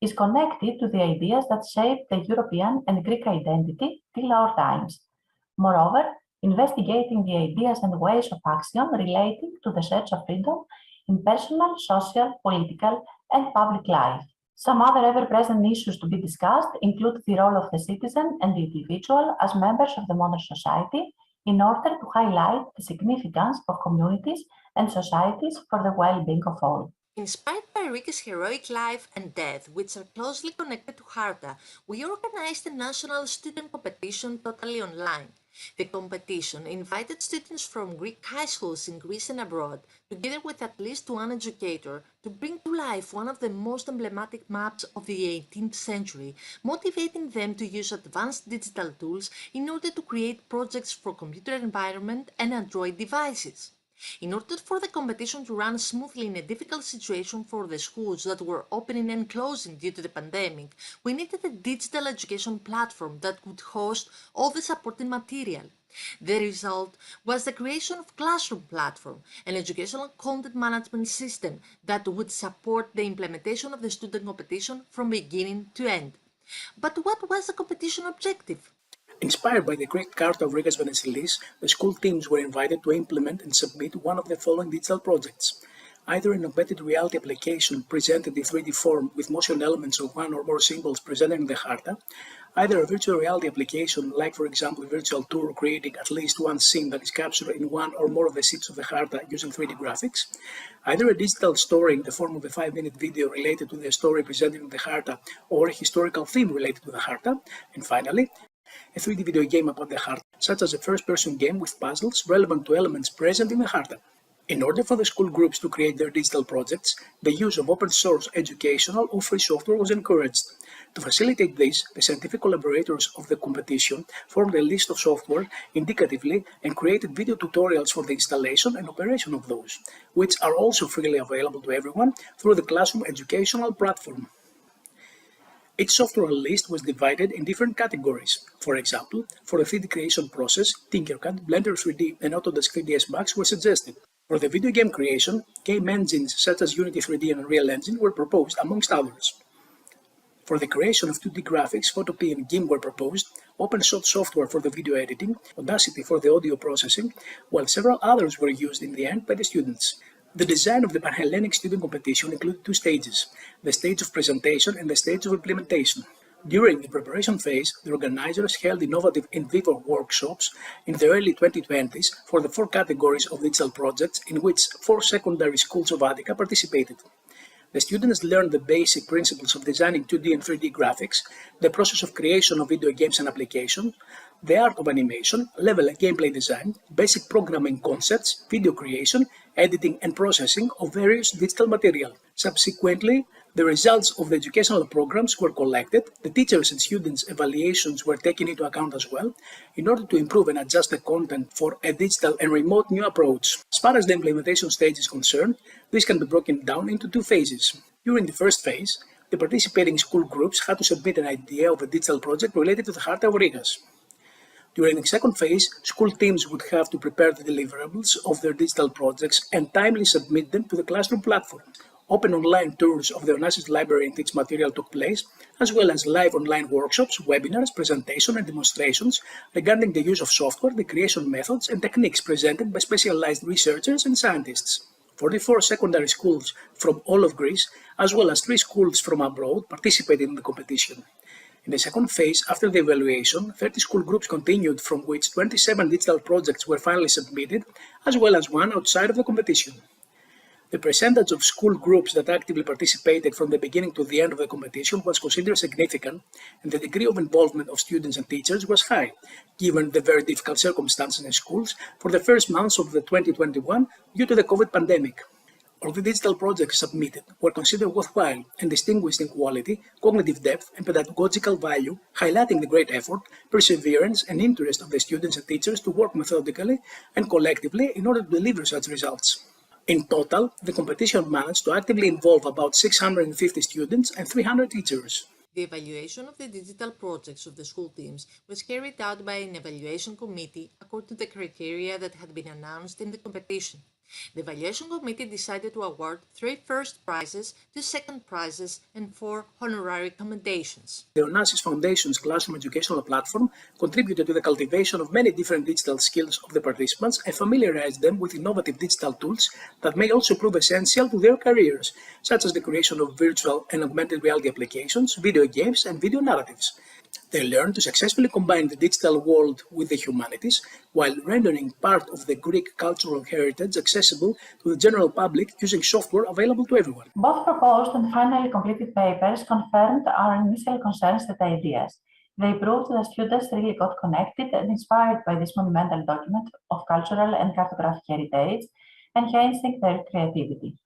is connected to the ideas that shaped the European and Greek identity till our times. Moreover, investigating the ideas and ways of action relating to the search of freedom in personal, social, political, and public life. Some other ever-present issues to be discussed include the role of the citizen and the individual as members of the modern society in order to highlight the significance of communities and societies for the well-being of all. Inspired by Rigas' heroic life and death, which are closely connected to Charta, we organized a national student competition totally online. The competition invited students from Greek high schools in Greece and abroad, together with at least one educator, to bring to life one of the most emblematic maps of the 18th century, motivating them to use advanced digital tools in order to create projects for computer environment and Android devices. In order for the competition to run smoothly in a difficult situation for the schools that were opening and closing due to the pandemic, we needed a digital education platform that could host all the supporting material. The result was the creation of Classroom Platform, an educational content management system that would support the implementation of the student competition from beginning to end. But what was the competition objective? Inspired by the Great Carta of Rigas Velestinlis, the school teams were invited to implement and submit one of the following digital projects: either an augmented reality application presented in 3D form with motion elements of one or more symbols presented in the Charta, Either a virtual reality application, like for example a virtual tour creating at least one scene that is captured in one or more of the seats of the Charta using 3D graphics, either a digital story in the form of a 5-minute video related to the story presented in the Charta or a historical theme related to the Charta, and finally, a 3D video game about the Charta, such as a first-person game with puzzles relevant to elements present in the Charta. In order for the school groups to create their digital projects, the use of open-source educational or free software was encouraged. To facilitate this, the scientific collaborators of the competition formed a list of software indicatively and created video tutorials for the installation and operation of those, which are also freely available to everyone through the Classroom educational platform. Each software list was divided in different categories. For example, for the 3D creation process, Tinkercad, Blender 3D, and Autodesk 3ds Max were suggested. For the video game creation, game engines such as Unity 3D and Unreal Engine were proposed, amongst others. For the creation of 2D graphics, Photopea and GIMP were proposed, open-source software for the video editing, Audacity for the audio processing, while several others were used in the end by the students. The design of the Pan-Hellenic student competition included 2 stages, the stage of presentation and the stage of implementation. During the preparation phase, the organizers held innovative in vivo workshops in the early 2020s for the 4 categories of digital projects in which 4 secondary schools of Attica participated. The students learned the basic principles of designing 2D and 3D graphics, the process of creation of video games and applications, the art of animation, level and gameplay design, basic programming concepts, video creation, editing and processing of various digital material. Subsequently, the results of the educational programs were collected, the teachers' and students' evaluations were taken into account as well, in order to improve and adjust the content for a digital and remote new approach. As far as the implementation stage is concerned, this can be broken down into 2 phases. During the first phase, the participating school groups had to submit an idea of a digital project related to the Charta of Rigas. During the second phase, school teams would have to prepare the deliverables of their digital projects and timely submit them to the classroom platform. Open online tours of the Onassis library and teach material took place, as well as live online workshops, webinars, presentations, and demonstrations regarding the use of software, the creation methods, and techniques presented by specialized researchers and scientists. 44 secondary schools from all of Greece, as well as 3 schools from abroad, participated in the competition. In the second phase, after the evaluation, 30 school groups continued, from which 27 digital projects were finally submitted, as well as 1 outside of the competition. The percentage of school groups that actively participated from the beginning to the end of the competition was considered significant, and the degree of involvement of students and teachers was high, given the very difficult circumstances in schools for the first months of the 2021 due to the COVID pandemic. All the digital projects submitted were considered worthwhile and distinguished in quality, cognitive depth, and pedagogical value, highlighting the great effort, perseverance, and interest of the students and teachers to work methodically and collectively in order to deliver such results. In total, the competition managed to actively involve about 650 students and 300 teachers. The evaluation of the digital projects of the school teams was carried out by an evaluation committee according to the criteria that had been announced in the competition. The evaluation committee decided to award 3 first prizes, 2 second prizes, and 4 honorary commendations. The Onassis Foundation's classroom educational platform contributed to the cultivation of many different digital skills of the participants and familiarized them with innovative digital tools that may also prove essential to their careers, such as the creation of virtual and augmented reality applications, video games, and video narratives. They learned to successfully combine the digital world with the humanities while rendering part of the Greek cultural heritage accessible to the general public using software available to everyone. Both proposed and finally completed papers confirmed our initial concerns and ideas. They proved that students really got connected and inspired by this monumental document of cultural and cartographic heritage, enhancing their creativity.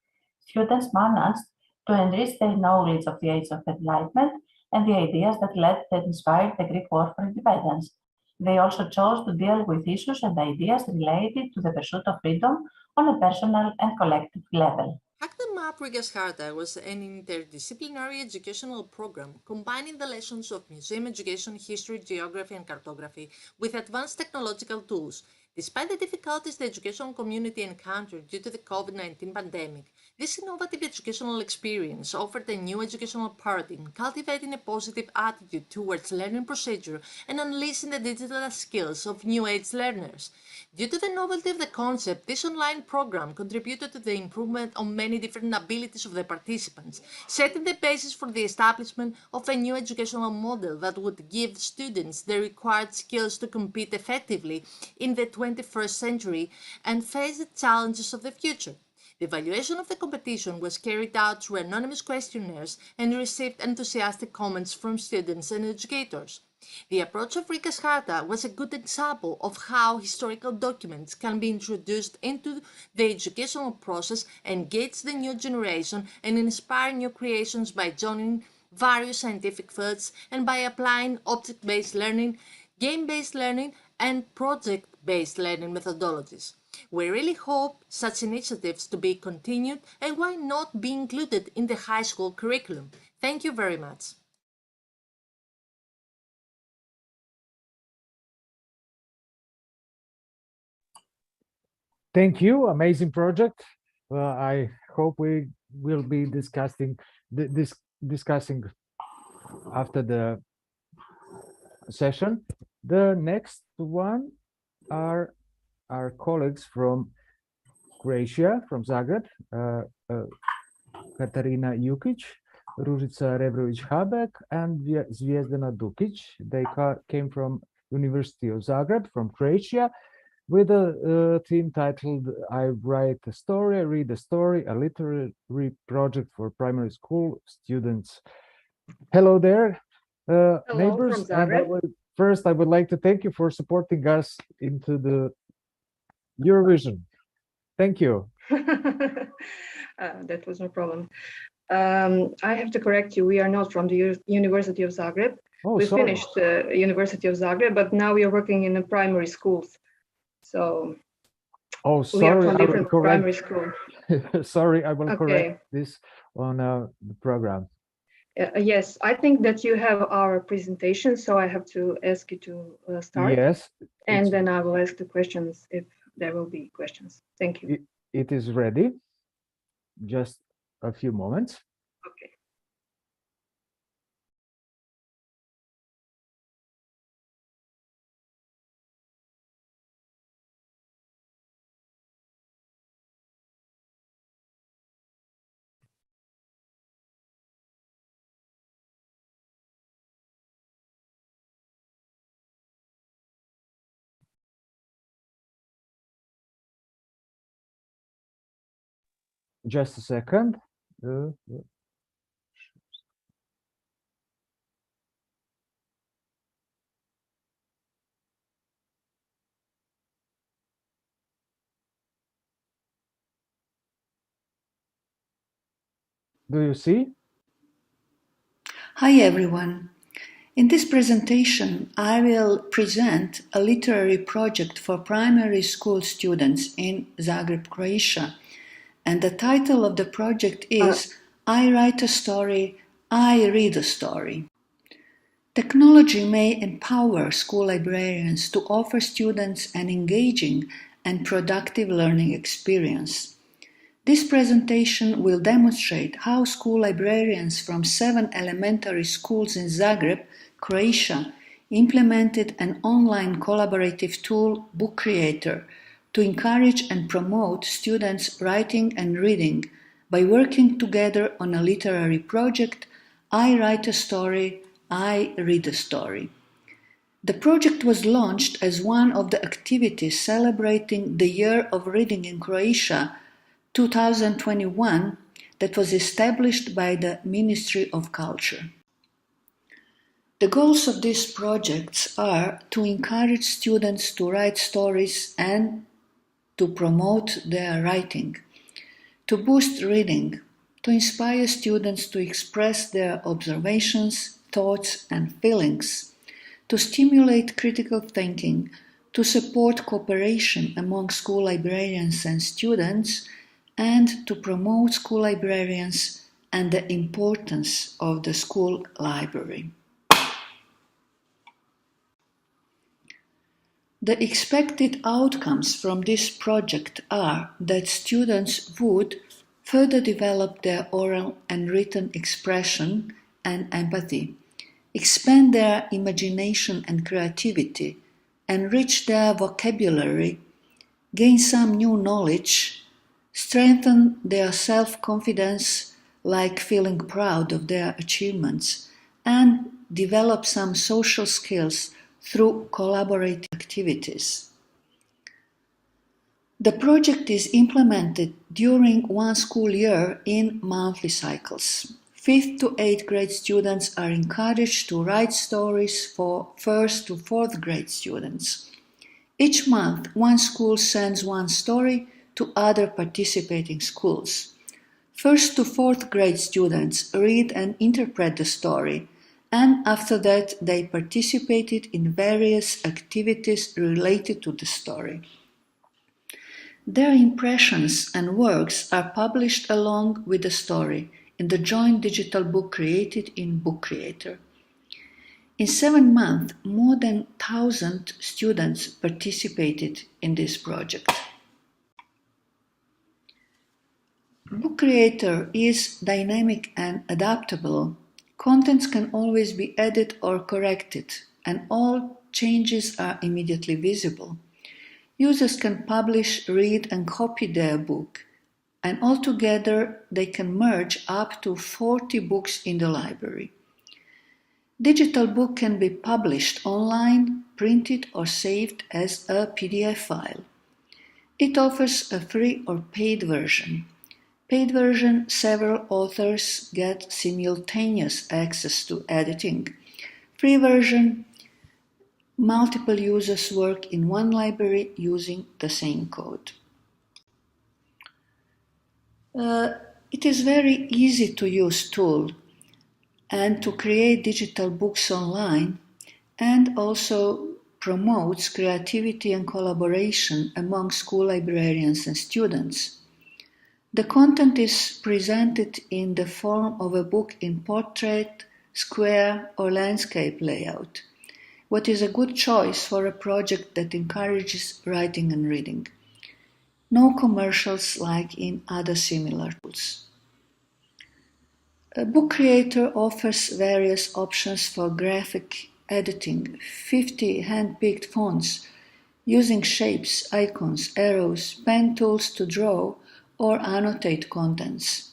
Students managed to enrich their knowledge of the Age of Enlightenment and the ideas that led and inspired the Greek war for independence. They also chose to deal with issues and ideas related to the pursuit of freedom on a personal and collective level. Hack the Map Rigas Charta was an interdisciplinary educational program combining the lessons of museum education, history, geography, and cartography with advanced technological tools. Despite the difficulties the educational community encountered due to the COVID-19 pandemic, This innovative educational experience offered a new educational paradigm, cultivating a positive attitude towards learning procedure and unleashing the digital skills of new age learners. Due to the novelty of the concept, this online program contributed to the improvement of many different abilities of the participants, setting the basis for the establishment of a new educational model that would give students the required skills to compete effectively in the 21st century and face the challenges of the future. The evaluation of the competition was carried out through anonymous questionnaires and received enthusiastic comments from students and educators. The approach of Rika's Charta was a good example of how historical documents can be introduced into the educational process, engage the new generation, and inspire new creations by joining various scientific fields and by applying object-based learning, game-based learning, and project-based learning methodologies. We really hope such initiatives to be continued and why not be included in the high school curriculum. Thank you very much. Thank you. Amazing project. I hope we will be discussing after the session. The next one are our colleagues from Croatia, from Zagreb, Katarina Jukic, Ružica Rebrović-Habek, and Zvijezdana Dukic. They came from University of Zagreb, from Croatia, with a theme titled I Write a Story, I Read a Story, a literary project for primary school students. Hello there, neighbors. First, I would like to thank you for supporting us into the Eurovision. Thank you. That was no problem. I have to correct you. We are not from the University of Zagreb. We finished the University of Zagreb, but now we are working in the primary schools. So sorry, we are from different primary school. Sorry, I will correct this on the program. Yes, I think that you have our presentation, so I have to ask you to start. Yes. And then I will ask the questions if there will be questions. Thank you. It is ready. Just a few moments. Okay. Just a second. Do you see? Hi everyone. In this presentation, I will present a literary project for primary school students in Zagreb, Croatia. And the title of the project is I Write a Story, I Read a Story. Technology may empower school librarians to offer students an engaging and productive learning experience. This presentation will demonstrate how school librarians from 7 elementary schools in Zagreb, Croatia, implemented an online collaborative tool, Book Creator, to encourage and promote students' writing and reading by working together on a literary project, I Write a Story, I Read a Story. The project was launched as one of the activities celebrating the Year of Reading in Croatia 2021 that was established by the Ministry of Culture. The goals of these projects are to encourage students to write stories and to promote their writing, to boost reading, to inspire students to express their observations, thoughts, and feelings, to stimulate critical thinking, to support cooperation among school librarians and students, and to promote school librarians and the importance of the school library. The expected outcomes from this project are that students would, further develop their oral and written expression and empathy, expand their imagination and creativity, enrich their vocabulary, gain some new knowledge, strengthen their self-confidence, like feeling proud of their achievements, and develop some social skills through collaborative activities. The project is implemented during one school year in monthly cycles. 5th to 8th grade students are encouraged to write stories for 1st to 4th grade students. Each month, one school sends one story to other participating schools. 1st to 4th grade students read and interpret the story, and after that they participated in various activities related to the story. Their impressions and works are published along with the story in the joint digital book created in Book Creator. In 7 months, more than 1,000 students participated in this project. Book Creator is dynamic and adaptable. Contents can always be added or corrected, and all changes are immediately visible. Users can publish, read, and copy their book, and altogether they can merge up to 40 books in the library. Digital book can be published online, printed, or saved as a PDF file. It offers a free or paid version. Paid version, several authors get simultaneous access to editing. Free version, multiple users work in one library using the same code. It is very easy to use tool and to create digital books online, and also promotes creativity and collaboration among school librarians and students. The content is presented in the form of a book in portrait, square, or landscape layout, what is a good choice for a project that encourages writing and reading. No commercials like in other similar tools. A Book Creator offers various options for graphic editing, 50 hand-picked fonts, using shapes, icons, arrows, pen tools to draw or annotate contents.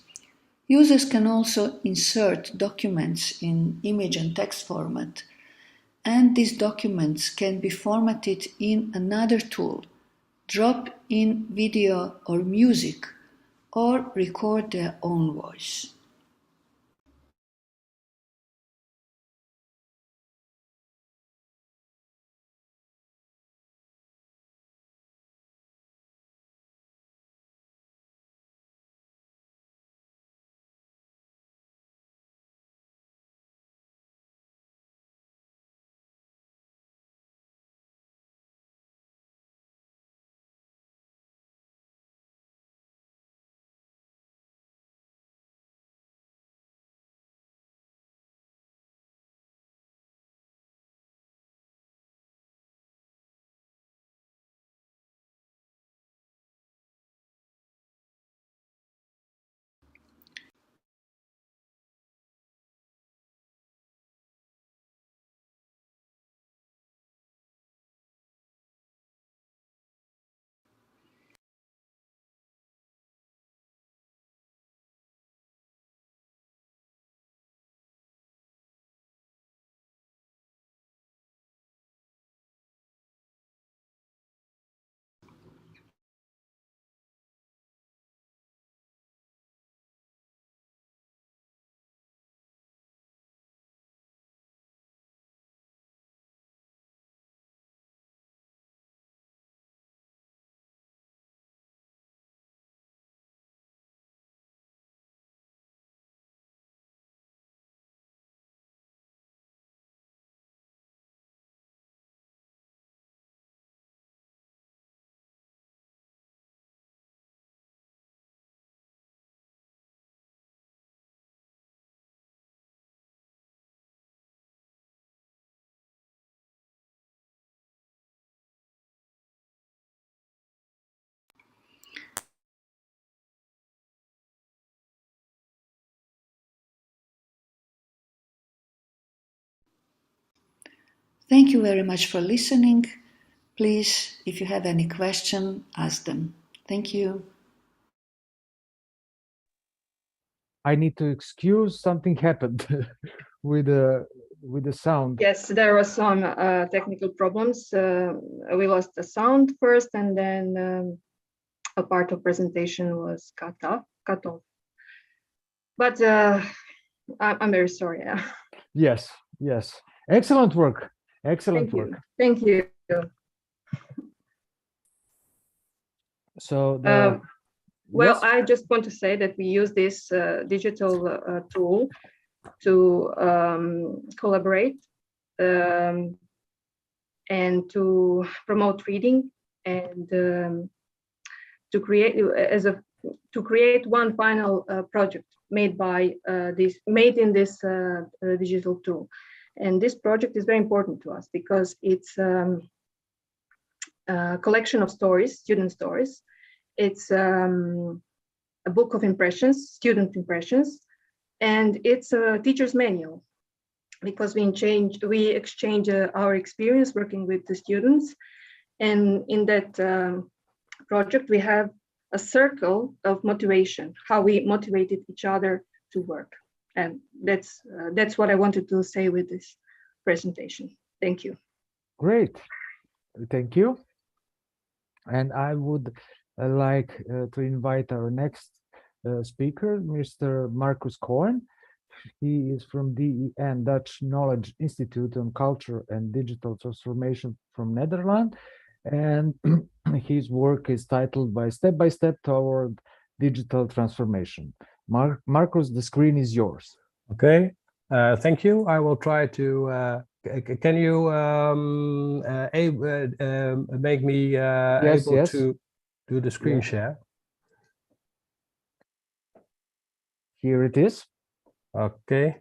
Users can also insert documents in image and text format, and these documents can be formatted in another tool, drop in video or music, or record their own voice. Thank you very much for listening. Please, if you have any question, ask them. Thank you. I need to excuse something happened with the sound. Yes, there were some technical problems. We lost the sound first, and then a part of presentation was cut off. But I'm very sorry. Yes, yes. Excellent work. Excellent work. Thank you. So well, yes. I just want to say that we use this digital tool to collaborate and to promote reading and to create one final project made in this digital tool. And this project is very important to us because it's a collection of stories, student stories. It's a book of impressions, student impressions, and it's a teacher's manual because we exchange our experience working with the students. And in that project, we have a circle of motivation, how we motivated each other to work. And that's what I wanted to say with this presentation. Thank you. Great. Thank you. And I would like to invite our next speaker, Mr. Marcus Cohen. He is from DEN, Dutch Knowledge Institute on Culture and Digital Transformation from Netherlands. And his work is titled by Step Toward Digital Transformation. Marcus, the screen is yours. Okay, thank you. I will try to, can you make me able to do the screen share? Here it is. Okay.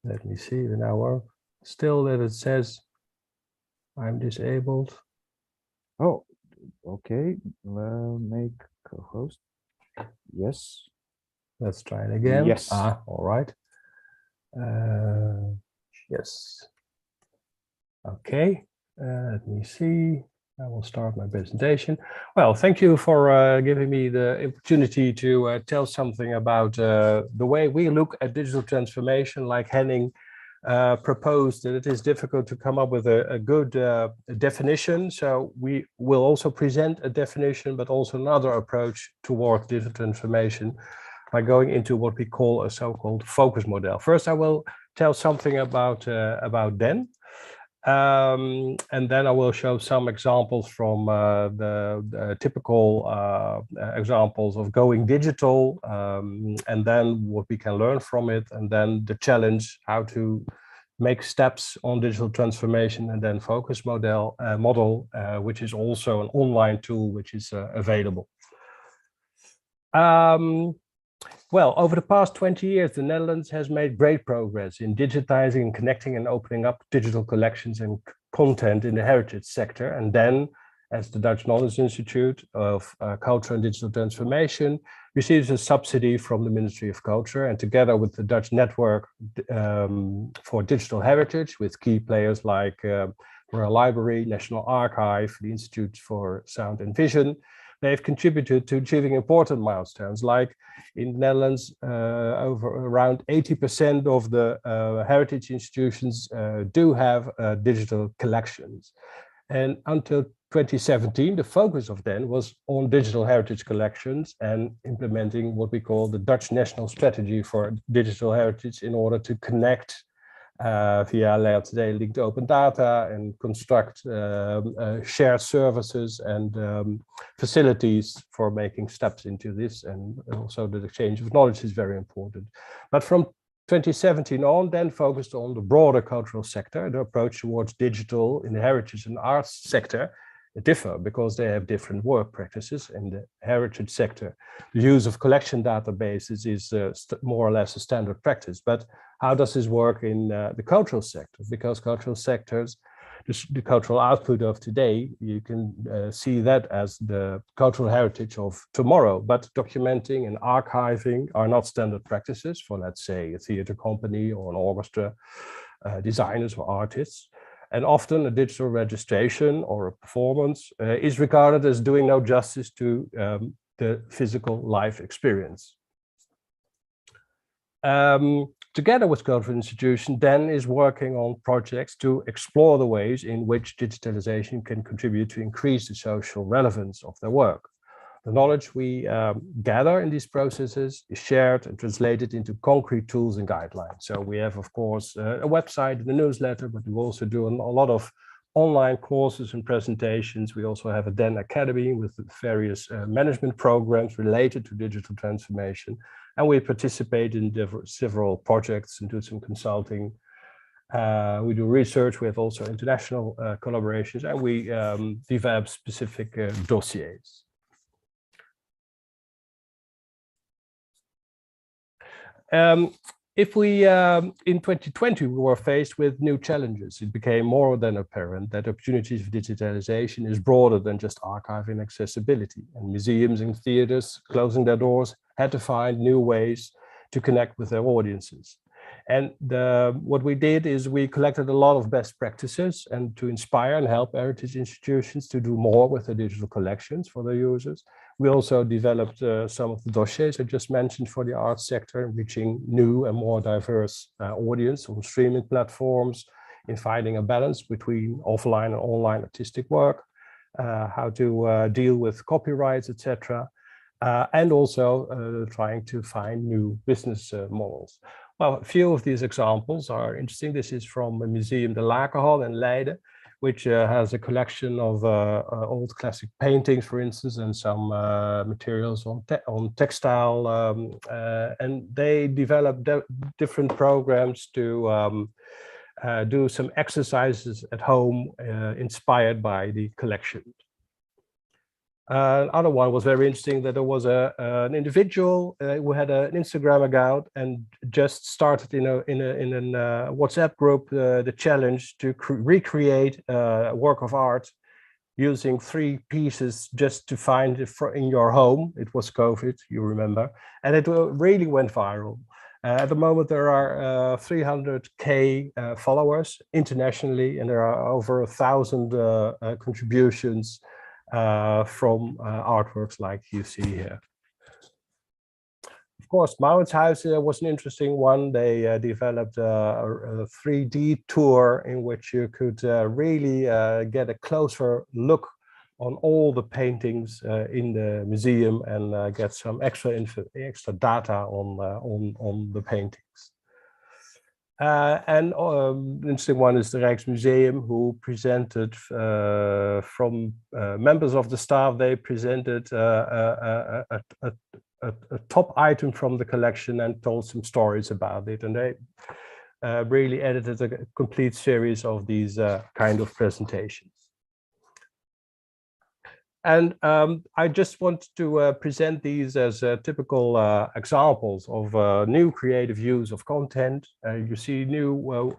Let me see if it now works. Still that it says I'm disabled. Oh, okay. Make co-host. Yes. Let's try it again. Yes. All right. Yes. Okay. Let me see. I will start my presentation. Well, thank you for giving me the opportunity to tell something about the way we look at digital transformation. Like Henning proposed, that it is difficult to come up with a good definition. So we will also present a definition, but also another approach toward digital transformation by going into what we call a so-called focus model. First, I will tell something about DEN. And then I will show some examples from the typical examples of going digital, and then what we can learn from it, and then the challenge, how to make steps on digital transformation, and then focus model, which is also an online tool which is available. Well, over the past 20 years, the Netherlands has made great progress in digitizing, connecting and opening up digital collections and content in the heritage sector. And then, as the Dutch Knowledge Institute of Culture and Digital Transformation receives a subsidy from the Ministry of Culture, and together with the Dutch Network for Digital Heritage, with key players like Royal Library, National Archive, the Institute for Sound and Vision, they've contributed to achieving important milestones, like in the Netherlands, over around 80% of the heritage institutions do have digital collections. And until 2017, the focus of DEN was on digital heritage collections and implementing what we call the Dutch National Strategy for Digital Heritage in order to connect via layer today linked open data and construct shared services and facilities for making steps into this. And also the exchange of knowledge is very important. But from 2017 on, then focused on the broader cultural sector. The approach towards digital in the heritage and arts sector differ because they have different work practices. In the heritage sector, the use of collection databases is more or less a standard practice. But how does this work in the cultural sector? Because cultural sectors the cultural output of today, you can see that as the cultural heritage of tomorrow. But documenting and archiving are not standard practices for, let's say, a theater company or an orchestra, designers or artists. And often a digital registration or a performance is regarded as doing no justice to the physical life experience. Together with cultural institutions, DEN is working on projects to explore the ways in which digitalization can contribute to increase the social relevance of their work. The knowledge we gather in these processes is shared and translated into concrete tools and guidelines. So we have, of course, a website and a newsletter, but we also do a lot of online courses and presentations. We also have a DEN Academy with various management programs related to digital transformation. And we participate in several projects and do some consulting. We do research. We have also international collaborations, and we develop specific dossiers. If we, in 2020, we were faced with new challenges, it became more than apparent that opportunities for digitalization is broader than just archiving accessibility. And museums and theaters closing their doors had to find new ways to connect with their audiences. And what we did is we collected a lot of best practices and to inspire and help heritage institutions to do more with their digital collections for their users. We also developed some of the dossiers I just mentioned for the arts sector, reaching new and more diverse audience on streaming platforms, in finding a balance between offline and online artistic work, how to deal with copyrights, etc. And also trying to find new business models. Well, a few of these examples are interesting. This is from a museum, the Lakenhal in Leiden, which has a collection of old classic paintings, for instance, and some materials on textile. And they developed different programs to do some exercises at home inspired by the collection. Other one was very interesting, that there was an individual who had an Instagram account and just started in a WhatsApp group the challenge to recreate a work of art using 3 pieces just to find it in your home. It was COVID, you remember, and it really went viral. At the moment, there are 300K followers internationally, and there are over 1,000 contributions from artworks like you see here. Of course, Mauritshuis was an interesting one. They developed a 3D tour in which you could really get a closer look on all the paintings in the museum and get some extra data on the paintings. And the interesting one is the Rijksmuseum, who presented from members of the staff. They presented a top item from the collection and told some stories about it. And they really edited a complete series of these kind of presentations. And I just want to present these as typical examples of new creative use of content. You see new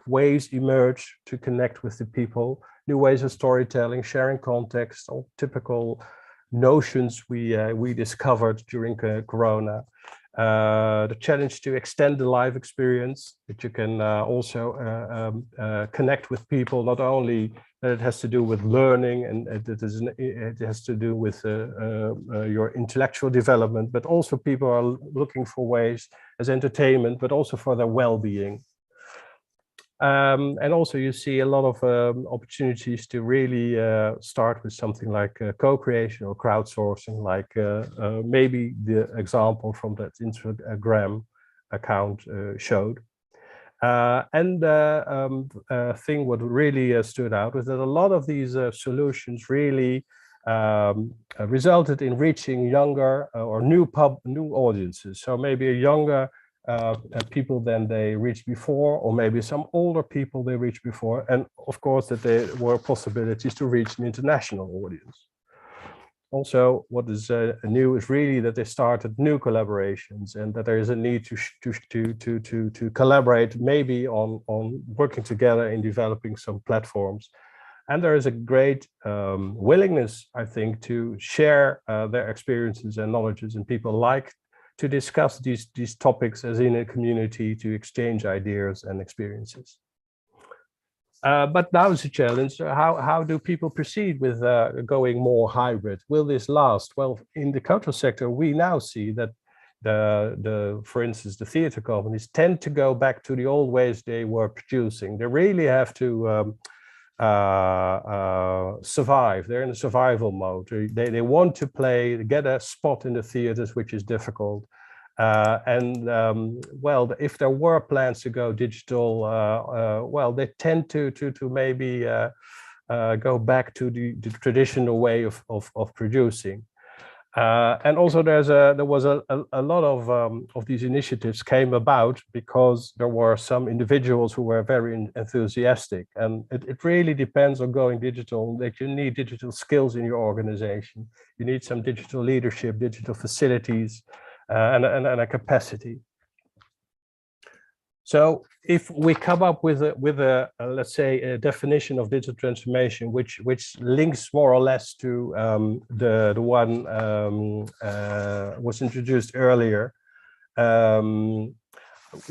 ways emerge to connect with the people, new ways of storytelling, sharing context, all typical notions we discovered during Corona. The challenge to extend the live experience, that you can also connect with people, not only that it has to do with learning and it has to do with your intellectual development, but also people are looking for ways as entertainment, but also for their well-being. And also you see a lot of opportunities to really start with something like co-creation or crowdsourcing, like maybe the example from that Instagram account showed. And the thing what really stood out was that a lot of these solutions really resulted in reaching younger or new audiences. So maybe a younger people than they reached before, or maybe some older people they reached before, and of course that there were possibilities to reach an international audience. Also, what is new is really that they started new collaborations, and that there is a need to collaborate, maybe on working together in developing some platforms And there is a great willingness, I think, to share their experiences and knowledges, and people like to discuss these topics as in a community, to exchange ideas and experiences. But now is a challenge. How do people proceed with going more hybrid? Will this last? Well, in the cultural sector, we now see that for instance, the theater companies tend to go back to the old ways they were producing. They really have to survive. They're in a survival mode. They want to play, get a spot in the theaters, which is difficult. Well, if there were plans to go digital, well, they tend to maybe go back to the traditional way of producing. And also there was a lot of these initiatives came about because there were some individuals who were very enthusiastic, and it really depends on going digital, that you need digital skills in your organization. You need some digital leadership, digital facilities, and a capacity. So if we come up with a let's say a definition of digital transformation, which links more or less to the one was introduced earlier,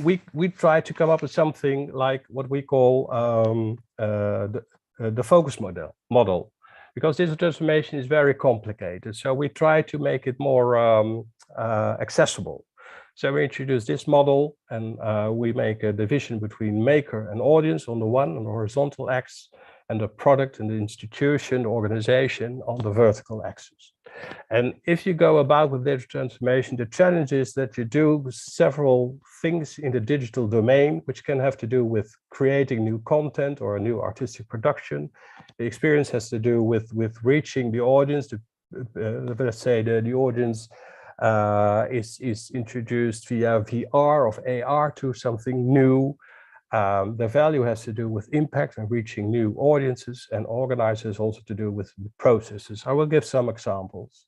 we try to come up with something like what we call the focus model, because digital transformation is very complicated. So we try to make it more accessible. So we introduce this model, and we make a division between maker and audience on the one, on the horizontal axis, and the product and the institution, the organization on the vertical axis. And if you go about with digital transformation, the challenge is that you do several things in the digital domain, which can have to do with creating new content or a new artistic production. The experience has to do with reaching the audience, let's say the audience is introduced via VR or AR to something new. The value has to do with impact and reaching new audiences, and organizers also to do with the processes. I will give some examples.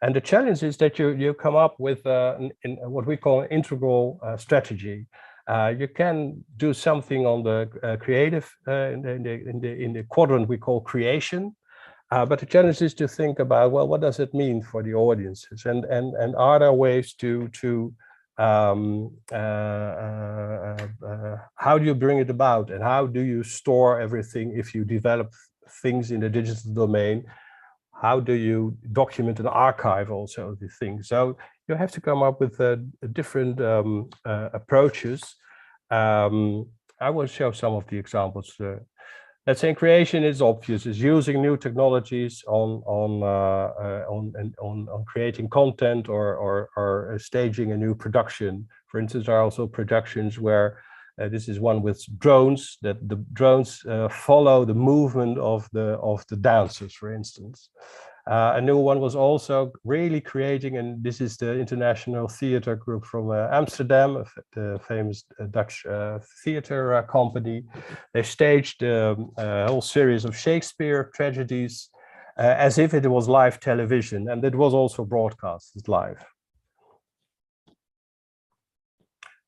And the challenge is that you come up with what we call an integral strategy. You can do something on the creative in the quadrant we call creation. But the challenge is to think about, well, what does it mean for the audiences, and are there ways to how do you bring it about, and how do you store everything if you develop things in the digital domain? How do you document and archive also the things? So you have to come up with different approaches. I will show some of the examples. Let's say in creation is obvious, is using new technologies on creating content or staging a new production. For instance, there are also productions where this is one with drones, that the drones follow the movement of the dancers, for instance. A new one was also really creating, and this is the International Theater Group from Amsterdam, the famous Dutch theater company. They staged a whole series of Shakespeare tragedies as if it was live television, and it was also broadcast live.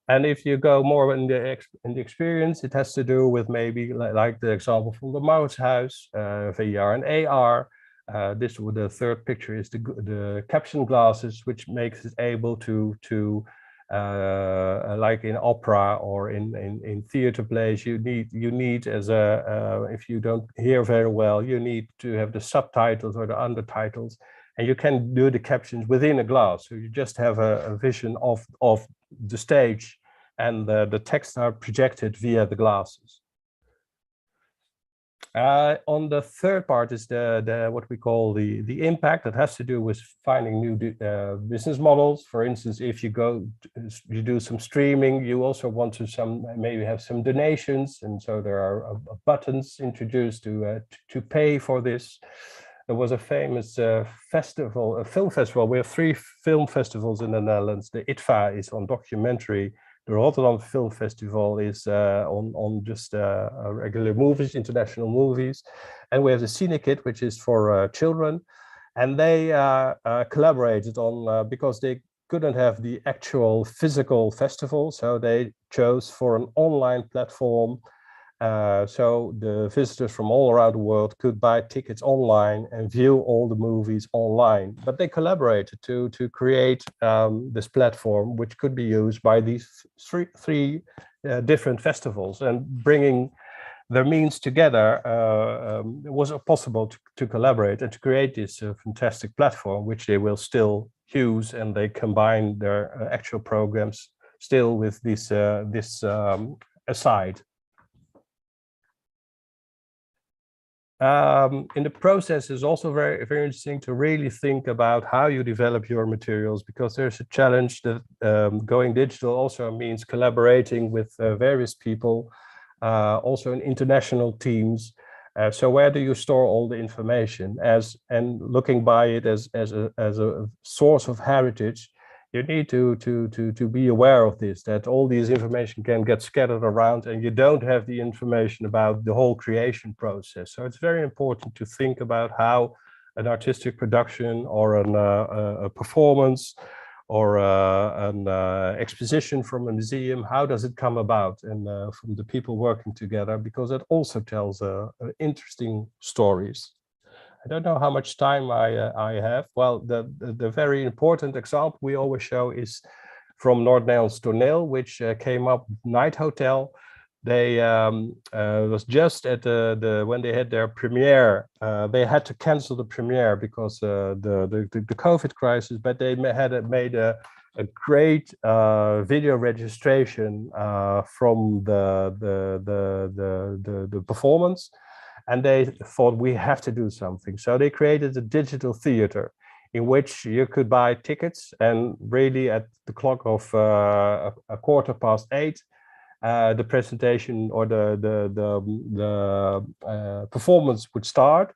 And if you go more in the experience, it has to do with maybe like the example from the Mouse House, VR and AR. The third picture is the caption glasses, which makes it able to like in opera or in theater plays, you need as a if you don't hear very well, you need to have the subtitles or the undertitles, and you can do the captions within a glass. So you just have a vision of the stage, and the text are projected via the glasses. On the third part is the what we call the impact. That has to do with finding new business models. For instance, if you do some streaming, you also want to maybe have some donations, and so there are buttons introduced to pay for this. There was a famous festival, a film festival. We have 3 film festivals in the Netherlands. The ITVA is on documentary. The Rotterdam Film Festival is on just regular movies, international movies. And we have the Cinekit, which is for children. And they collaborated on, because they couldn't have the actual physical festival, so they chose for an online platform So the visitors from all around the world could buy tickets online and view all the movies online. But they collaborated to create this platform, which could be used by these three different festivals, and bringing their means together it was possible to collaborate and to create this fantastic platform, which they will still use, and they combine their actual programs still with this aside. In the process is also very interesting to really think about how you develop your materials, because there's a challenge that going digital also means collaborating with various people, also in international teams. So where do you store all the information and looking by it as a source of heritage? You need to be aware of this, that all these information can get scattered around and you don't have the information about the whole creation process. So it's very important to think about how an artistic production or a performance or an exposition from a museum, how does it come about, and from the people working together, because it also tells interesting stories. I don't know how much time I have. Well, the very important example we always show is from Noord-Nederlands Toneel, which came up Night Hotel. They was just at when they had their premiere. They had to cancel the premiere because the COVID crisis, but they made a great video registration from the performance. And they thought, we have to do something. So they created a digital theater in which you could buy tickets, and really at the clock of 8:15, the presentation or the performance would start.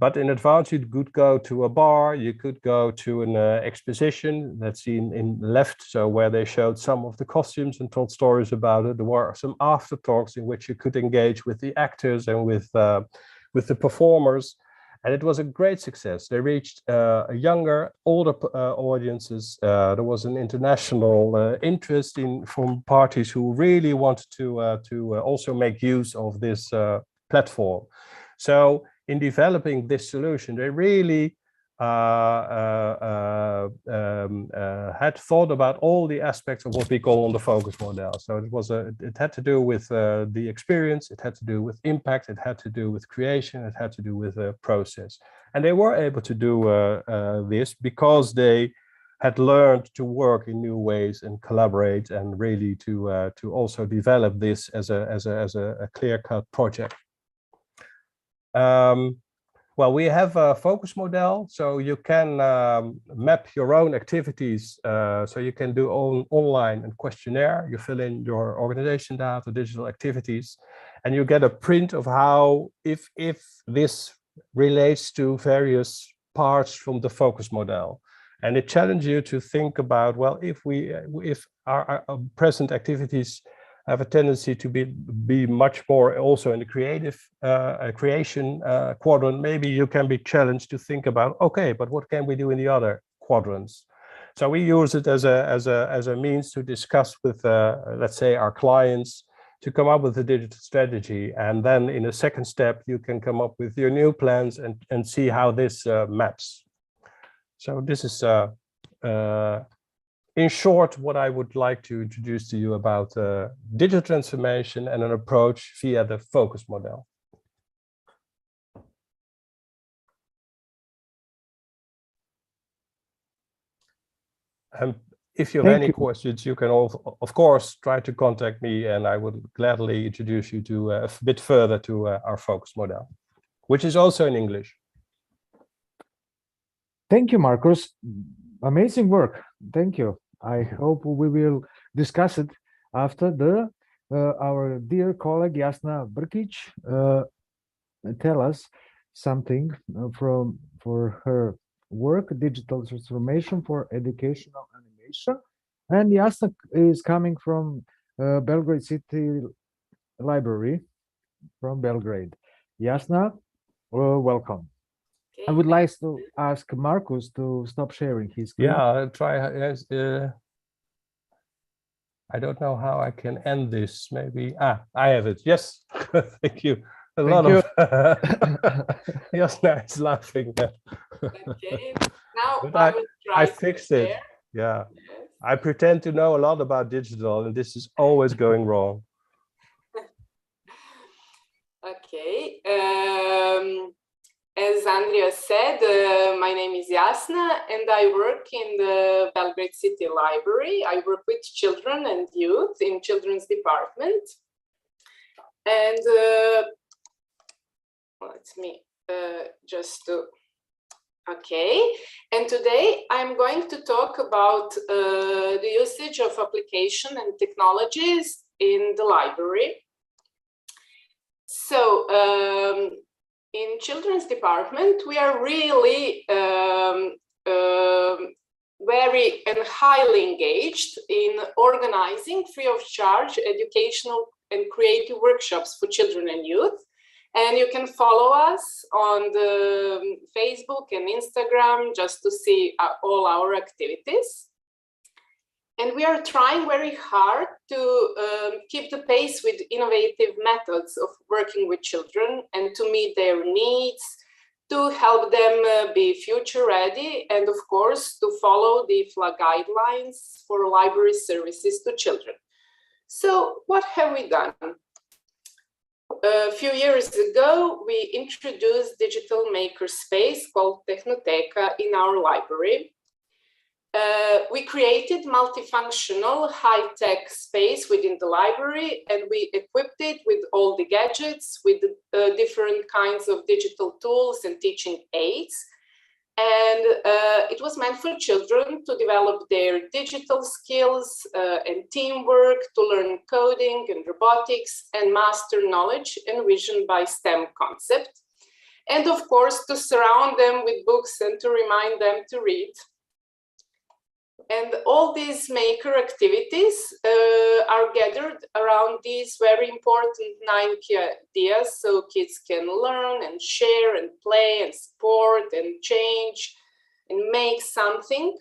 But in advance, you could go to a bar, you could go to an exposition that's in left, so where they showed some of the costumes and told stories about it. There were some after talks in which you could engage with the actors and with the performers. And it was a great success. They reached younger, older audiences. There was an international interest from parties who really wanted to also make use of this platform. So in developing this solution, they really had thought about all the aspects of what we call on the focus model. So it had to do with the experience, it had to do with impact, it had to do with creation, it had to do with the process. And they were able to do this because they had learned to work in new ways and collaborate, and really to also develop this as a clear-cut project. Well, we have a focus model, so you can map your own activities. So you can do online and questionnaire. You fill in your organization data, digital activities, and you get a print of how, if this relates to various parts from the focus model. And it challenges you to think about, well, if our present activities have a tendency to be much more also in the creative creation quadrant, maybe you can be challenged to think about, okay, but what can we do in the other quadrants? So we use it as a means to discuss with, let's say, our clients, to come up with a digital strategy. And then in a second step, you can come up with your new plans and see how this maps. So this is in short, what I would like to introduce to you about digital transformation and an approach via the focus model. If you have any questions, you can, of course, try to contact me, and I would gladly introduce you to a bit further to our focus model, which is also in English. Thank you, Marcus. Amazing work. Thank you. I hope we will discuss it after our dear colleague Jasna Brkic tell us something for her work, digital transformation for educational animation. And Jasna is coming from Belgrade City Library from Belgrade. Jasna, welcome. I would like to ask Marcus to stop sharing his screen. Yeah, I'll try. Yes, I don't know how I can end this. Maybe I have it. Yes. Thank you. A Thank lot you. of Jasna is laughing. Okay, now But I will try I to fixed it. share. Yeah. Yes. I pretend to know a lot about digital, and this is always going wrong. Okay. As Andrea said, my name is Jasna, and I work in the Belgrade City Library. I work with children and youth in children's department. And let me just do. Okay, and today I'm going to talk about the usage of application and technologies in the library. So in children's department, we are really very and highly engaged in organizing free of charge educational and creative workshops for children and youth. And you can follow us on the Facebook and Instagram just to see all our activities. And we are trying very hard to keep the pace with innovative methods of working with children and to meet their needs, to help them be future ready, and of course, to follow the FLA guidelines for library services to children. So what have we done? A few years ago, we introduced digital makerspace called Technoteca in our library. We created multifunctional high-tech space within the library, and we equipped it with all the gadgets, with different kinds of digital tools and teaching aids. And it was meant for children to develop their digital skills and teamwork, to learn coding and robotics and master knowledge and vision by STEM concept. And of course, to surround them with books and to remind them to read. And all these maker activities are gathered around these very important 9 key ideas, so kids can learn and share and play and support and change and make something.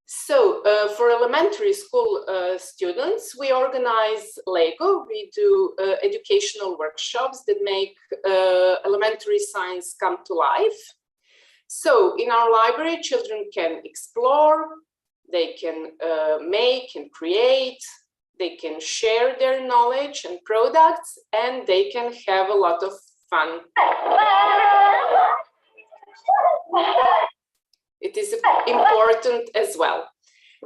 So for elementary school students, we organize Lego. We do educational workshops that make elementary science come to life. So in our library, children can explore, they can make and create, they can share their knowledge and products, and they can have a lot of fun. It is important as well.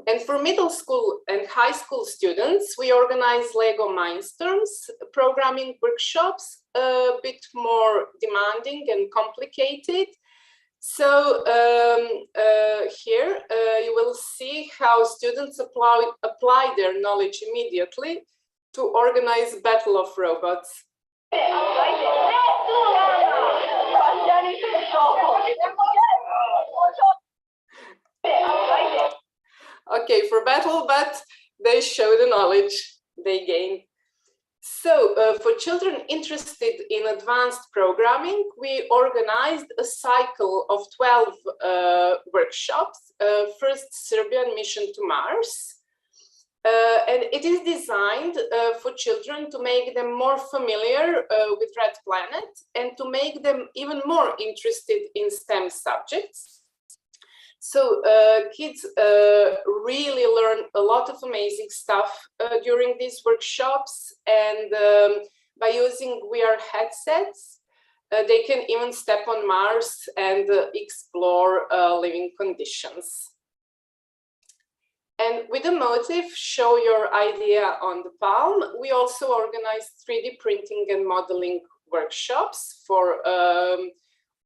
And for middle school and high school students, we organize Lego Mindstorms programming workshops, a bit more demanding and complicated. So here you will see how students apply their knowledge immediately to organize Battle of Robots. Okay, for battle, but they show the knowledge they gain. So for children interested in advanced programming, we organized a cycle of 12 workshops. First, Serbian mission to Mars. And it is designed for children to make them more familiar with Red Planet and to make them even more interested in STEM subjects. So kids really learn a lot of amazing stuff during these workshops, and by using VR headsets, they can even step on Mars and explore living conditions. And with the motive, show your idea on the palm, we also organized 3D printing and modeling workshops for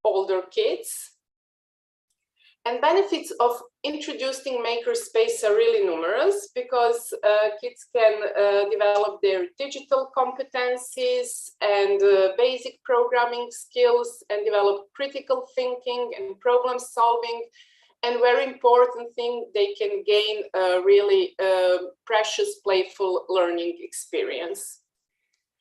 older kids. And benefits of introducing makerspace are really numerous because kids can develop their digital competencies and basic programming skills and develop critical thinking and problem solving. And very important thing, they can gain a really precious, playful learning experience.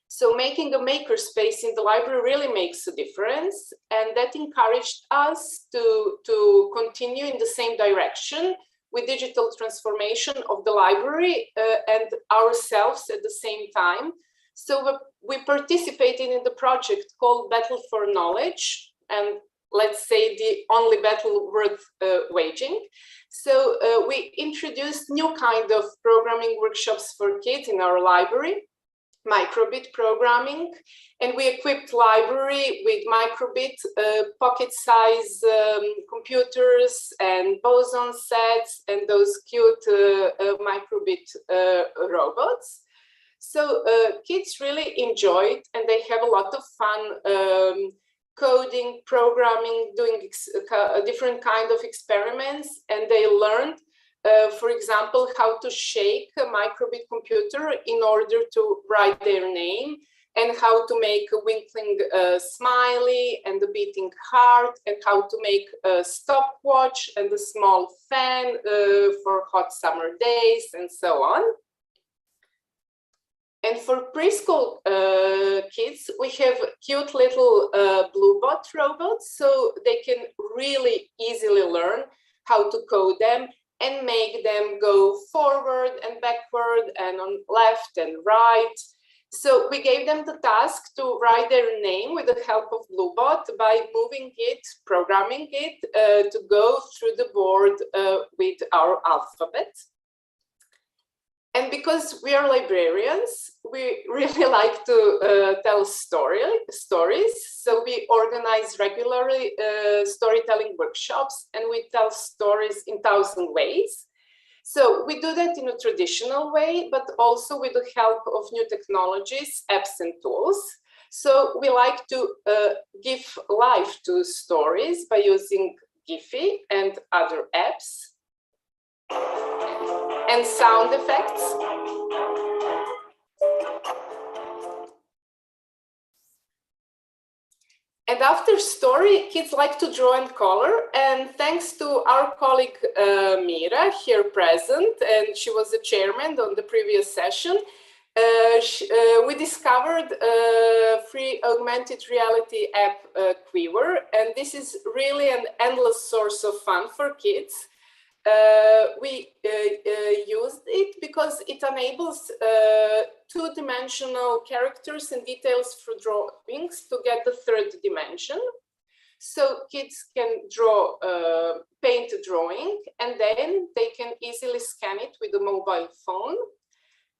So making a makerspace in the library really makes a difference, and that encouraged us to continue in the same direction with digital transformation of the library and ourselves at the same time, So we participated in the project called Battle for Knowledge, and let's say the only battle worth waging. So we introduced new kind of programming workshops for kids in our library, microbit programming, and we equipped library with microbit pocket-size computers and boson sets and those cute microbit robots. So kids really enjoyed, and they have a lot of fun coding, programming, doing different kind of experiments, and they learned, for example, how to shake a microbit computer in order to write their name, and how to make a winkling smiley and a beating heart, and how to make a stopwatch and a small fan for hot summer days, and so on. And for preschool kids, we have cute little Bluebot robots, so they can really easily learn how to code them and make them go forward and backward and on left and right. So we gave them the task to write their name with the help of Bluebot by moving it, programming it to go through the board with our alphabet. And because we are librarians, we really like to tell stories. So we organize regularly storytelling workshops, and we tell stories in 1,000 ways. So we do that in a traditional way, but also with the help of new technologies, apps and tools. So we like to give life to stories by using Giphy and other apps and sound effects. And after story, kids like to draw and color. And thanks to our colleague Mira, here present, and she was the chairman on the previous session, we discovered a free augmented reality app, Quiver. And this is really an endless source of fun for kids. We used it because it enables two-dimensional characters and details for drawings to get the third dimension. So kids can draw, paint a drawing, and then they can easily scan it with a mobile phone.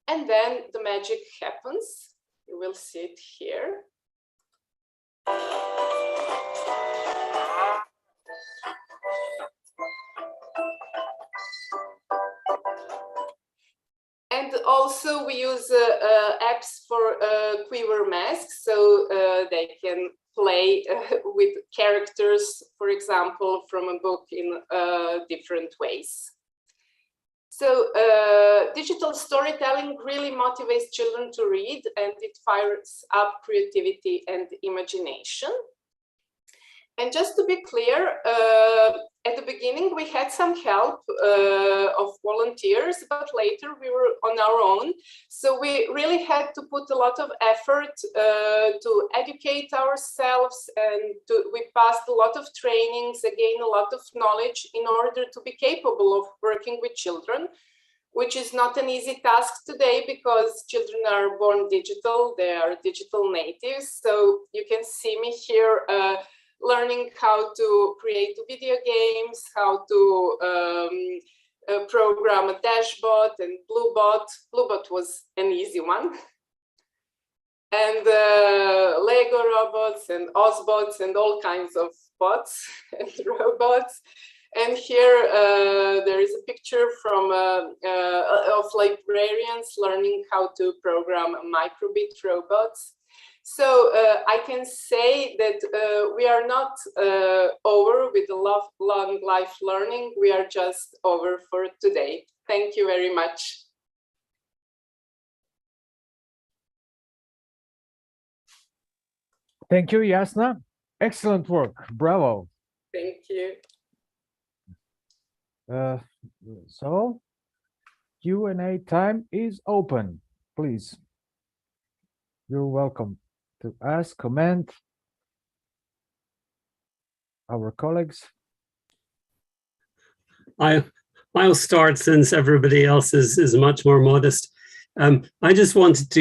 And then the magic happens. You will see it here. And also we use apps for Quiver masks, so they can play with characters, for example, from a book in different ways. So digital storytelling really motivates children to read, and it fires up creativity and imagination. And just to be clear, at the beginning we had some help of volunteers, but later we were on our own. So we really had to put a lot of effort to educate ourselves, and we passed a lot of trainings, gained a lot of knowledge in order to be capable of working with children, which is not an easy task today because children are born digital, they are digital natives. So you can see me here learning how to create video games, how to program a dashbot and Bluebot. Bluebot was an easy one. And Lego robots and Ozbots and all kinds of bots and robots. And here there is a picture from of librarians learning how to program microbit robots. So I can say that we are not over with the long life learning. We are just over for today. Thank you very much. Thank you, Jasna. Excellent work. Bravo. Thank you. So Q&A time is open. Please. You're welcome to ask, comment. Our colleagues. I'll start since everybody else is much more modest. I just wanted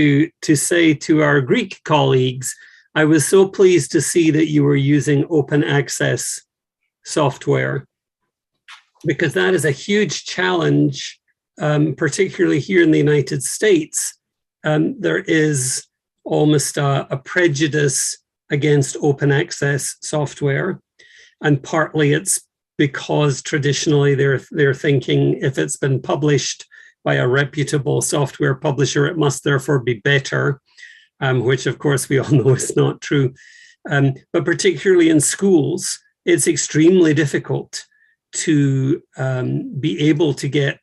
to say to our Greek colleagues, I was so pleased to see that you were using open access software, because that is a huge challenge, particularly here in the United States. There is almost a prejudice against open access software, and partly it's because traditionally they're thinking if it's been published by a reputable software publisher, it must therefore be better, which of course we all know is not true. But particularly in schools, it's extremely difficult to be able to get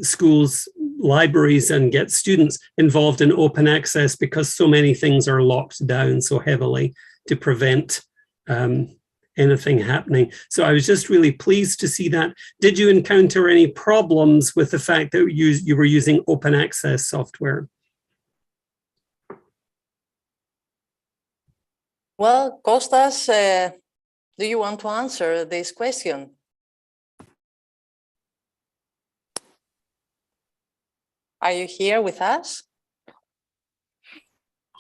schools, libraries, and get students involved in open access, because so many things are locked down so heavily to prevent anything happening. So I was just really pleased to see that. Did you encounter any problems with the fact that you were using open access software? Well, Kostas, do you want to answer this question? Are you here with us?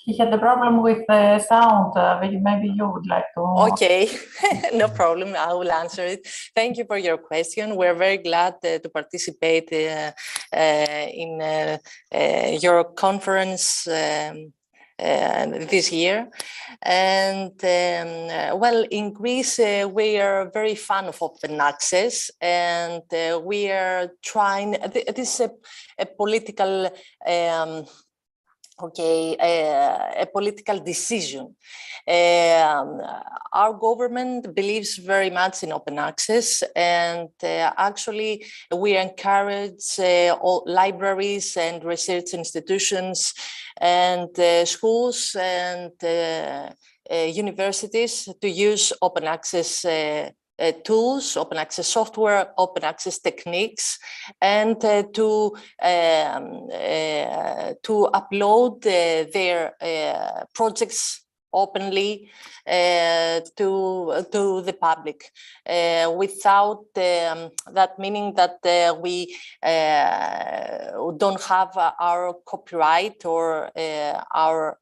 He had a problem with the sound. Maybe you would like to. Okay, no problem. I will answer it. Thank you for your question. We're very glad to participate in your conference this year. And well, in Greece, we are very fan of open access, and we are trying, this is a political a political decision. Our government believes very much in open access, and actually we encourage all libraries and research institutions and schools and universities to use open access tools, open access software, open access techniques, and to upload their projects openly to the public, without that meaning that we don't have our copyright or our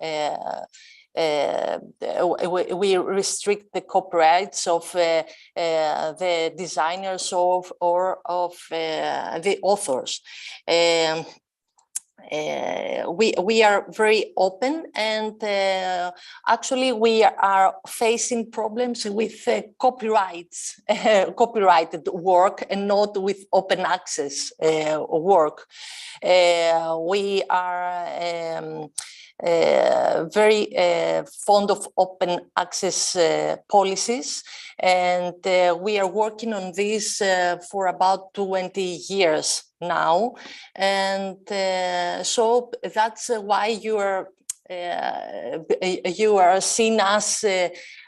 we restrict the copyrights of the designers or of the authors. We are very open, and actually we are facing problems with copyrights, copyrighted work, and not with open access work. We are very fond of open access policies, and we are working on this for about 20 years now, and so that's why you are seeing us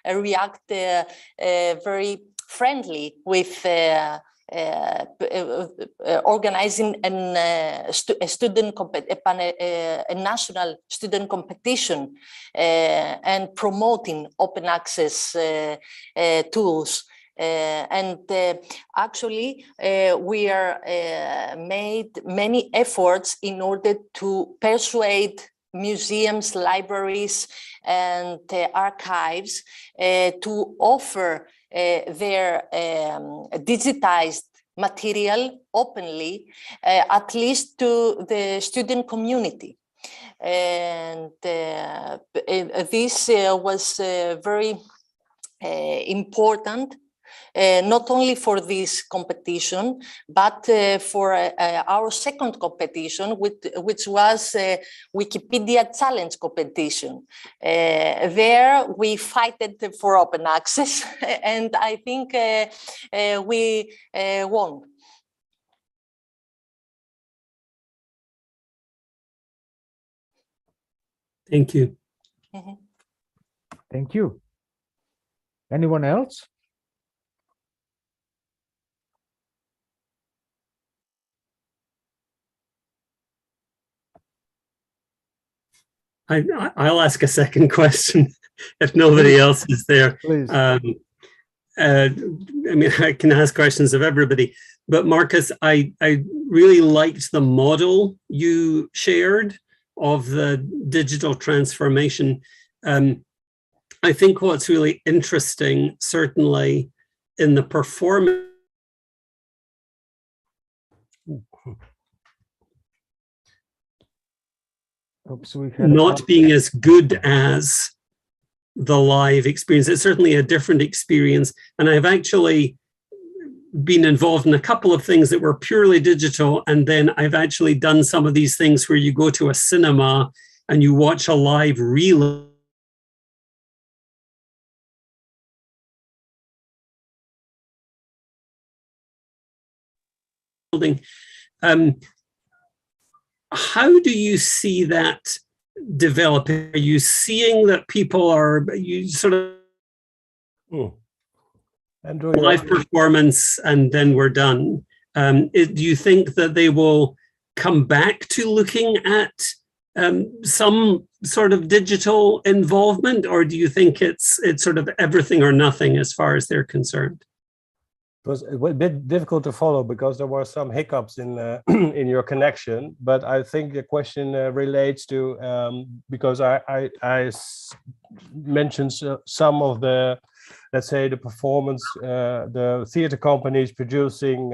react very friendly with organizing a national student competition and promoting open access tools. Actually, we are made many efforts in order to persuade museums, libraries, and archives to offer their digitized material openly, at least to the student community. And this was very important, not only for this competition, but for our second competition, which was Wikipedia Challenge competition. There we fighted for open access, and I think we won. Thank you. Mm-hmm. Thank you. Anyone else? I'll ask a second question if nobody else is there. Please. I mean, I can ask questions of everybody. But Marcus, I really liked the model you shared of the digital transformation. I think what's really interesting, certainly in the performance, not being as good as the live experience. It's certainly a different experience. And I've actually been involved in a couple of things that were purely digital. And then I've actually done some of these things where you go to a cinema and you watch a live reel. How do you see that developing? Are you seeing that people are sort of live performance and then we're done? Do you think that they will come back to looking at some sort of digital involvement, or do you think it's sort of everything or nothing as far as they're concerned? It was a bit difficult to follow because there were some hiccups in in your connection, but I think the question relates to because I mentioned some of the, let's say, the performance, the theater companies producing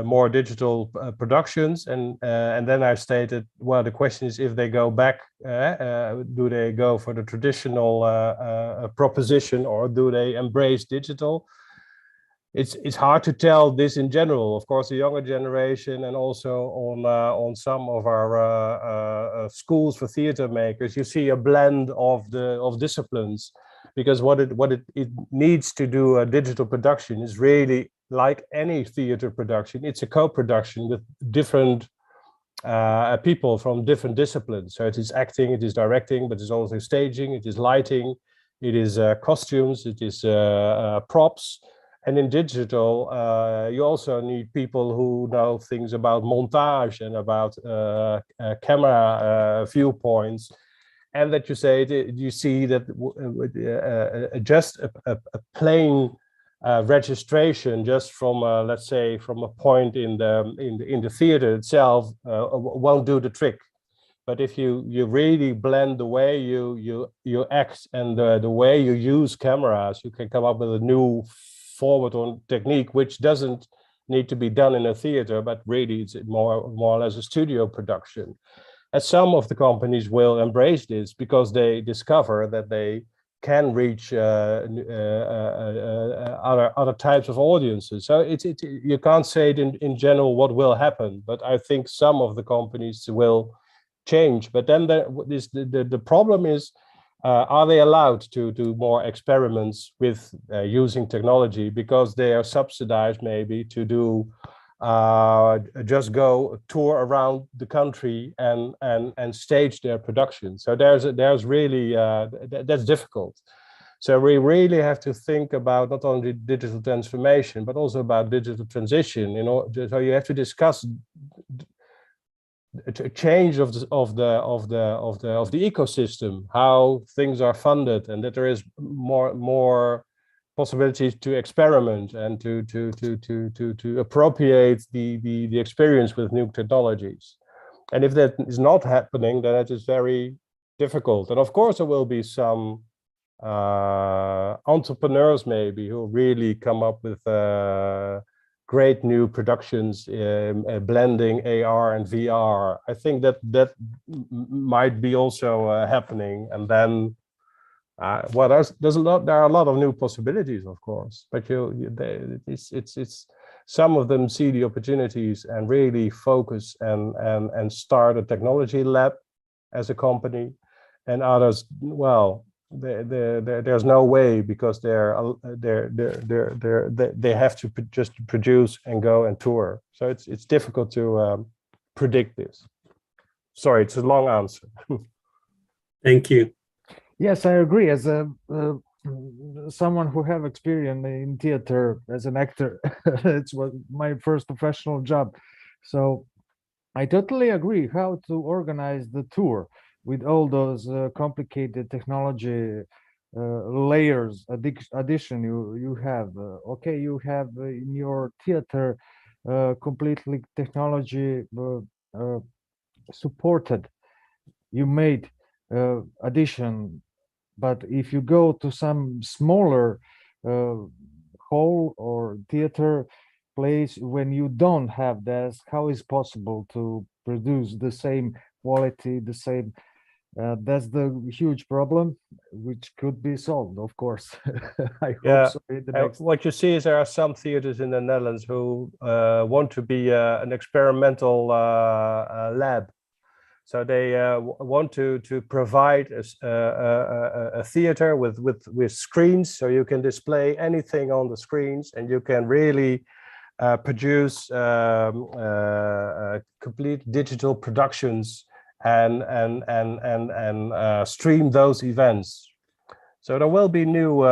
more digital productions, and then I stated, well, the question is if they go back, do they go for the traditional proposition, or do they embrace digital? It's hard to tell this in general. Of course, the younger generation, and also on some of our schools for theater makers, you see a blend of disciplines, because what it needs to do a digital production is really like any theater production. It's a co-production with different people from different disciplines. So it is acting, it is directing, but it's also staging, it is lighting, it is costumes, it is props. And in digital, you also need people who know things about montage and about camera viewpoints, and that you see that just a plain registration, just from let's say from a point in the theater itself, won't do the trick. But if you really blend the way you act and the way you use cameras, you can come up with a new forward on technique, which doesn't need to be done in a theater, but really it's more or less a studio production. And some of the companies will embrace this because they discover that they can reach other types of audiences. So you can't say it in general what will happen, but I think some of the companies will change. But then the problem is, are they allowed to do more experiments with using technology, because they are subsidized maybe to do just go tour around the country and stage their production? So there's really that's difficult. So we really have to think about not only digital transformation but also about digital transition. So you have to discuss a change of the ecosystem, how things are funded, and that there is more possibilities to experiment and to appropriate the experience with new technologies. And if that is not happening, then it is very difficult. And of course, there will be some entrepreneurs maybe who really come up with great new productions, blending AR and VR. I think that might be also happening. And then, well, there are a lot of new possibilities, of course. But it's some of them see the opportunities and really focus and start a technology lab as a company, and others, well, there's no way, because they have to just produce and go and tour. So it's difficult to predict this. Sorry, it's a long answer. Thank you. Yes, I agree. As someone who have experience in theater as an actor, it was my first professional job. So I totally agree how to organize the tour with all those complicated technology layers addition you have. Okay, you have in your theater completely technology supported. You made addition, but if you go to some smaller hall or theater place when you don't have this, how is possible to produce the same quality, the same? That's the huge problem, which could be solved, of course. I hope so. In the next. What you see is there are some theaters in the Netherlands who want to be an experimental lab. So they want to provide a theater with screens, so you can display anything on the screens, and you can really produce complete digital productions and stream those events. So there will be new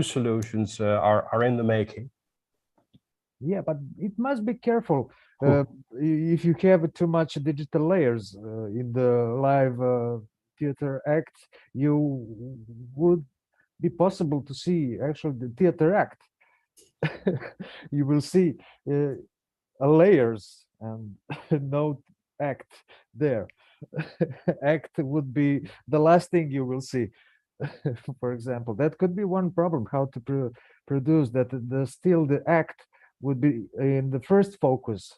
solutions are in the making. Yeah, but it must be careful. If you have too much digital layers in the live theater act, you would be possible to see actually the theater act. You will see layers and no act there. Act would be the last thing you will see. For example, that could be one problem, how to produce that still the act would be in the first focus.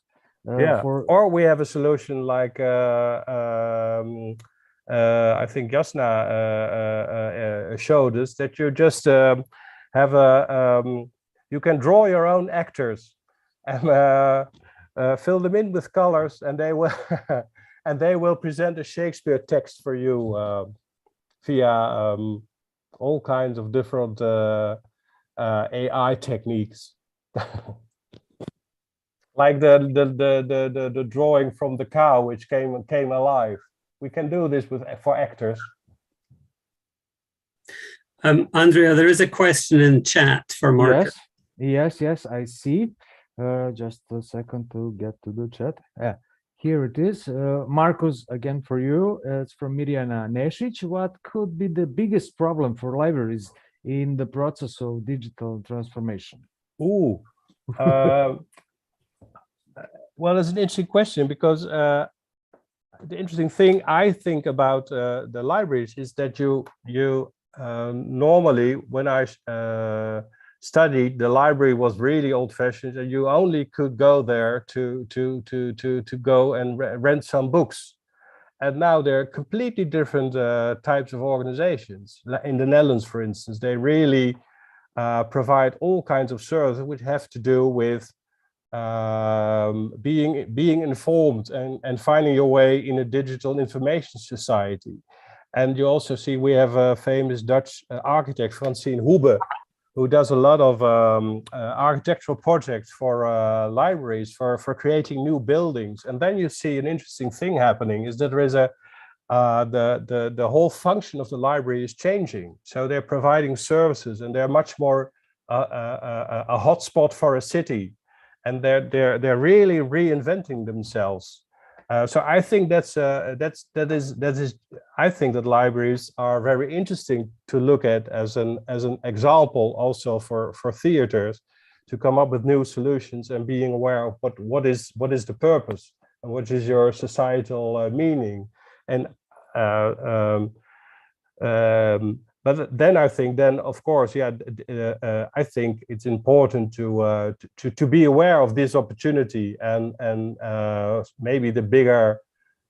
Or we have a solution like I think Jasna showed us, that you just have you can draw your own actors and fill them in with colors, and they will and they will present a Shakespeare text for you via all kinds of different AI techniques. Like the drawing from the cow which came alive. We can do this for actors. Andrea, there is a question in chat for Marcus. Yes, I see. Just a second to get to the chat. Here it is. Marcus, again for you. It's from Mirjana Nešić. What could be the biggest problem for libraries in the process of digital transformation? Ooh. Well, it's an interesting question, because the interesting thing I think about the libraries is that you normally, when I studied, the library was really old-fashioned, and you only could go there to go and rent some books. And now there are completely different types of organizations. In the Netherlands, for instance, they really provide all kinds of services which have to do with being informed and finding your way in a digital information society. And you also see we have a famous Dutch architect, Francine Hoebe, who does a lot of architectural projects for libraries, for creating new buildings. And then you see an interesting thing happening, is that there is the whole function of the library is changing. So they're providing services, and they're much more a hotspot for a city. And they're really reinventing themselves. So I think that is I think that libraries are very interesting to look at as an example also for theaters, to come up with new solutions and being aware of what is the purpose and what is your societal meaning. And but then I think, of course, I think it's important to be aware of this opportunity, and maybe the bigger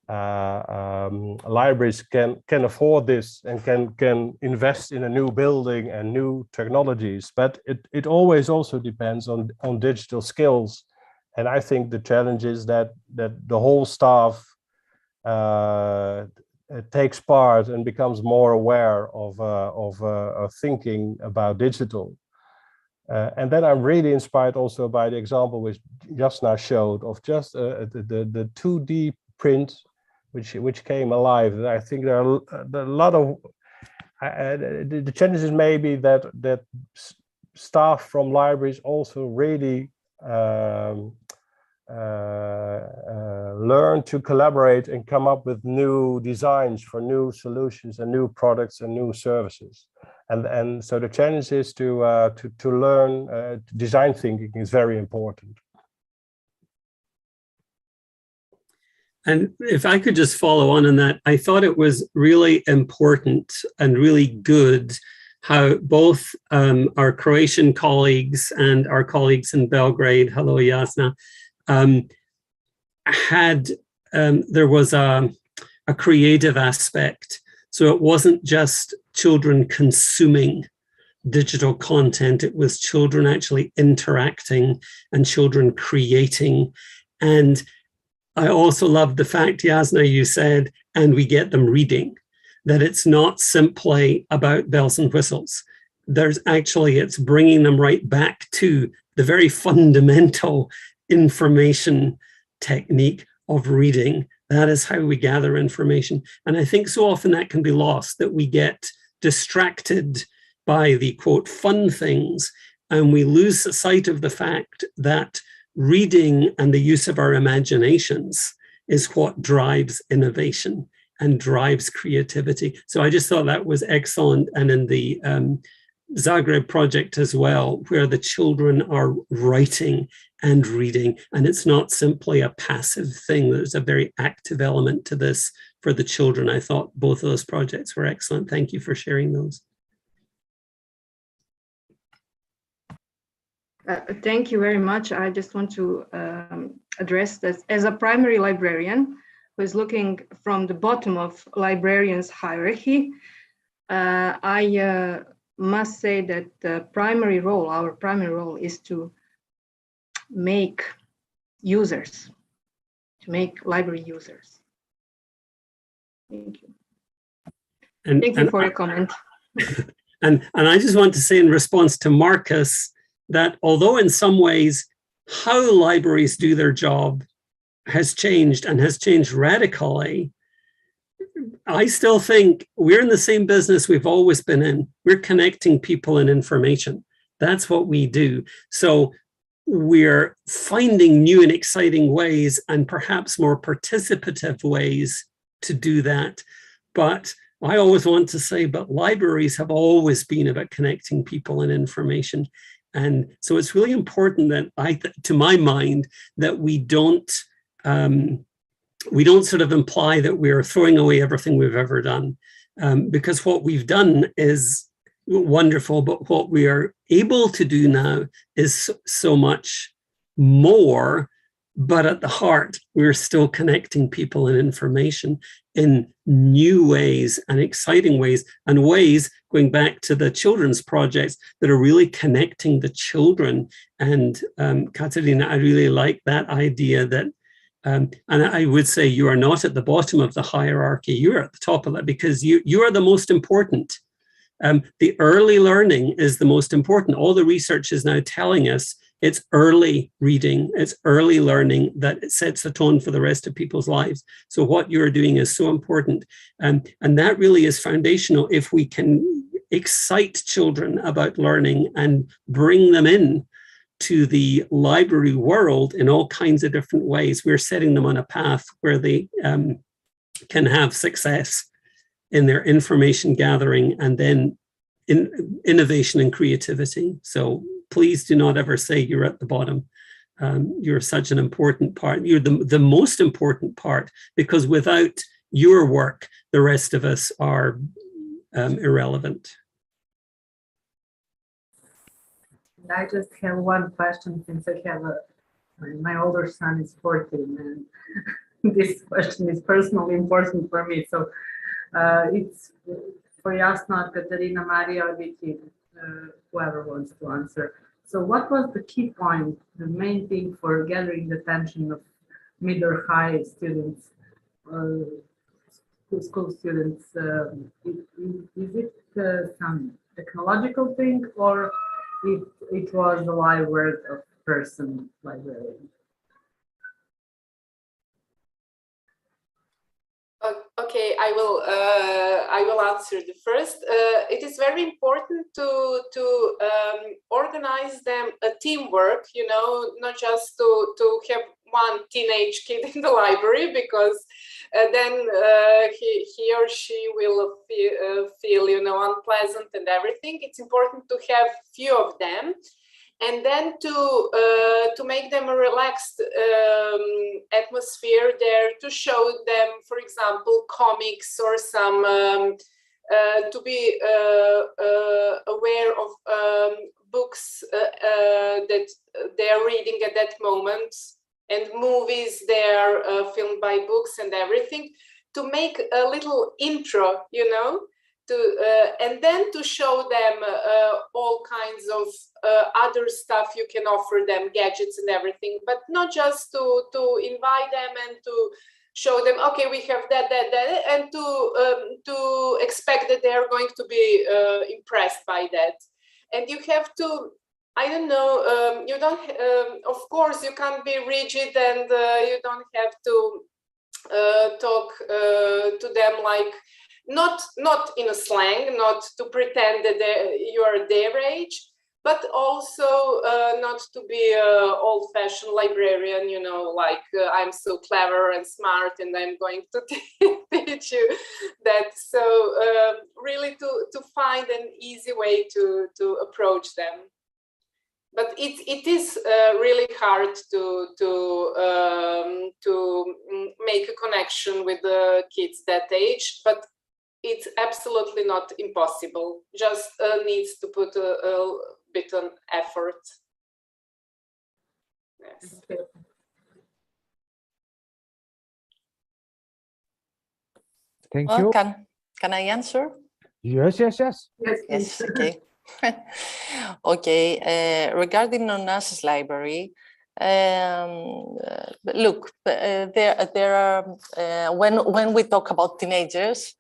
libraries can afford this and can invest in a new building and new technologies. But it always also depends on digital skills, and I think the challenge is that the whole staff takes part and becomes more aware of thinking about digital. And then I'm really inspired also by the example which Jasna showed of just the 2D print which came alive. And I think there are a lot of the challenge is maybe that staff from libraries also really learn to collaborate and come up with new designs for new solutions and new products and new services. And so the challenge is to learn design thinking is very important. And if I could just follow on that, I thought it was really important and really good how both our Croatian colleagues and our colleagues in Belgrade, hello Jasna, there was a creative aspect. So it wasn't just children consuming digital content, it was children actually interacting and children creating. And I also loved the fact, Jasna, you said, and we get them reading, that it's not simply about bells and whistles. It's bringing them right back to the very fundamental information technique of reading. That is how we gather information. And I think so often that can be lost, that we get distracted by the quote fun things, and we lose sight of the fact that reading and the use of our imaginations is what drives innovation and drives creativity. So I just thought that was excellent. And in the Zagreb project as well, where the children are writing and reading, and it's not simply a passive thing. There's a very active element to this for the children. I thought both of those projects were excellent. Thank you for sharing those. Thank you very much. I just want to address this. As a primary librarian who is looking from the bottom of librarians' hierarchy, I must say that our primary role is to make users, to make library users. Thank you. Thank you for your comment. And I just want to say in response to Marcus, that although in some ways how libraries do their job has changed and has changed radically, I still think we're in the same business we've always been in. We're connecting people and information. That's what we do. So we're finding new and exciting ways and perhaps more participative ways to do that. But I always want to say, but libraries have always been about connecting people and information. And so it's really important that to my mind, that we don't sort of imply that we're throwing away everything we've ever done, because what we've done is wonderful, but what we are able to do now is so much more. But at the heart, we're still connecting people and information in new ways and exciting ways, and ways, going back to the children's projects, that are really connecting the children. And Katerina, I really like that idea that, and I would say you are not at the bottom of the hierarchy, you're at the top of it, because you are the most important. The early learning is the most important. All the research is now telling us it's early reading, it's early learning that sets the tone for the rest of people's lives. So what you're doing is so important. And that really is foundational. If we can excite children about learning and bring them in to the library world in all kinds of different ways, we're setting them on a path where they can have success in their information gathering and then in innovation and creativity. So please do not ever say you're at the bottom. You're such an important part. You're the most important part, because without your work, the rest of us are irrelevant. I just have one question, since I have my older son is 14, and this question is personally important for me. So it's for Jasna, Katerina, Maria, or Vicky, whoever wants to answer. So what was the key point, the main thing for gathering the attention of middle or high students, school students? Is it some technological thing, or it was the live word of person librarian? Okay, I will answer the first. It is very important to organize them a teamwork, you know, not just to have one teenage kid in the library, because then he or she will feel, you know, unpleasant and everything. It's important to have few of them, and then to make them a relaxed atmosphere there, to show them, for example, comics or some to be aware of books that they are reading at that moment, and movies they are filmed by books and everything, to make a little intro, you know, to and then to show them all kinds of other stuff you can offer them, gadgets and everything, but not just to invite them and to show them, okay, we have that, and to expect that they are going to be impressed by that. And you have to, I don't know, you don't, of course, you can't be rigid, and you don't have to talk to them like, not in a slang, not to pretend that you are their age, but also not to be an old-fashioned librarian, you know, like I'm so clever and smart and I'm going to teach you that. So really to find an easy way to approach them. But it is really hard to make a connection with the kids that age, but it's absolutely not impossible. Just needs to put a bit of effort. Yes. Thank you. Can I answer? Yes. Yes, okay. Okay, regarding Onassis library, look, there are, when we talk about teenagers,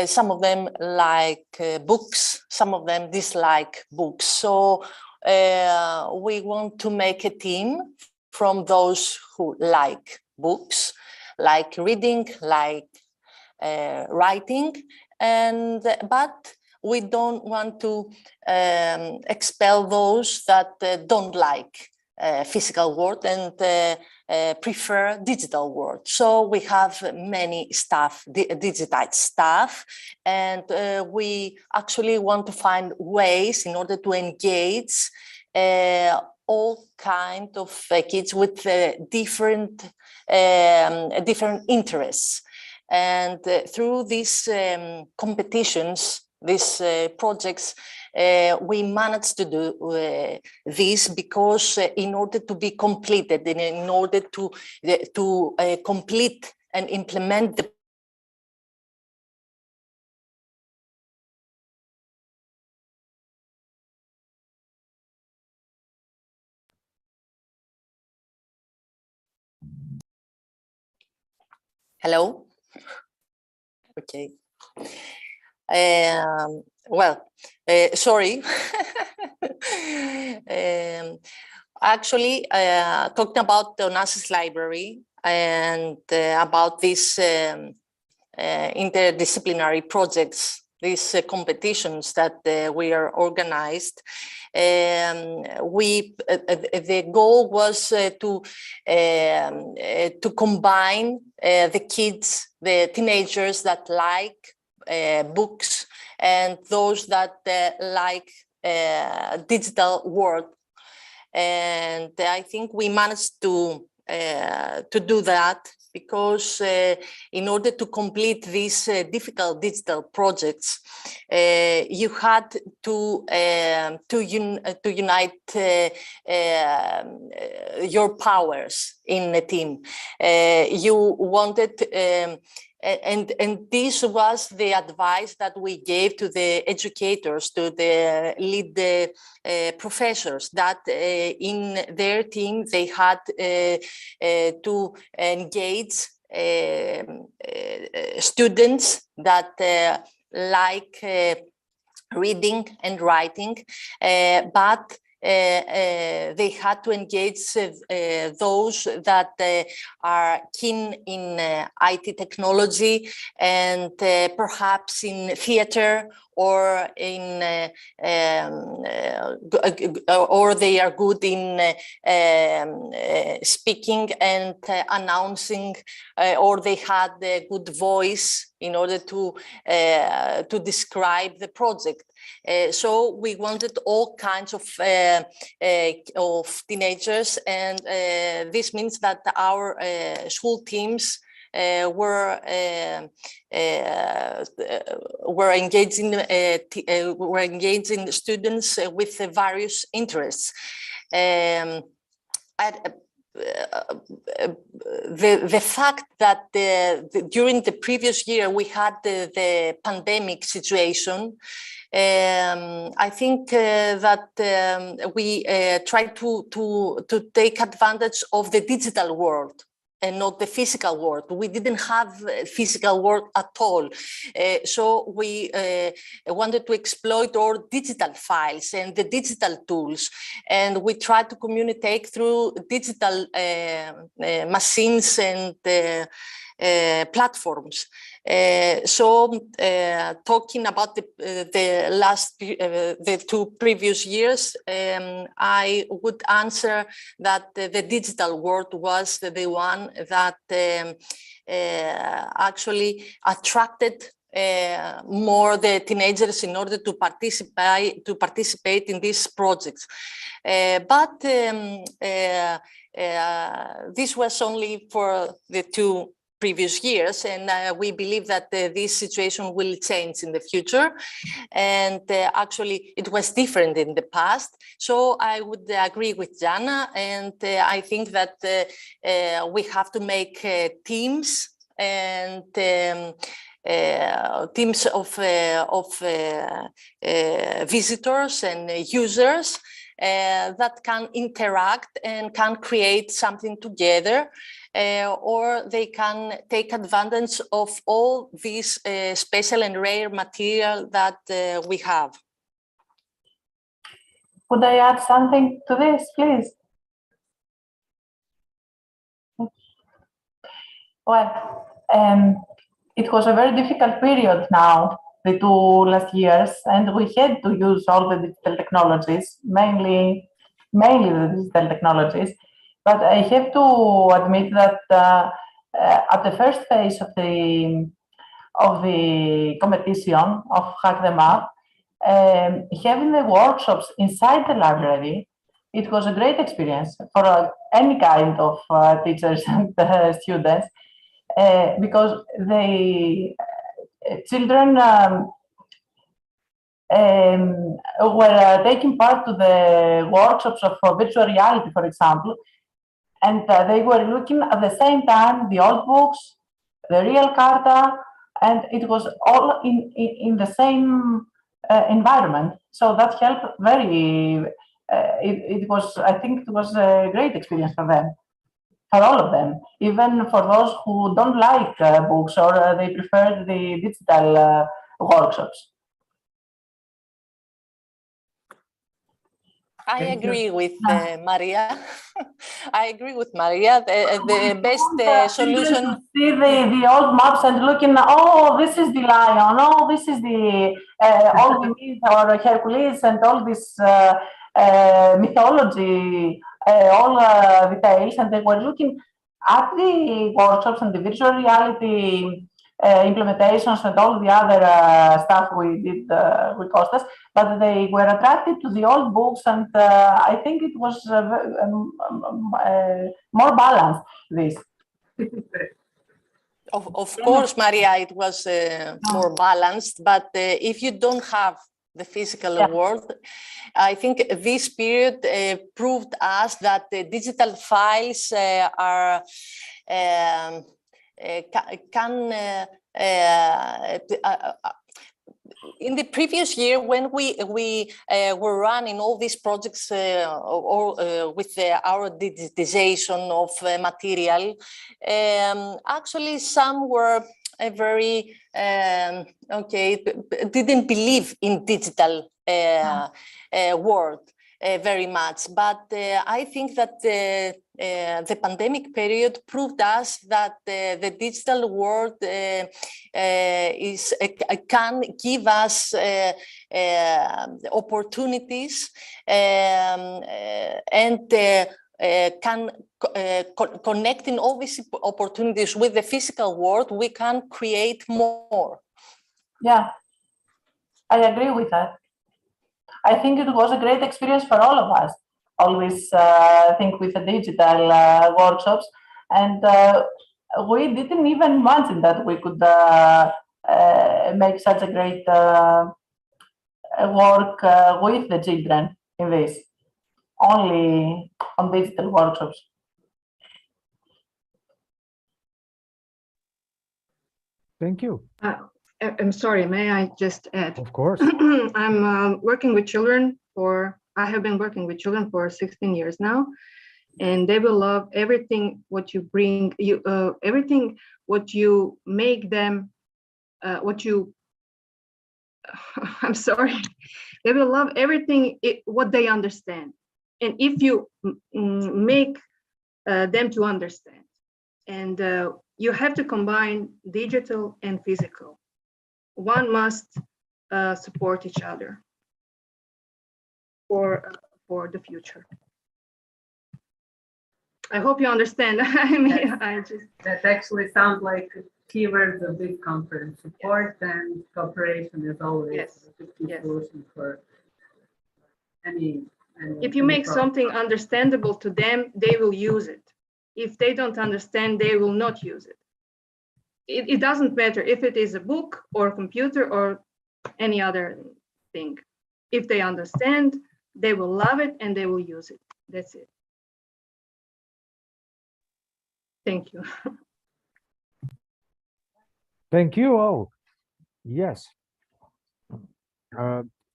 some of them like books, some of them dislike books. So we want to make a team from those who like books, like reading, like writing, but we don't want to expel those that don't like physical world and prefer digital world. So we have many staff, digitized staff, and we actually want to find ways in order to engage all kind of kids with different interests. And through these competitions, these projects, we managed to do this because in order to be completed and in order to complete and implement the Hello? Okay. Well, sorry. Actually, talking about the Onassis library and about these interdisciplinary projects, these competitions that we are organized, the goal was to combine the kids, the teenagers that like books and those that like digital world, and I think we managed to do that because in order to complete these difficult digital projects, you had to unite your powers in a team. You wanted and this was the advice that we gave to the educators, to the lead professors, that in their team they had to engage students that like reading and writing, but they had to engage those that are keen in IT technology and perhaps in theater or in or they are good in speaking and announcing, or they had a good voice in order to describe the project. So we wanted all kinds of teenagers, and this means that our school teams were engaging students with various interests. The fact that during the previous year we had the pandemic situation, I think that we tried to take advantage of the digital world and not the physical world. We didn't have a physical world at all. So we wanted to exploit our digital files and the digital tools. And we tried to communicate through digital machines and platforms. Talking about the two previous years, I would answer that the digital world was the one that actually attracted more the teenagers in order to participate in these projects. But this was only for the two previous years, and we believe that this situation will change in the future. And actually, it was different in the past. So I would agree with Jana, and I think that we have to make teams and teams of visitors and users that can interact and can create something together. Or they can take advantage of all this special and rare material that we have. Could I add something to this, please? Well, it was a very difficult period now, the 2 last years, and we had to use all the digital technologies, mainly the digital technologies. But I have to admit that at the first phase of the competition of Hack Them Up, having the workshops inside the library, it was a great experience for any kind of teachers and students, because the children were taking part to the workshops of virtual reality, for example, and they were looking at the same time the old books, the real Carta, and it was all in the same environment. So that helped very. It was, I think, it was a great experience for them, for all of them, even for those who don't like books or they prefer the digital workshops. I agree with Maria. I agree with Maria. The best solution. See the old maps and looking, oh, this is the lion, oh, this is the all we need, or Hercules, and all this mythology, all the tales, and they were looking at the workshops and the virtual reality implementations and all the other stuff we did with Costas, but they were attracted to the old books, and I think it was more balanced, this. Of course, Maria, it was more balanced, but if you don't have the physical world, I think this period proved us that the digital files are in the previous year, when we were running all these projects with our digitization of material, actually some were very didn't believe in digital world. very much. But I think that the pandemic period proved us that the digital world can give us opportunities and can connecting all these opportunities with the physical world, we can create more. Yeah, I agree with that. I think it was a great experience for all of us. Always think with the digital workshops, and we didn't even imagine that we could make such a great work with the children in this, only on digital workshops. Thank you. I'm sorry, may I just add? Of course. I'm working with children I have been working with children for 16 years now, and they will love everything what you bring, everything what you make them, I'm sorry, they will love everything what they understand. And if you make them to understand, and you have to combine digital and physical. One must support each other for the future. I hope you understand. I mean, That actually sounds like keywords of this conference. Support and cooperation is always a key solution for any if you make something understandable to them, they will use it. If they don't understand, they will not use it. It doesn't matter if it is a book or a computer or any other thing. If they understand, they will love it and they will use it. That's it. Thank you. Thank you all. Yes.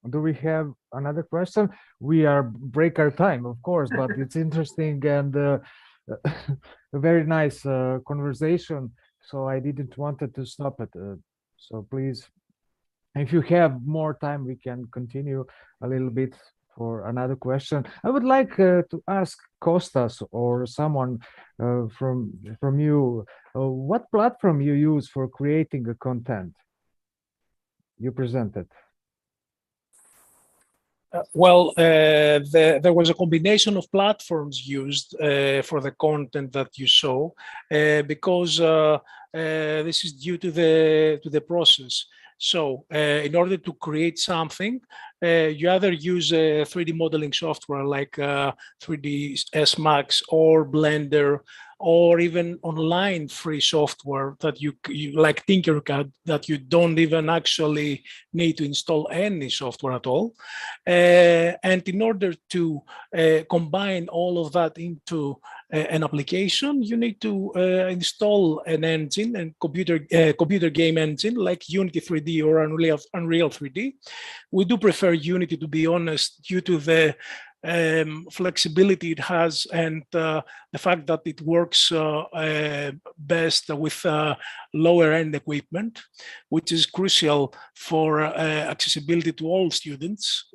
Do we have another question? We are break our time, of course, but it's interesting and a very nice conversation. So I didn't want to stop it. So please, if you have more time, we can continue a little bit for another question. I would like to ask Kostas or someone from you, what platform you use for creating a content you presented? There was a combination of platforms used for the content that you saw, because this is due to the process. So in order to create something, you either use a 3D modeling software like 3ds Max or Blender, or even online free software that you like Tinkercad, that you don't even actually need to install any software at all. And in order to combine all of that into an application, you need to install an engine and computer game engine like Unity 3D or Unreal 3D. We do prefer Unity, to be honest, due to the flexibility it has and the fact that it works best with lower end equipment, which is crucial for accessibility to all students.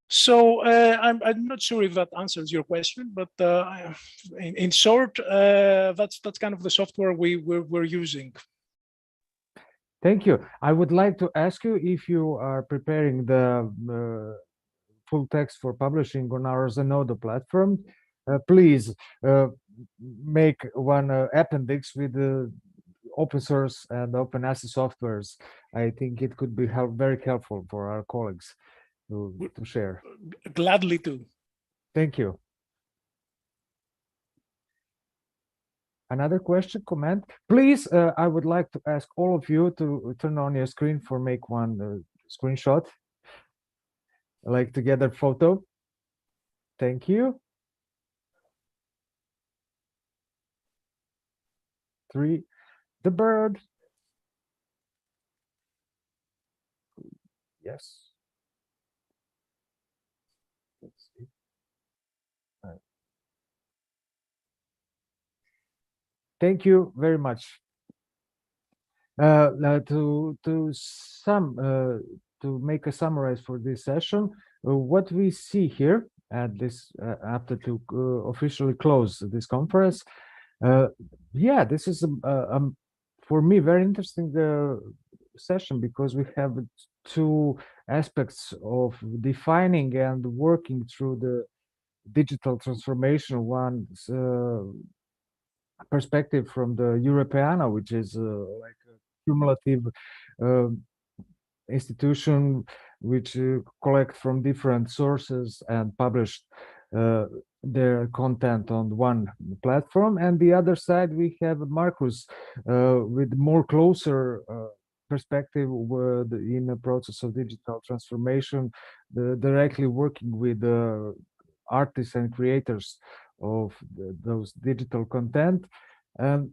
So I'm not sure if that answers your question, but in short, that's kind of the software we're using. Thank you. I would like to ask you if you are preparing the full text for publishing on our Zenodo platform. Please make one appendix with the open source and open access softwares. I think it could be very helpful for our colleagues to share. Gladly to. Thank you. Another question, comment? Please, I would like to ask all of you to turn on your screen for make one screenshot. Like together photo. Thank you. 3, the bird. Yes. Let's see. Thank you very much. To make a summarize for this session, what we see here at this after to officially close this conference, yeah, this is for me very interesting session, because we have two aspects of defining and working through the digital transformation. One's perspective from the Europeana, which is like a cumulative institution which collect from different sources and publish their content on one platform. And the other side, we have Marcus with more closer perspective in the process of digital transformation, directly working with artists and creators of those digital content. And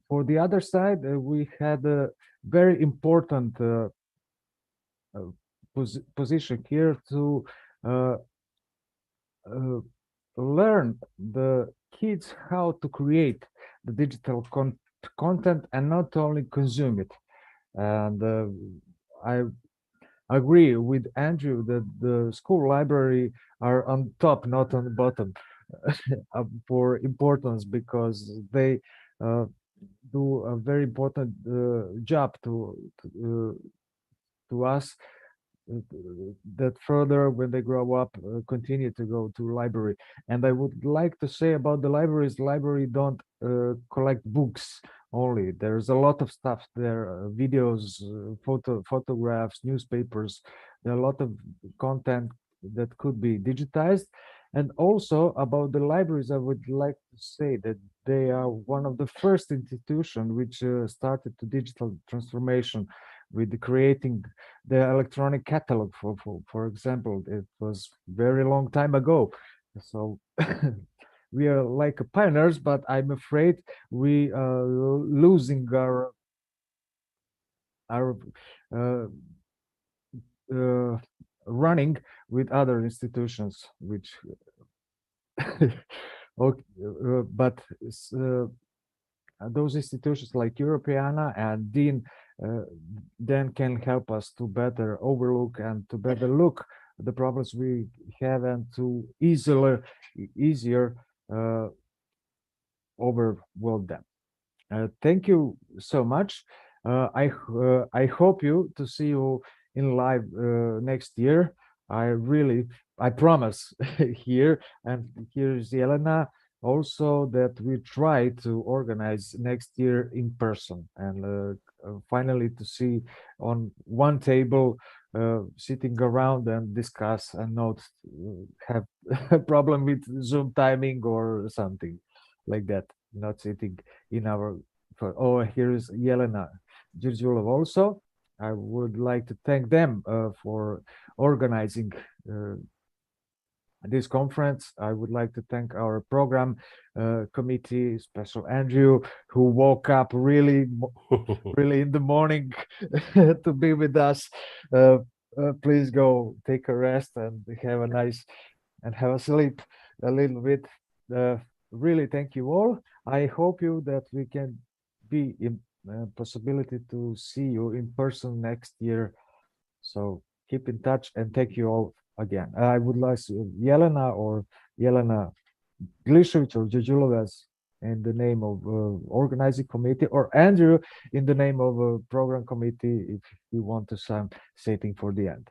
for the other side, we had a very important position here to learn the kids how to create the digital content and not only consume it. And I agree with Andrew that the school library are on top, not on the bottom, for importance, because they do a very important job to us, that further when they grow up continue to go to library. And I would like to say about the libraries, library don't collect books only. There's a lot of stuff there, videos, photographs, newspapers. There are a lot of content that could be digitized. And also about the libraries, I would like to say that they are one of the first institutions which started to digital transformation with creating the electronic catalog. For example, it was very long time ago. So we are like pioneers, but I'm afraid we are losing our running with other institutions, which okay, but those institutions like Europeana and DEAN then can help us to better overlook and to better look at the problems we have and to easier overwhelm them. Thank you so much. I hope to see you in live next year. I promise here, and here's Jelena also, that we try to organize next year in person, and finally to see on one table, sitting around and discuss, and not have a problem with Zoom timing or something like that. Not sitting in our. Oh, here's Jelena Giurgiulov also. I would like to thank them for organizing this conference. I would like to thank our program committee, special Andrew, who woke up really in the morning to be with us. Please go take a rest and have a nice and have a sleep a little bit. Really thank you all. I hope that we can be in possibility to see you in person next year. So keep in touch, and thank you all again. I would like Jelena Glishevich or Giurgiulov in the name of organizing committee, or Andrew in the name of program committee, if you want to say something for the end.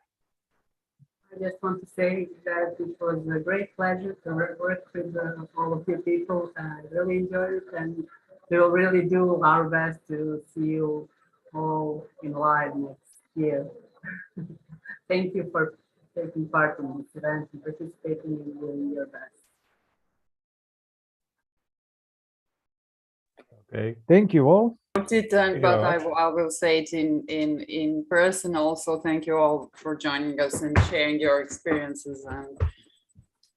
I just want to say that it was a great pleasure to work with all of you people. I really enjoyed it, and we will really do our best to see you all in live next year. Thank you for taking part in this event and participating in doing your best. Okay, thank you all. But I will say it in person also. Thank you all for joining us and sharing your experiences. And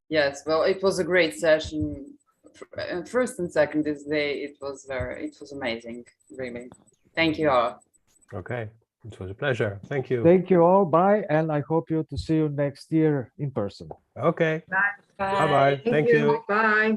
yes, well, it was a great session. First and second this day, it was amazing, really. Thank you all. Okay, it was a pleasure. Thank you. Thank you all. Bye, and I hope to see you next year in person. Okay. Bye. Bye. Thank you. Bye.